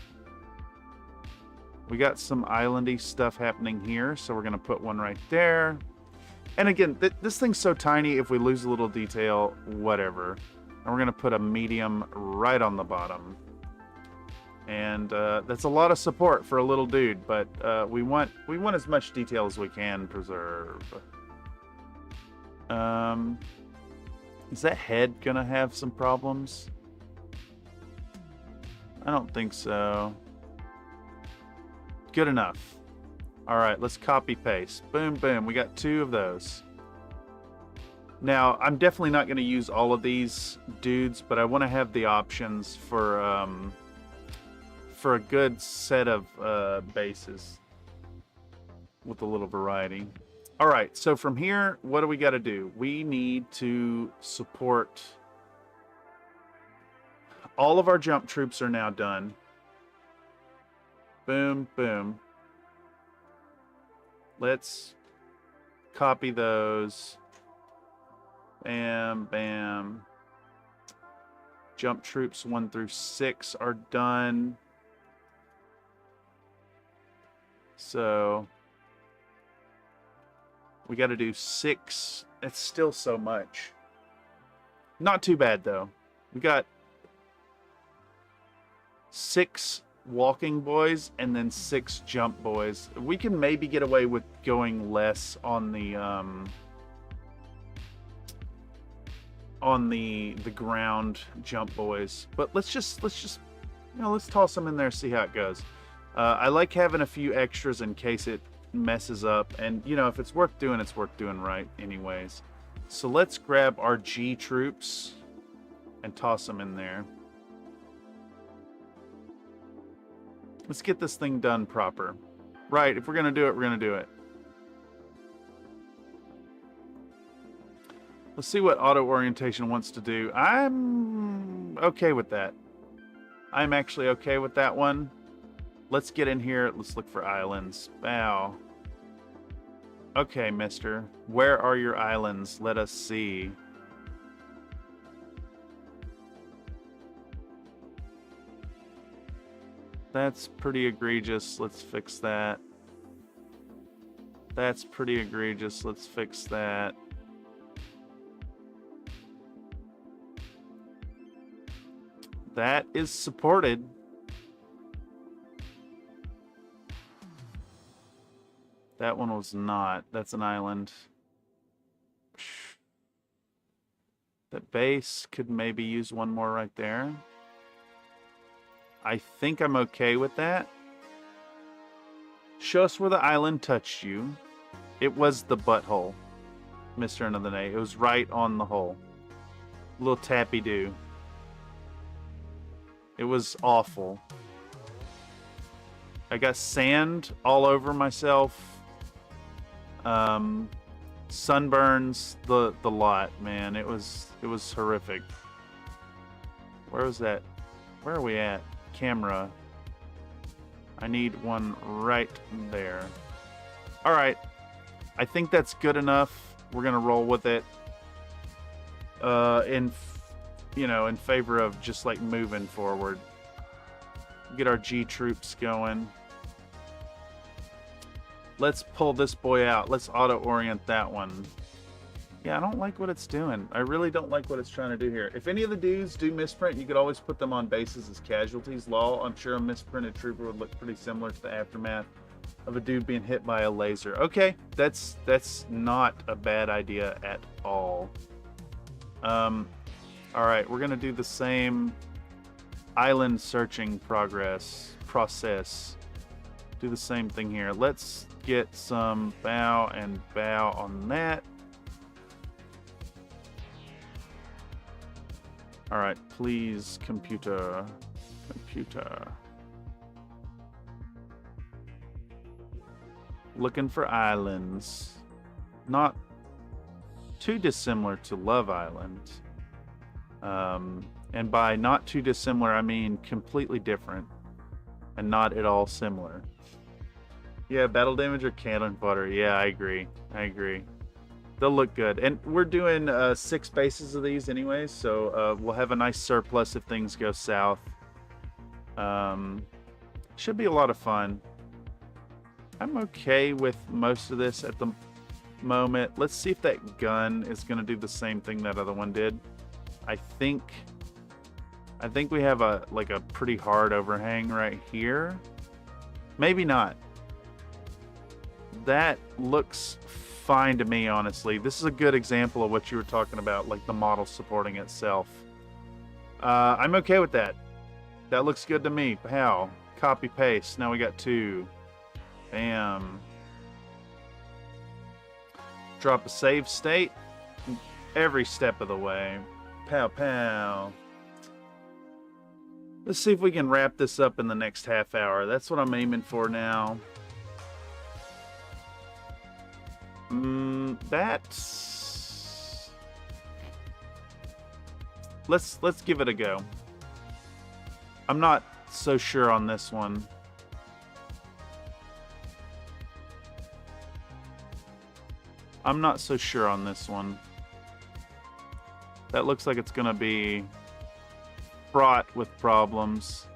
We got some islandy stuff happening here, so we're gonna put one right there. And again, this thing's so tiny, if we lose a little detail, whatever. And we're gonna put a medium right on the bottom. And that's a lot of support for a little dude, but we want as much detail as we can preserve. Is that head gonna have some problems? I don't think so. Good enough. All right, let's copy paste. Boom, boom. We got 2 of those. Now, I'm definitely not going to use all of these dudes, but I want to have the options for a good set of bases with a little variety. All right, so from here, what do we got to do? We need to support. All of our jump troops are now done. Boom, boom. Let's copy those. Bam, bam. Jump troops 1 through 6 are done. So we got to do 6. It's still so much. Not too bad though. We got 6 walking boys and then 6 jump boys. We can maybe get away with going less on the ground jump boys, but let's just you know, let's toss them in there, see how it goes. I like having a few extras in case it messes up, and you know, if it's worth doing, it's worth doing right anyways. So let's grab our G troops and toss them in there. Let's get this thing done proper. Right, if we're gonna do it, we're gonna do it. Let's see what auto orientation wants to do. I'm okay with that. I'm actually okay with that one. Let's get in here. Let's look for islands. Bow. Okay, mister. Where are your islands? Let us see. That's pretty egregious. Let's fix that. That's pretty egregious. Let's fix that. That is supported. That one was not. That's an island. That base could maybe use one more right there. I think I'm okay with that. Show us where the island touched you. It was the butthole, Mr. End of the Day. It was right on the hole. Little tappy-doo. It was awful. I got sand all over myself. Sunburns, the lot, man. It was horrific. Where was that? Where are we at? Camera. I need one right there. All right. I think that's good enough. We're gonna roll with it. In favor of just like moving forward. Get our G troops going. Let's pull this boy out. Let's auto-orient that one. Yeah, I don't like what it's doing. I really don't like what it's trying to do here. If any of the dudes do misprint, you could always put them on bases as casualties. Lol, I'm sure a misprinted trooper would look pretty similar to the aftermath of a dude being hit by a laser. Okay, that's not a bad idea at all. All right, we're gonna do the same island searching process. Do the same thing here. Let's get some bow and bow on that. All right, please, computer. Looking for islands. Not too dissimilar to Love Island. And by not too dissimilar, I mean completely different and not at all similar. Yeah, battle damage or cannon fodder. Yeah, I agree. They'll look good. And we're doing 6 bases of these anyways, so we'll have a nice surplus if things go south. Should be a lot of fun. I'm okay with most of this at the moment. Let's see if that gun is going to do the same thing that other one did. I think we have a pretty hard overhang right here. Maybe not. That looks fine to me, honestly. This is a good example of what you were talking about, like the model supporting itself. I'm okay with that. That looks good to me. How? Copy paste. Now we got 2. Bam. Drop a save state every step of the way. Pow pow. Let's see if we can wrap this up in the next half hour. That's what I'm aiming for now. That's... Let's give it a go. I'm not so sure on this one. That looks like it's gonna be fraught with problems.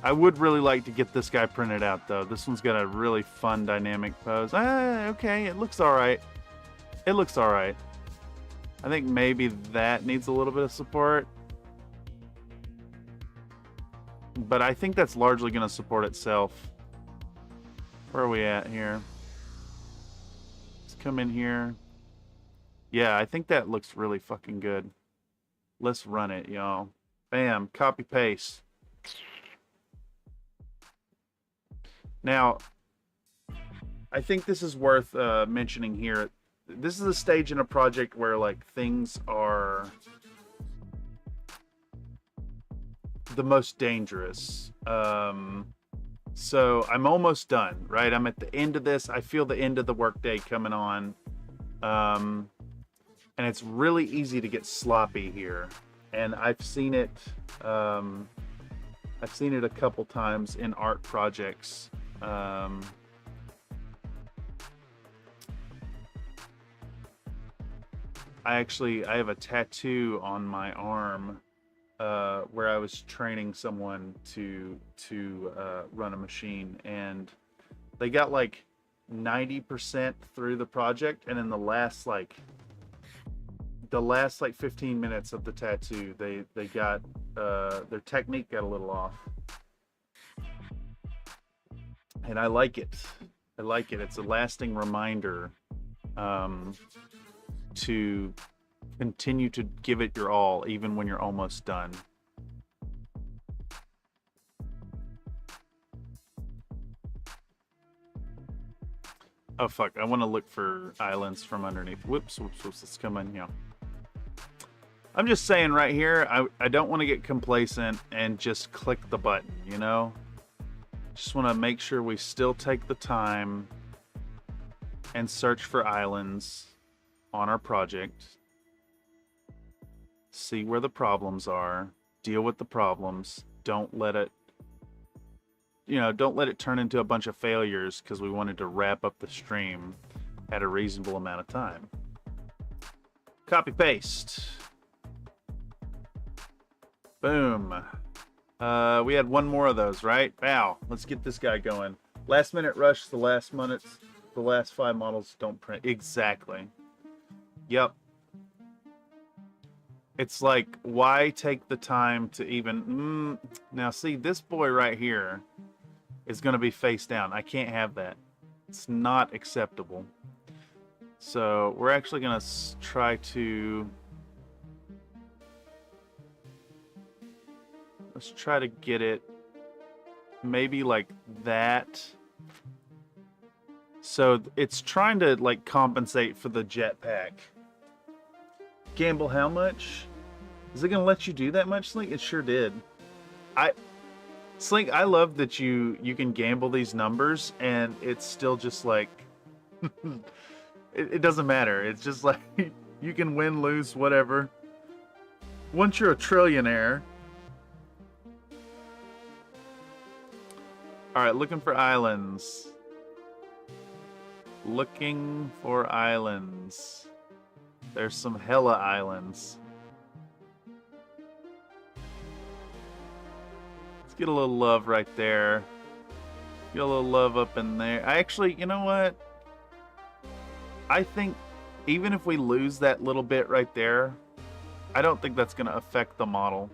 I would really like to get this guy printed out, though. This one's got a really fun dynamic pose. Okay, it looks all right. I think maybe that needs a little bit of support. But I think that's largely going to support itself. Where are we at here? Let's come in here. Yeah, I think that looks really fucking good. Let's run it, y'all. Bam, copy paste. Now, I think this is worth mentioning here. This is a stage in a project where like things are the most dangerous. So I'm almost done, right? I'm at the end of this. I feel the end of the workday coming on. And it's really easy to get sloppy here. And I've seen it a couple times in art projects. I have a tattoo on my arm where I was training someone to run a machine, and they got like 90% through the project, and in the last 15 minutes of the tattoo, they got their technique got a little off. And I like it. It's a lasting reminder to continue to give it your all, even when you're almost done. Oh fuck, I want to look for islands from underneath. Whoops, let's come in here. I'm just saying right here, I don't want to get complacent and just click the button, you know? Just want to make sure we still take the time and search for islands on our project. See where the problems are. Deal with the problems. Don't let it turn into a bunch of failures because we wanted to wrap up the stream at a reasonable amount of time. Copy paste. Boom. We had one more of those, right? Wow. Let's get this guy going. Last minute rush. The last 5 models don't print. Exactly. Yep. It's like, why take the time to even... Now, see, this boy right here is going to be face down. I can't have that. It's not acceptable. So, we're actually going to try to... Let's try to get it maybe like that. So, it's trying to, like, compensate for the jetpack. Gamble how much? Is it gonna let you do that much, Slink? It sure did. Slink, I love that you can gamble these numbers and it's still just like it doesn't matter. It's just like you can win, lose, whatever. Once you're a trillionaire. Alright, looking for islands. Looking for islands. There's some hella islands. Let's get a little love right there. Get a little love up in there. I actually, you know what? I think even if we lose that little bit right there, I don't think that's going to affect the model.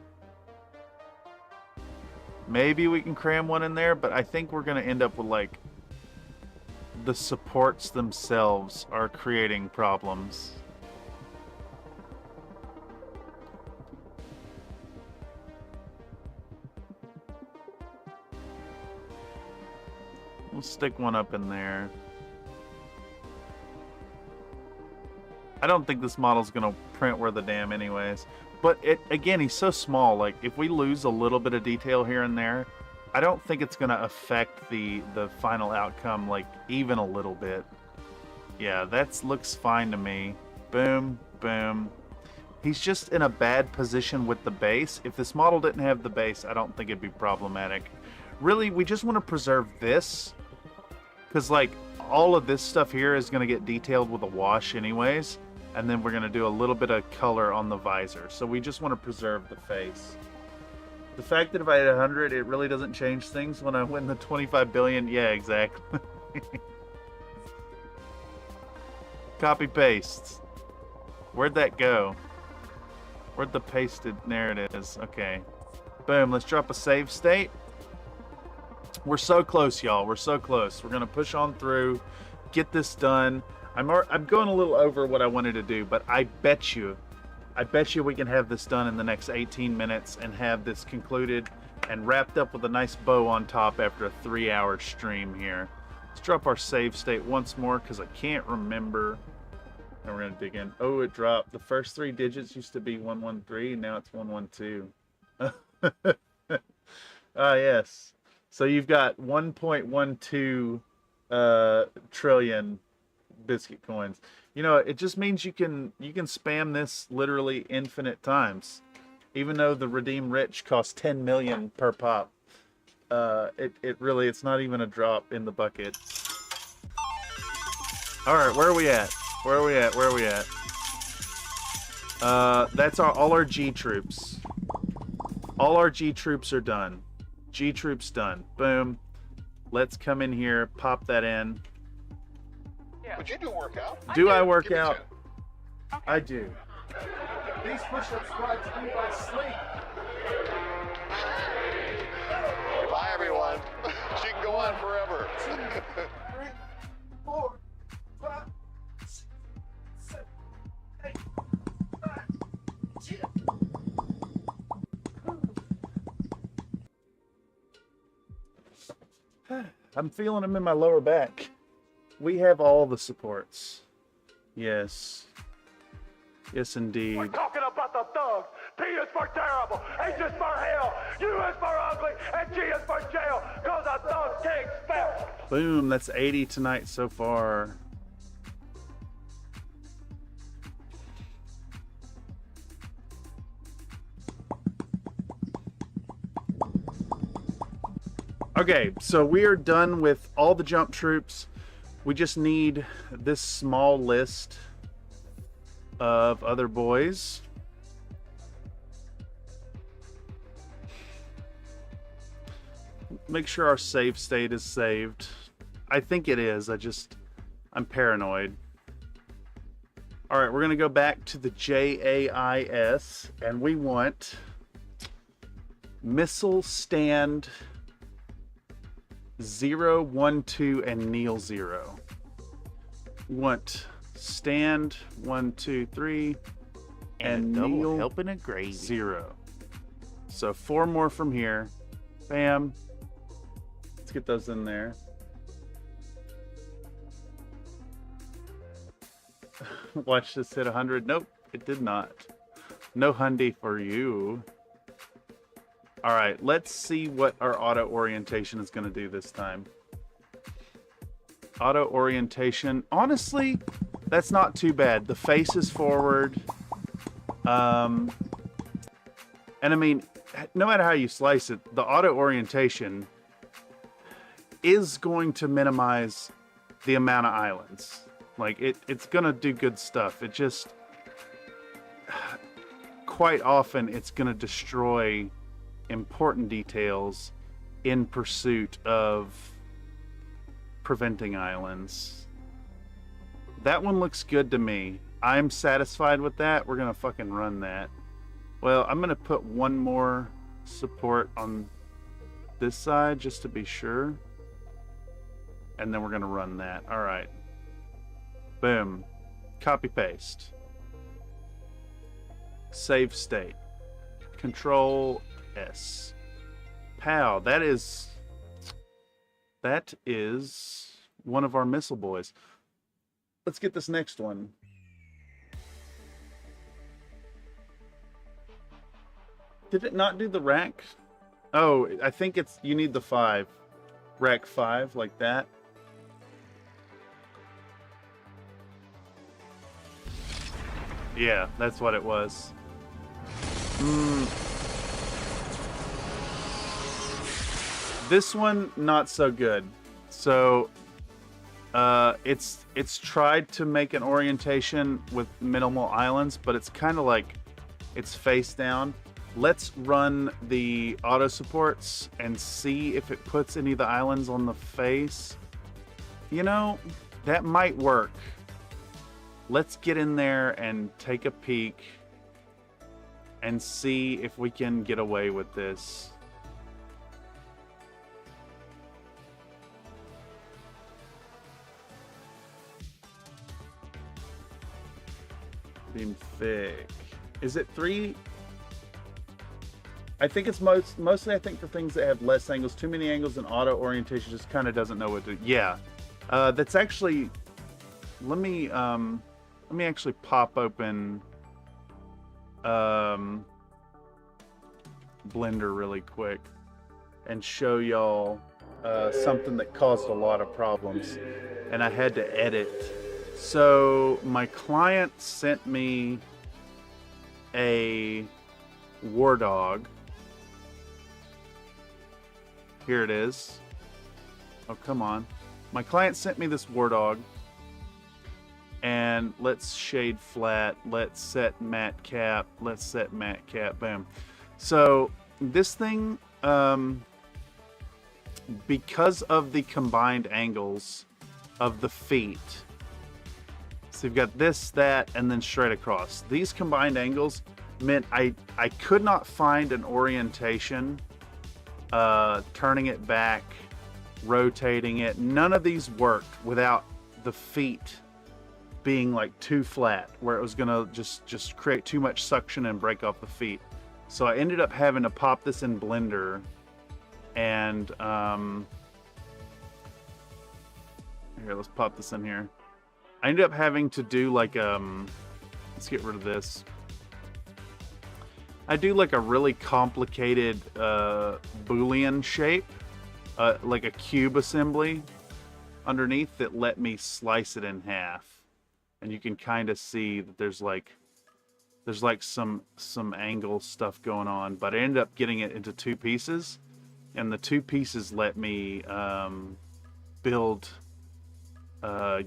Maybe we can cram one in there, but I think we're going to end up with like the supports themselves are creating problems. We'll stick one up in there. I don't think this model's gonna print worth a damn anyways. But again, he's so small, like if we lose a little bit of detail here and there, I don't think it's gonna affect the final outcome like even a little bit. Yeah, that looks fine to me. Boom, boom. He's just in a bad position with the base. If this model didn't have the base, I don't think it'd be problematic. Really, we just want to preserve this, because like all of this stuff here is going to get detailed with a wash anyways, and then we're going to do a little bit of color on the visor. So we just want to preserve the face. The fact that if I had 100, it really doesn't change things when I win the 25 billion. Yeah, exactly. Copy paste. Where'd that go? Where'd the pasted? There it is. Okay. Boom. Let's drop a save state. We're so close, y'all. We're so close. We're gonna push on through, get this done. I'm going a little over what I wanted to do, but I bet you we can have this done in the next 18 minutes and have this concluded and wrapped up with a nice bow on top after a 3-hour stream here. Let's drop our save state once more because I can't remember. And we're gonna dig in. Oh, it dropped. The first 3 digits used to be 113, now it's 112. Ah, yes. So you've got 1.12 trillion biscuit coins. You know, it just means you can spam this literally infinite times. Even though the Redeem Rich costs 10 million per pop. It's not even a drop in the bucket. Alright, where are we at? Where are we at? Where are we at? That's all our G troops. All our G troops are done. G troops done. Boom. Let's come in here, pop that in. Would you do a workout? Do I work Give me out? 10. I do. These push-ups brought to you by sleep. Bye, everyone. She can go on forever. 3, 4, 5, 6, 7, 8, 9, 10. I'm feeling them in my lower back. We have all the supports. Yes. Yes, indeed. We're talking about the thugs. T is for terrible. H is for hell. U is for ugly. And G is for jail. Cause a thug kicks fell. Boom, that's 80 tonight so far. Okay, so we are done with all the jump troops. We just need this small list of other boys. Make sure our save state is saved. I think it is. I'm paranoid. All right, we're going to go back to the JAIS, and we want missile stand 0, 1, 2, and kneel 0. We want stand 1, 2, 3, and double kneel helping of gravy. 0. So 4 more from here. Bam. Let's get those in there. Watch this hit 100. Nope, it did not. No hundy for you. All right, let's see what our auto orientation is going to do this time. Auto orientation. Honestly, that's not too bad. The face is forward. And I mean, no matter how you slice it, the auto orientation is going to minimize the amount of islands. Like, it's going to do good stuff. It just, quite often, it's going to destroy important details in pursuit of preventing islands. That one looks good to me. I'm satisfied with that. We're going to fucking run that. Well, I'm going to put one more support on this side just to be sure. And then we're going to run that. All right. Boom. Copy paste. Save state. Control S. Pow. That is one of our missile boys. Let's get this next one. Did it not do the rack? Oh, I think you need the 5. Rack 5, like that. Yeah, that's what it was. This one, not so good. So, it's tried to make an orientation with minimal islands, but it's kind of like it's face down. Let's run the auto supports and see if it puts any of the islands on the face. You know, that might work. Let's get in there and take a peek and see if we can get away with this. Beam thick. Is it 3? I think it's mostly I think for things that have less angles. Too many angles and auto orientation just kind of doesn't know what to do. Yeah. That's actually, let me actually pop open Blender really quick and show y'all something that caused a lot of problems, and I had to edit So my client sent me a war dog. Here it is. Oh, come on. My client sent me this war dog. And let's shade flat. Let's set matte cap. Let's set matte cap. Boom. So this thing, because of the combined angles of the feet, so you've got this, that, and then straight across. These combined angles meant I could not find an orientation, turning it back, rotating it. None of these worked without the feet being like too flat, where it was gonna just create too much suction and break off the feet. So I ended up having to pop this in Blender, and here, let's pop this in here. I ended up having to do like let's get rid of this. I do like a really complicated Boolean shape, like a cube assembly underneath that let me slice it in half. And you can kind of see that there's like some angle stuff going on, but I ended up getting it into two pieces, and the two pieces let me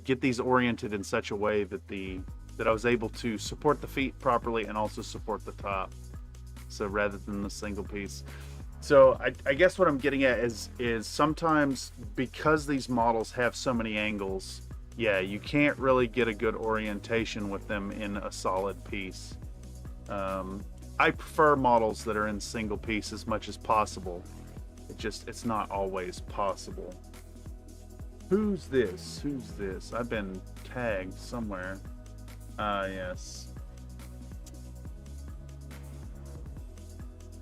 get these oriented in such a way that I was able to support the feet properly and also support the top. So rather than the single piece. So I guess what I'm getting at is sometimes, because these models have so many angles, yeah, you can't really get a good orientation with them in a solid piece. I prefer models that are in single piece as much as possible. It's not always possible. Who's this? Who's this? I've been tagged somewhere. Yes.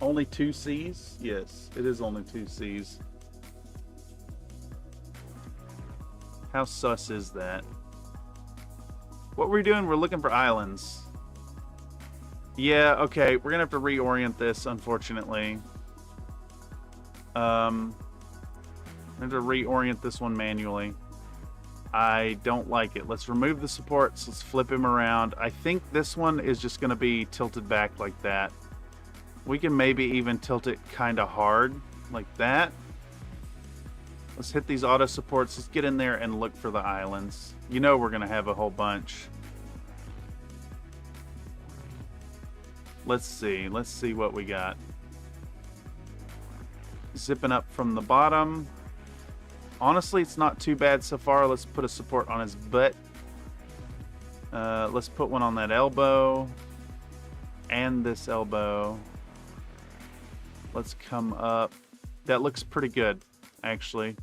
Only 2 C's? Yes, it is only 2 C's. How sus is that? What we're doing, we're looking for islands. Yeah, okay, we're gonna have to reorient this, unfortunately. I have to reorient this one manually. I don't like it. Let's remove the supports. Let's flip him around. I think this one is just gonna be tilted back like that. We can maybe even tilt it kind of hard, like that. Let's hit these auto supports. Let's get in there and look for the islands. You know we're gonna have a whole bunch. Let's see what we got. Zipping up from the bottom. Honestly, it's not too bad so far. Let's put a support on his butt. Let's put one on that elbow and this elbow. Let's come up. That looks pretty good, actually.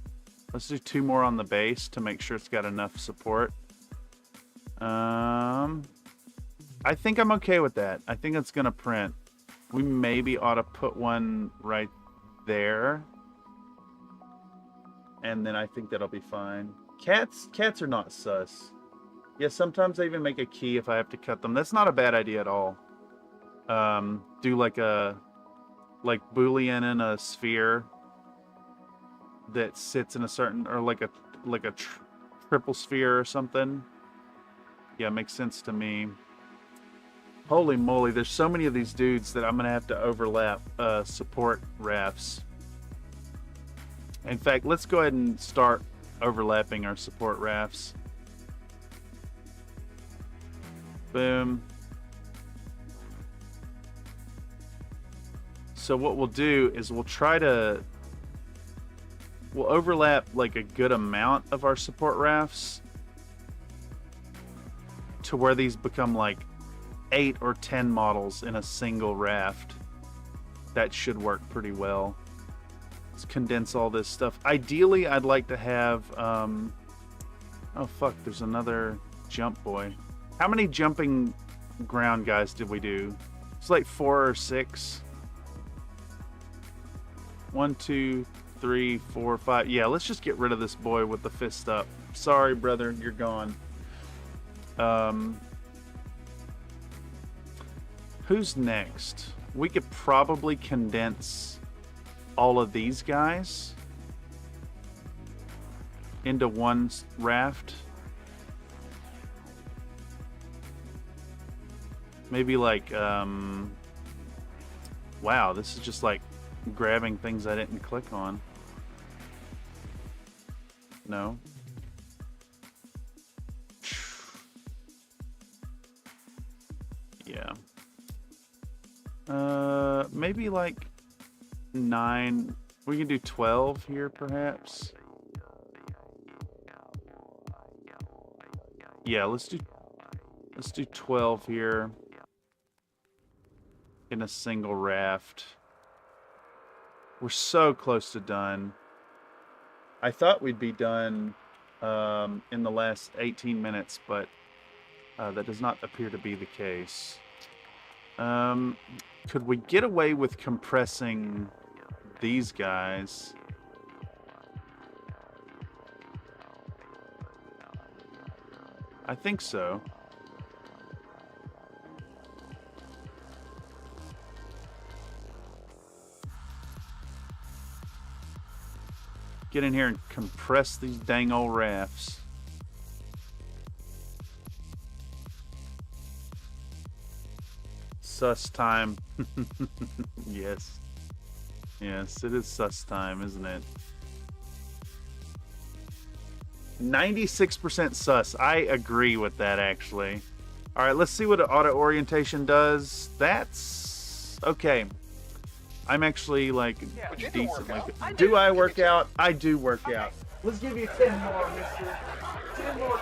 Let's do 2 more on the base to make sure it's got enough support. I think I'm okay with that. I think it's gonna print. We maybe ought to put one right there. And then I think that'll be fine. Cats are not sus. Yeah, sometimes I even make a key if I have to cut them. That's not a bad idea at all. Do like Boolean in a sphere that sits in a certain, or like a triple sphere or something. Yeah, makes sense to me. Holy moly, there's so many of these dudes that I'm gonna have to overlap support rafts. In fact, let's go ahead and start overlapping our support rafts. Boom. So what we'll do is we'll overlap like a good amount of our support rafts to where these become like 8 or 10 models in a single raft. That should work pretty well. Let's condense all this stuff. Ideally, I'd like to have oh fuck, there's another jump boy. How many jumping ground guys did we do? It's like 4 or 6. 1, 2, 3, 4, 5. Yeah, let's just get rid of this boy with the fist up. Sorry, brother, you're gone. Who's next? We could probably condense all of these guys into one raft. Maybe like, wow, this is just like grabbing things I didn't click on. No. Yeah. Maybe like 9. We can do 12 here, perhaps. Yeah, let's do 12 here in a single raft. We're so close to done. I thought we'd be done in the last 18 minutes, but that does not appear to be the case. Could we get away with compressing these guys? I think so. Get in here and compress these dang old rafts. Sus time. Yes. Yes, it is sus time, isn't it? 96% sus. I agree with that, actually. All right, let's see what auto orientation does. That's okay. I'm actually like decently. Do I work out? I do work out. Let's give you 10 more, mister. 10 more.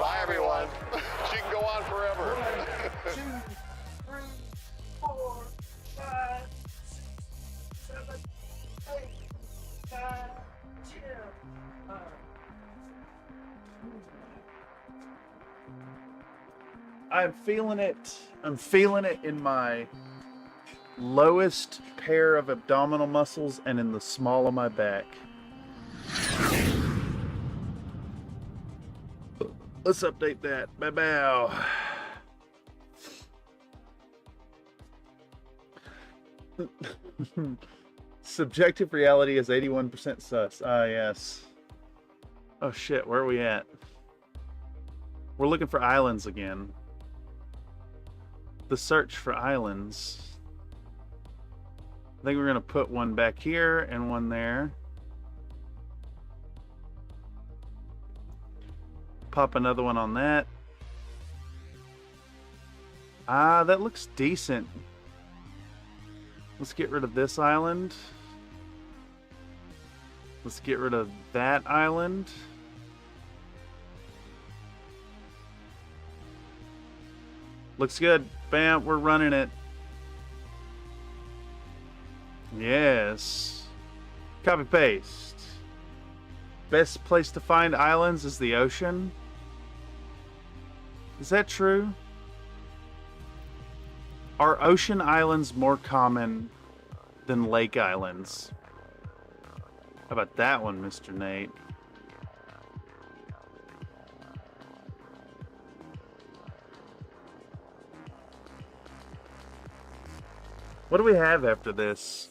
Bye, everyone. She can go on forever. 1, 2, 3, 4, 5, 6, 7, 8, 9, 10. I'm feeling it. I'm feeling it in my lowest pair of abdominal muscles and in the small of my back. Let's update that. Bow. Subjective reality is 81% sus. Ah, yes. Oh shit, where are we at? We're looking for islands again. The search for islands. I think we're gonna put one back here and one there. Pop another one on that. Ah, that looks decent. Let's get rid of this island. Let's get rid of that island. Looks good. Bam, we're running it. Yes. Copy paste. Best place to find islands is the ocean. Is that true? Are ocean islands more common than lake islands? How about that one, Mr. Nate? What do we have after this?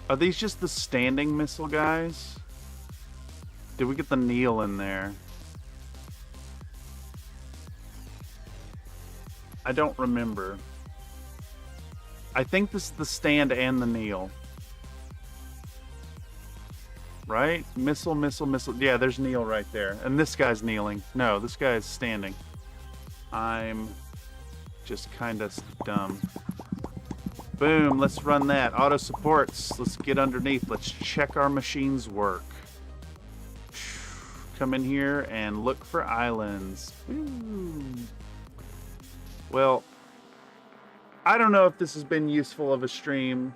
Are these just the standing missile guys? Did we get the kneel in there? I don't remember. I think this is the stand and the kneel. Right? Missile, missile, missile. Yeah, there's kneel right there. And this guy's kneeling. No, this guy is standing. I'm just kind of dumb. Boom, let's run that. Auto supports. Let's get underneath. Let's check our machine's work. Come in here and look for islands. Woo. Well, I don't know if this has been useful of a stream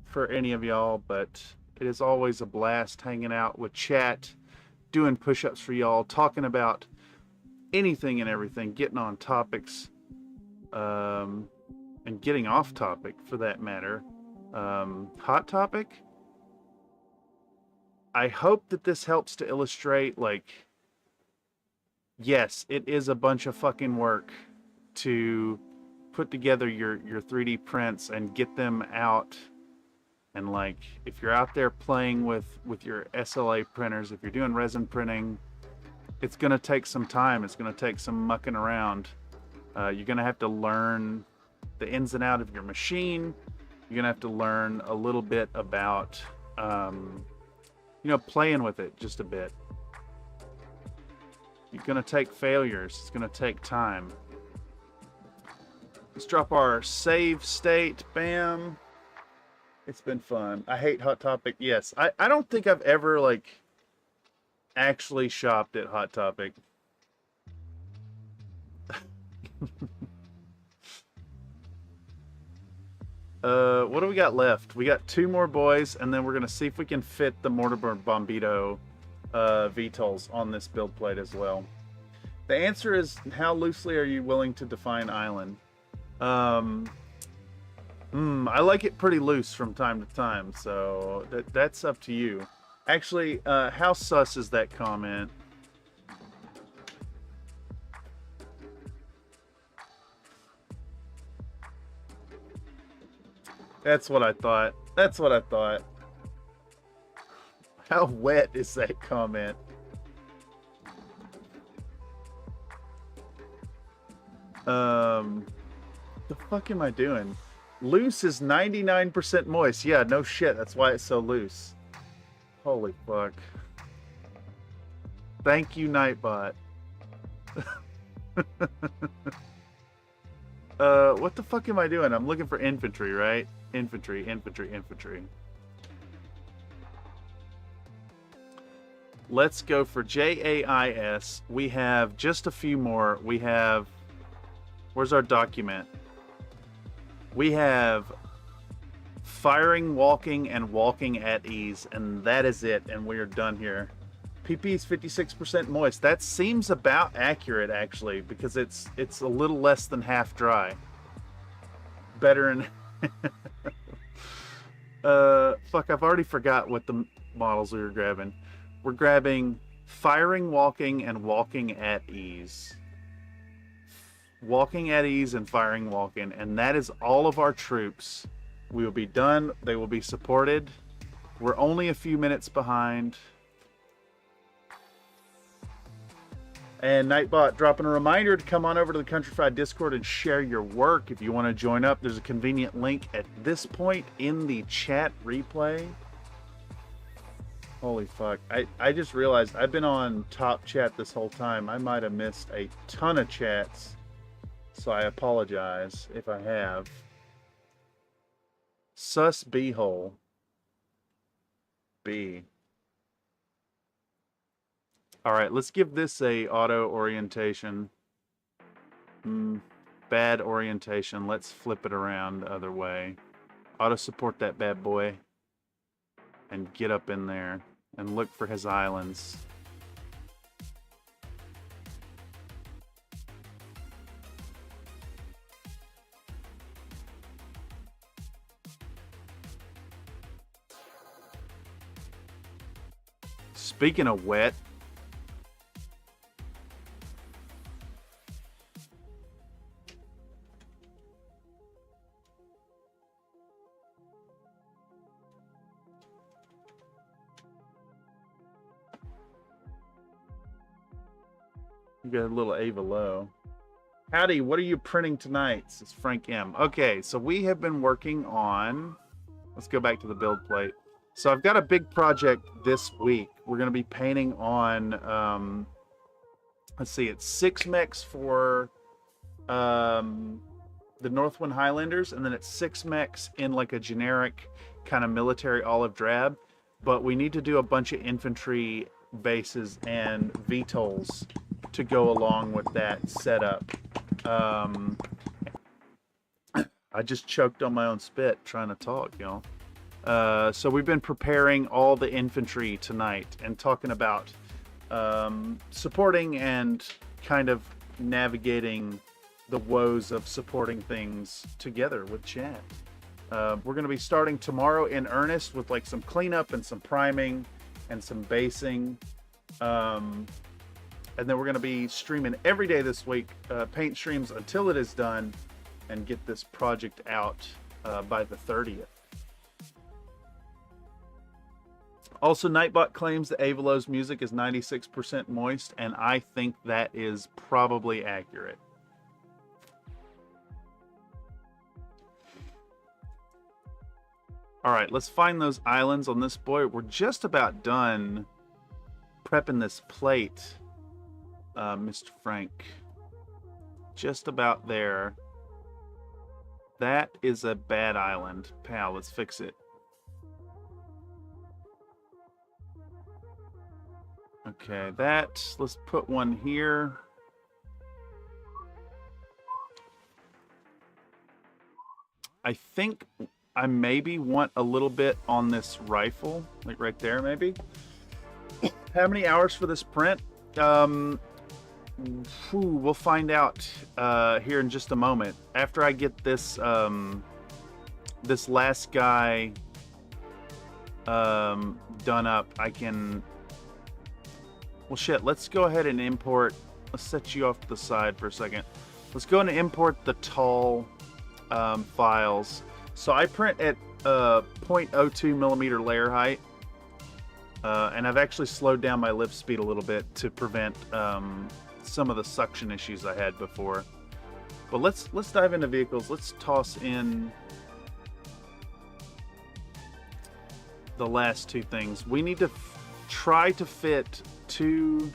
for any of y'all, but it is always a blast hanging out with chat, doing push-ups for y'all, talking about anything and everything, getting on topics, and getting off topic for that matter. Hot topic? I hope that this helps to illustrate, like, yes, it is a bunch of fucking work to put together your 3D prints and get them out And like, if you're out there playing with your SLA printers, if you're doing resin printing, it's gonna take some time. It's gonna take some mucking around. You're gonna have to learn the ins and out of your machine. You're gonna have to learn a little bit about, you know, playing with it just a bit. You're gonna take failures. It's gonna take time. Let's drop our save state. Bam. It's been fun. I hate Hot Topic. Yes, I don't think I've ever like actually shopped at Hot Topic. What do we got left? We got 2 more boys, and then we're gonna see if we can fit the Mortimer Bombito VTOLs on this build plate as well. The answer is, how loosely are you willing to define island? I like it pretty loose from time to time, so that's up to you. Actually, how sus is that comment? That's what I thought. That's what I thought. How wet is that comment? The fuck am I doing? Loose is 99% moist. Yeah, no shit. That's why it's so loose. Holy fuck. Thank you, Nightbot. What the fuck am I doing? I'm looking for infantry, right? Infantry, infantry, infantry. Let's go for JAIS. We have just a few more. We have... Where's our document? We have firing, walking, and walking at ease, and that is it, and we are done here. PP is 56% moist. That seems about accurate, actually, because it's a little less than half dry. Better in... fuck, I've already forgot what the models we were grabbing. We're grabbing firing, walking, and walking at ease. Walking at ease and firing, walking, and that is all of our troops. We will be done. They will be supported. We're only a few minutes behind. And Nightbot dropping a reminder to come on over to the Countryfied Discord and share your work. If you want to join up, there's a convenient link at this point in the chat replay. Holy fuck. I just realized I've been on top chat this whole time. I might have missed a ton of chats. So I apologize if I have. Sus B-hole. B. Alright, let's give this a auto orientation. Bad orientation. Let's flip it around the other way. Auto support that bad boy. And get up in there. And look for his islands. Speaking of wet, you got a little Ava Low. Howdy, what are you printing tonight? It's Frank M. Okay, so we have been working on, let's go back to the build plate. So I've got a big project this week. We're going to be painting on, let's see, it's 6 mechs for the Northwind Highlanders, and then it's 6 mechs in like a generic kind of military olive drab. But we need to do a bunch of infantry bases and VTOLs to go along with that setup. I just choked on my own spit trying to talk, y'all. So we've been preparing all the infantry tonight and talking about supporting and kind of navigating the woes of supporting things together with chat. We're going to be starting tomorrow in earnest with like some cleanup and some priming and some basing. And then we're going to be streaming every day this week, paint streams until it is done, and get this project out by the 30th. Also, Nightbot claims that Avalo's music is 96% moist, and I think that is probably accurate. All right, let's find those islands on this boy. We're just about done prepping this plate, Mr. Frank. Just about there. That is a bad island. Pal, let's fix it. Okay, let's put one here. I think I maybe want a little bit on this rifle, like right there, maybe. How many hours for this print? We'll find out here in just a moment. After I get this this last guy done up, I can. Well, shit. Let's go ahead and import. Let's set you off to the side for a second. Let's go and import the tall files. So I print at 0.02 millimeter layer height, and I've actually slowed down my lift speed a little bit to prevent some of the suction issues I had before. But let's dive into vehicles. Let's toss in the last two things. We need to try to fit 2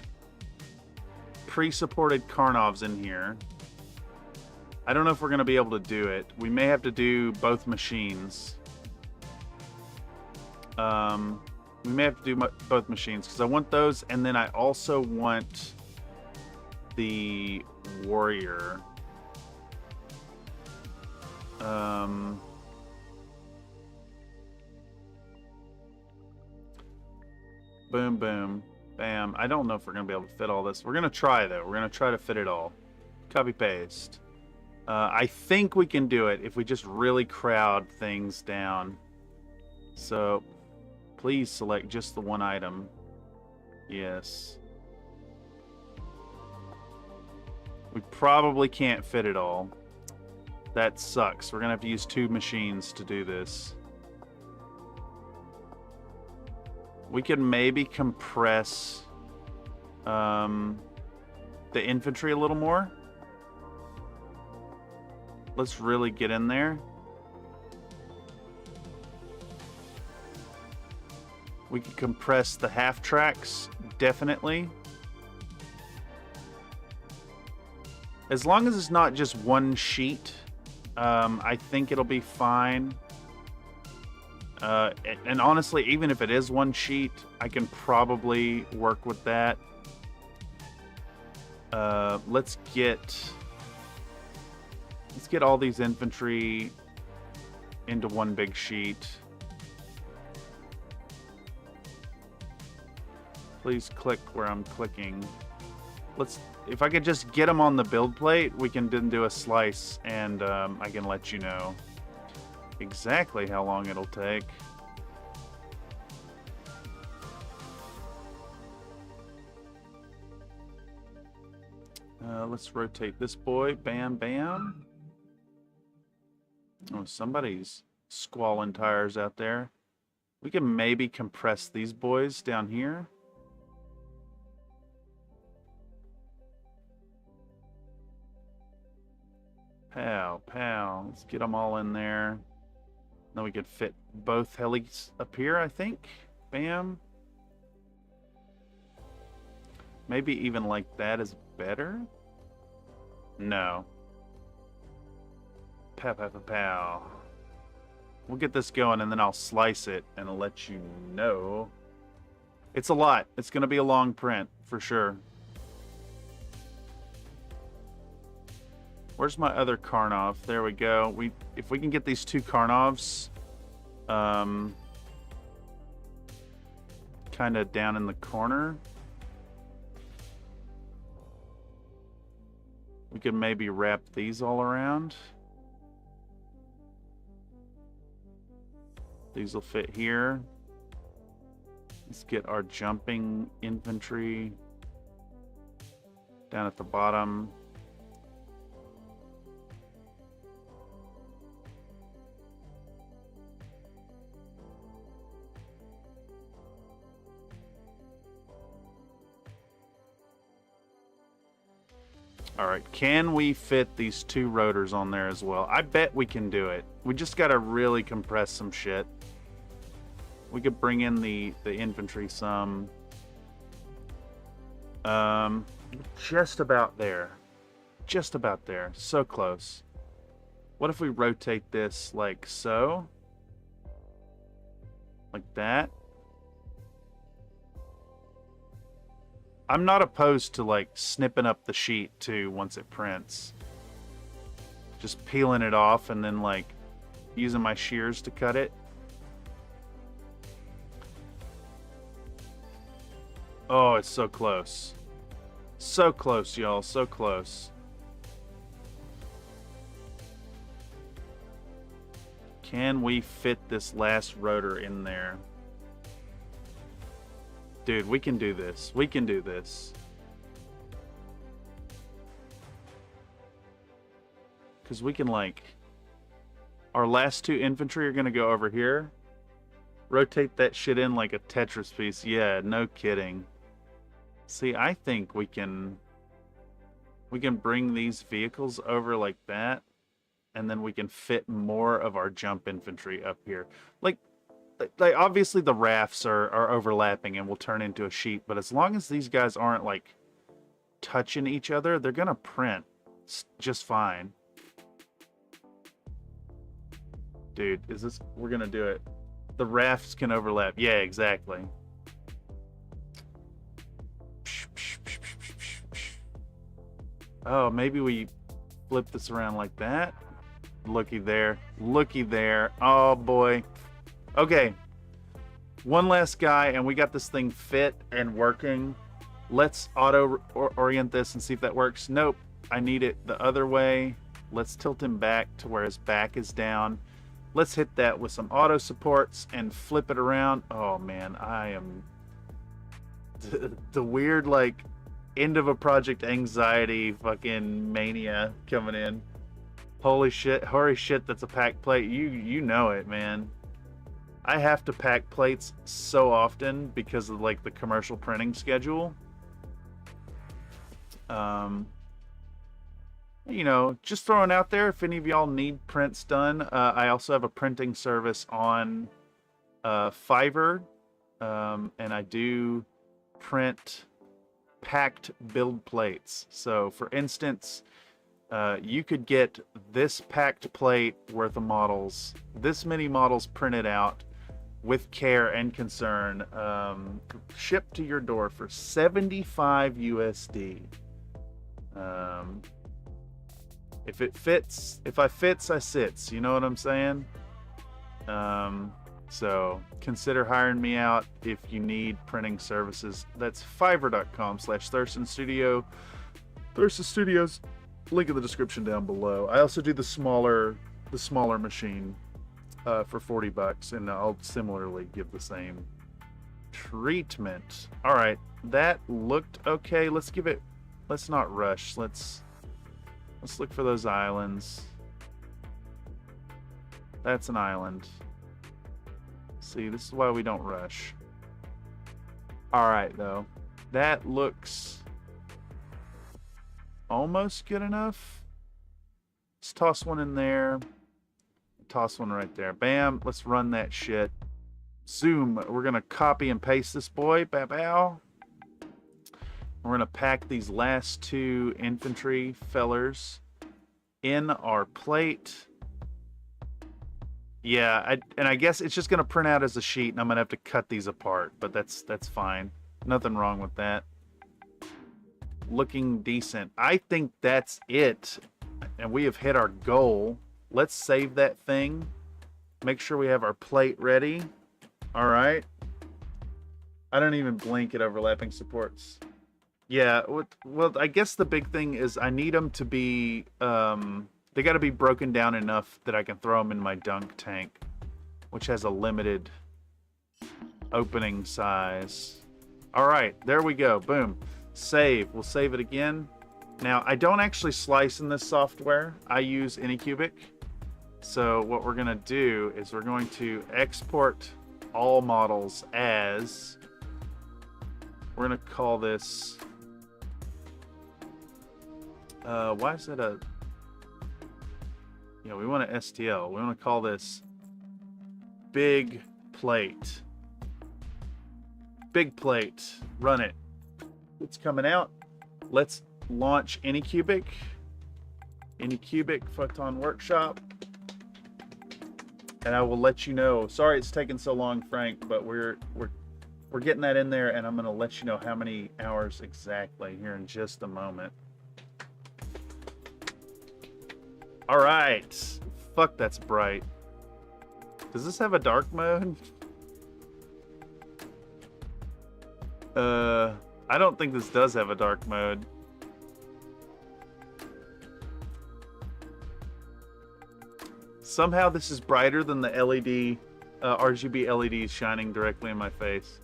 pre-supported Karnovs in here. I don't know if we're going to be able to do it. We may have to do both machines. We may have to do both machines because I want those, and then I also want the warrior. Boom, boom, bam. I don't know if we're going to be able to fit all this. We're going to try, though. We're going to try to fit it all. Copy, paste. I think we can do it if we just really crowd things down. So, please select just the one item. Yes. We probably can't fit it all. That sucks. We're going to have to use 2 machines to do this. We could maybe compress the infantry a little more. Let's really get in there. We could compress the half tracks, definitely. As long as it's not just one sheet, I think it'll be fine. And honestly, even if it is one sheet, I can probably work with that. Let's get all these infantry into one big sheet. Please click where I'm clicking. If I could just get them on the build plate, we can then do a slice, and I can let you know exactly how long it'll take. Let's rotate this boy. Bam, bam. Oh, somebody's squalling tires out there. We can maybe compress these boys down here. Pow, pow. Let's get them all in there. Then we could fit both helis up here, I think. Bam. Maybe even like that is better. No. Pow, pow, pow, pow. We'll get this going, and then I'll slice it and let you know. It's a lot. It's going to be a long print, for sure. Where's my other Karnov? There we go. If we can get these 2 Karnovs kind of down in the corner, we could maybe wrap these all around. These will fit here. Let's get our jumping infantry down at the bottom. All right, can we fit these 2 rotors on there as well? I bet we can do it. We just got to really compress some shit. We could bring in the infantry some. Just about there. Just about there. So close. What if we rotate this like so? Like that? I'm not opposed to like snipping up the sheet too once it prints. Just peeling it off and then like using my shears to cut it. Oh, it's so close. So close, y'all. So close. Can we fit this last rotor in there? Dude, we can do this. We can do this. Because we can, like... Our last 2 infantry are going to go over here. Rotate that shit in like a Tetris piece. Yeah, no kidding. See, I think we can bring these vehicles over like that, and then we can fit more of our jump infantry up here. Like obviously the rafts are overlapping and will turn into a sheet, but as long as these guys aren't like touching each other, they're gonna print just fine. Dude, we're gonna do it. The rafts can overlap. Yeah, exactly. Oh, maybe we flip this around like that. Looky there. Looky there. Oh, boy. Okay. One last guy, and we got this thing fit and working. Let's auto-orient this and see if that works. Nope. I need it the other way. Let's tilt him back to where his back is down. Let's hit that with some auto supports and flip it around. Oh, man. I am... the weird, like... end of a project anxiety fucking mania coming in. Holy shit, that's a pack plate. You know it, man. I have to pack plates so often because of like the commercial printing schedule. You know, just throwing out there, if any of y'all need prints done, I also have a printing service on Fiverr, and I do print packed build plates. So for instance, you could get this packed plate worth of models, this many models printed out with care and concern, shipped to your door for 75 USD. If it fits, if I fits, I sits, you know what I'm saying? So consider hiring me out if you need printing services. That's fiverr.com/Thurston Studio. Thurston Studios, link in the description down below. I also do the smaller machine for $40, and I'll similarly give the same treatment. All right, that looked okay. Let's not rush. Let's look for those islands. That's an island. See, this is why we don't rush. Alright, though. That looks almost good enough. Let's toss one in there. Toss one right there. Bam. Let's run that shit. Zoom. We're going to copy and paste this boy. Bow, bow. We're going to pack these last 2 infantry fellers in our plate. Yeah, and I guess it's just going to print out as a sheet, and I'm going to have to cut these apart, but that's fine. Nothing wrong with that. Looking decent. I think that's it, and we have hit our goal. Let's save that thing. Make sure we have our plate ready. All right. I don't even blink at overlapping supports. Yeah, well, I guess the big thing is I need them to be... they got to be broken down enough that I can throw them in my dunk tank, which has a limited opening size. All right, there we go. Boom. Save. We'll save it again. Now, I don't actually slice in this software. I use Anycubic. So what we're going to do is we're going to export all models as... We're going to call this... Why is it a... Yeah, we want an STL. We want to call this big plate. Big plate. Run it. It's coming out. Let's launch Anycubic. Anycubic Photon Workshop. And I will let you know. Sorry it's taking so long, Frank, but we're getting that in there, and I'm going to let you know how many hours exactly here in just a moment. All right. Fuck, that's bright. Does this have a dark mode? I don't think this does have a dark mode. Somehow this is brighter than the LED, RGB LEDs shining directly in my face.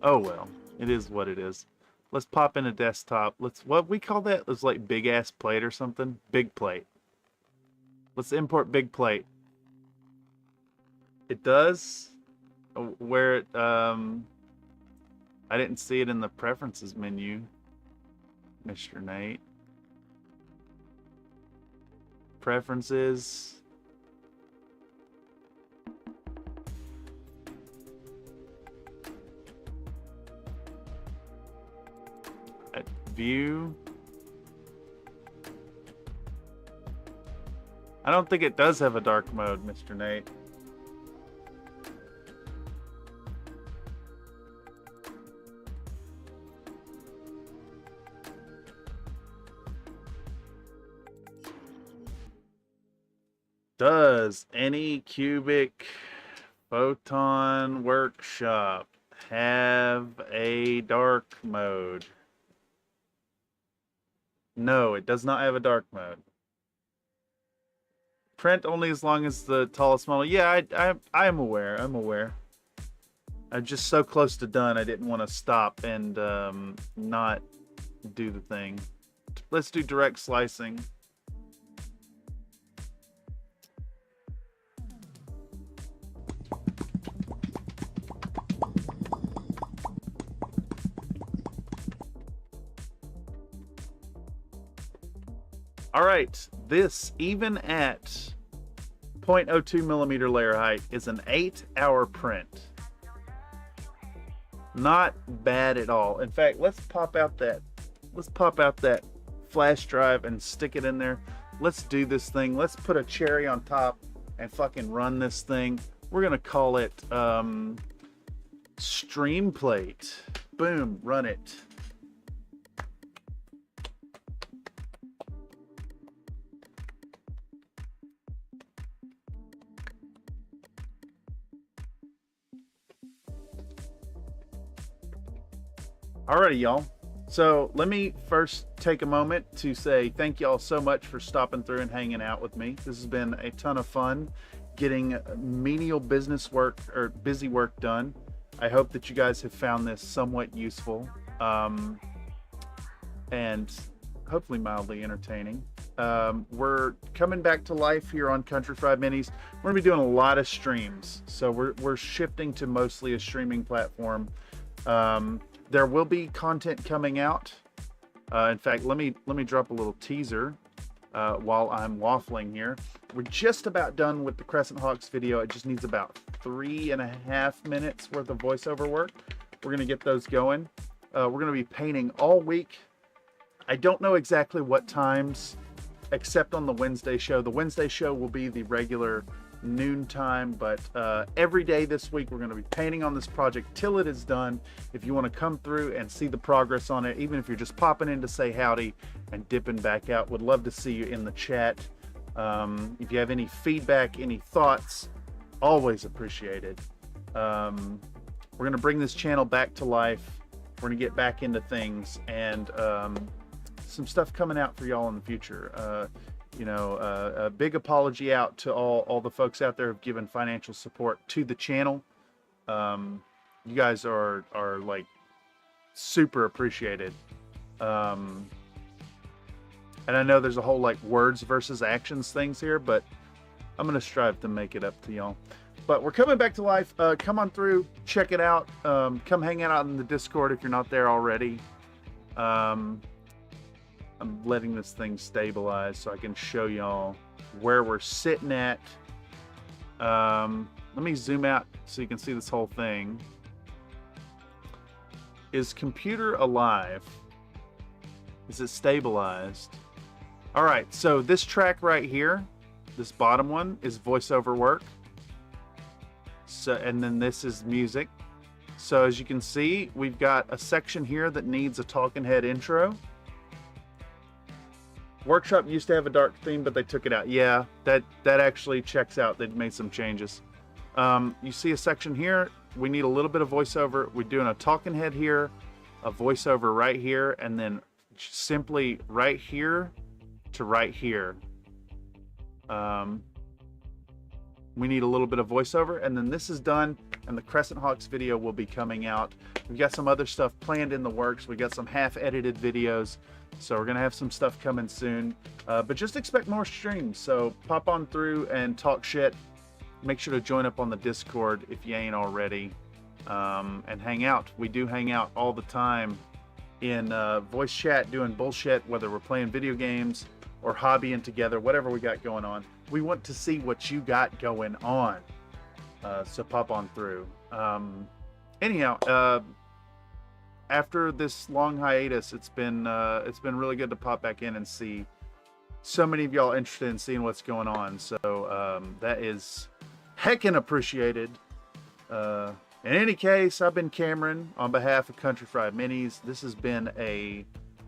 Oh well, it is what it is. Let's pop in a desktop. What we call that? It's like big ass plate or something. Big plate. Let's import big plate. It does. Where it, I didn't see it in the preferences menu, Mr. Nate. Preferences. At view. I don't think it does have a dark mode, Mr. Nate. Does Anycubic Photon Workshop have a dark mode? No, it does not have a dark mode. Print only as long as the tallest model. Yeah, I am aware. I'm aware. I'm just so close to done. I didn't want to stop and not do the thing. Let's do direct slicing. All right, this, even at 0.02 millimeter layer height, is an 8-hour print. Not bad at all. In fact, let's pop out that flash drive and stick it in there. Let's do this thing. Let's put a cherry on top and fucking run this thing. We're gonna call it stream plate. Boom, run it. Alrighty, y'all. So let me first take a moment to say thank y'all so much for stopping through and hanging out with me. This has been a ton of fun getting menial business work or busy work done. I hope that you guys have found this somewhat useful and hopefully mildly entertaining. We're coming back to life here on Country Fried Minis. We're gonna be doing a lot of streams, so we're shifting to mostly a streaming platform. There will be content coming out. In fact, let me drop a little teaser while I'm waffling here. We're just about done with the Crescent Hawks video. It just needs about 3.5 minutes worth of voiceover work. We're gonna get those going. We're gonna be painting all week. I don't know exactly what times, except on the Wednesday show. The Wednesday show will be the regular noon time, but every day this week we're going to be painting on this project till it is done. If you want to come through and see the progress on it, even if you're just popping in to say howdy and dipping back out, would love to see you in the chat. If you have any feedback, any thoughts, always appreciated. We're going to bring this channel back to life. We're going to get back into things, and some stuff coming out for y'all in the future. A big apology out to all the folks out there who've given financial support to the channel. You guys are like super appreciated. And I know there's a whole like words versus actions things here, but I'm gonna strive to make it up to y'all. But we're coming back to life. Come on through, check it out. Come hang out in the Discord if you're not there already. I'm letting this thing stabilize so I can show y'all where we're sitting at. Let me zoom out so you can see this whole thing. Is computer alive? Is it stabilized? All right, so this track right here, this bottom one, is voiceover work. So, and then this is music. So as you can see, we've got a section here that needs a talking head intro. Workshop used to have a dark theme, but they took it out. Yeah, that actually checks out. They've made some changes. You see a section here. We need a little bit of voiceover. We're doing a talking head here, a voiceover right here, and then simply right here to right here. We need a little bit of voiceover, and then this is done, and the Crescent Hawks video will be coming out. We've got some other stuff planned in the works. We got some half-edited videos, so we're gonna have some stuff coming soon. But just expect more streams, so pop on through and talk shit. Make sure to join up on the Discord if you ain't already, and hang out. We do hang out all the time in voice chat, doing bullshit, whether we're playing video games or hobbying together, whatever we got going on. We want to see what you got going on, so pop on through. Anyhow, after this long hiatus, it's been really good to pop back in and see so many of y'all interested in seeing what's going on. So that is heckin' appreciated. In any case, I've been Cameron on behalf of Country Fried Minis. This has been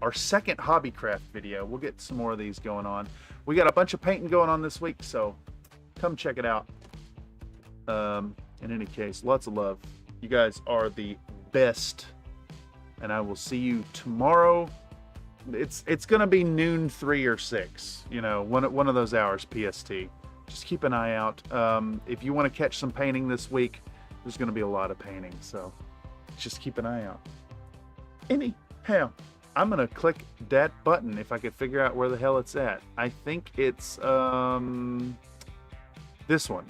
our second HobbyCraft video. We'll get some more of these going on. We got a bunch of painting going on this week, so come check it out. In any case, lots of love. You guys are the best, and I will see you tomorrow. It's gonna be noon 3 or 6, you know, one of those hours PST. Just keep an eye out. If you want to catch some painting this week, there's gonna be a lot of painting, so just keep an eye out. Anyhow, I'm gonna click that button if I could figure out where the hell it's at. I think it's this one.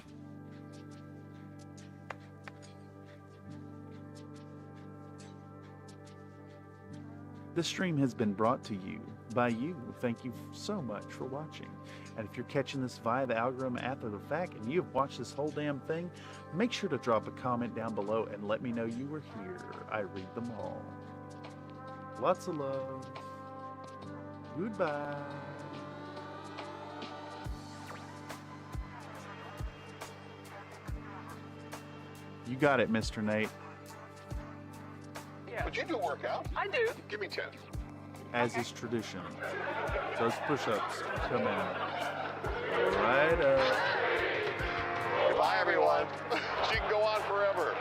This stream has been brought to you by you. Thank you so much for watching. And if you're catching this via the algorithm after the fact and you've watched this whole damn thing, make sure to drop a comment down below and let me know you were here. I read them all. Lots of love. Goodbye. You got it, Mr. Nate. Would you do a workout? I do. Give me 10. As is tradition. Those push-ups come out. Right up. Bye, everyone. She can go on forever.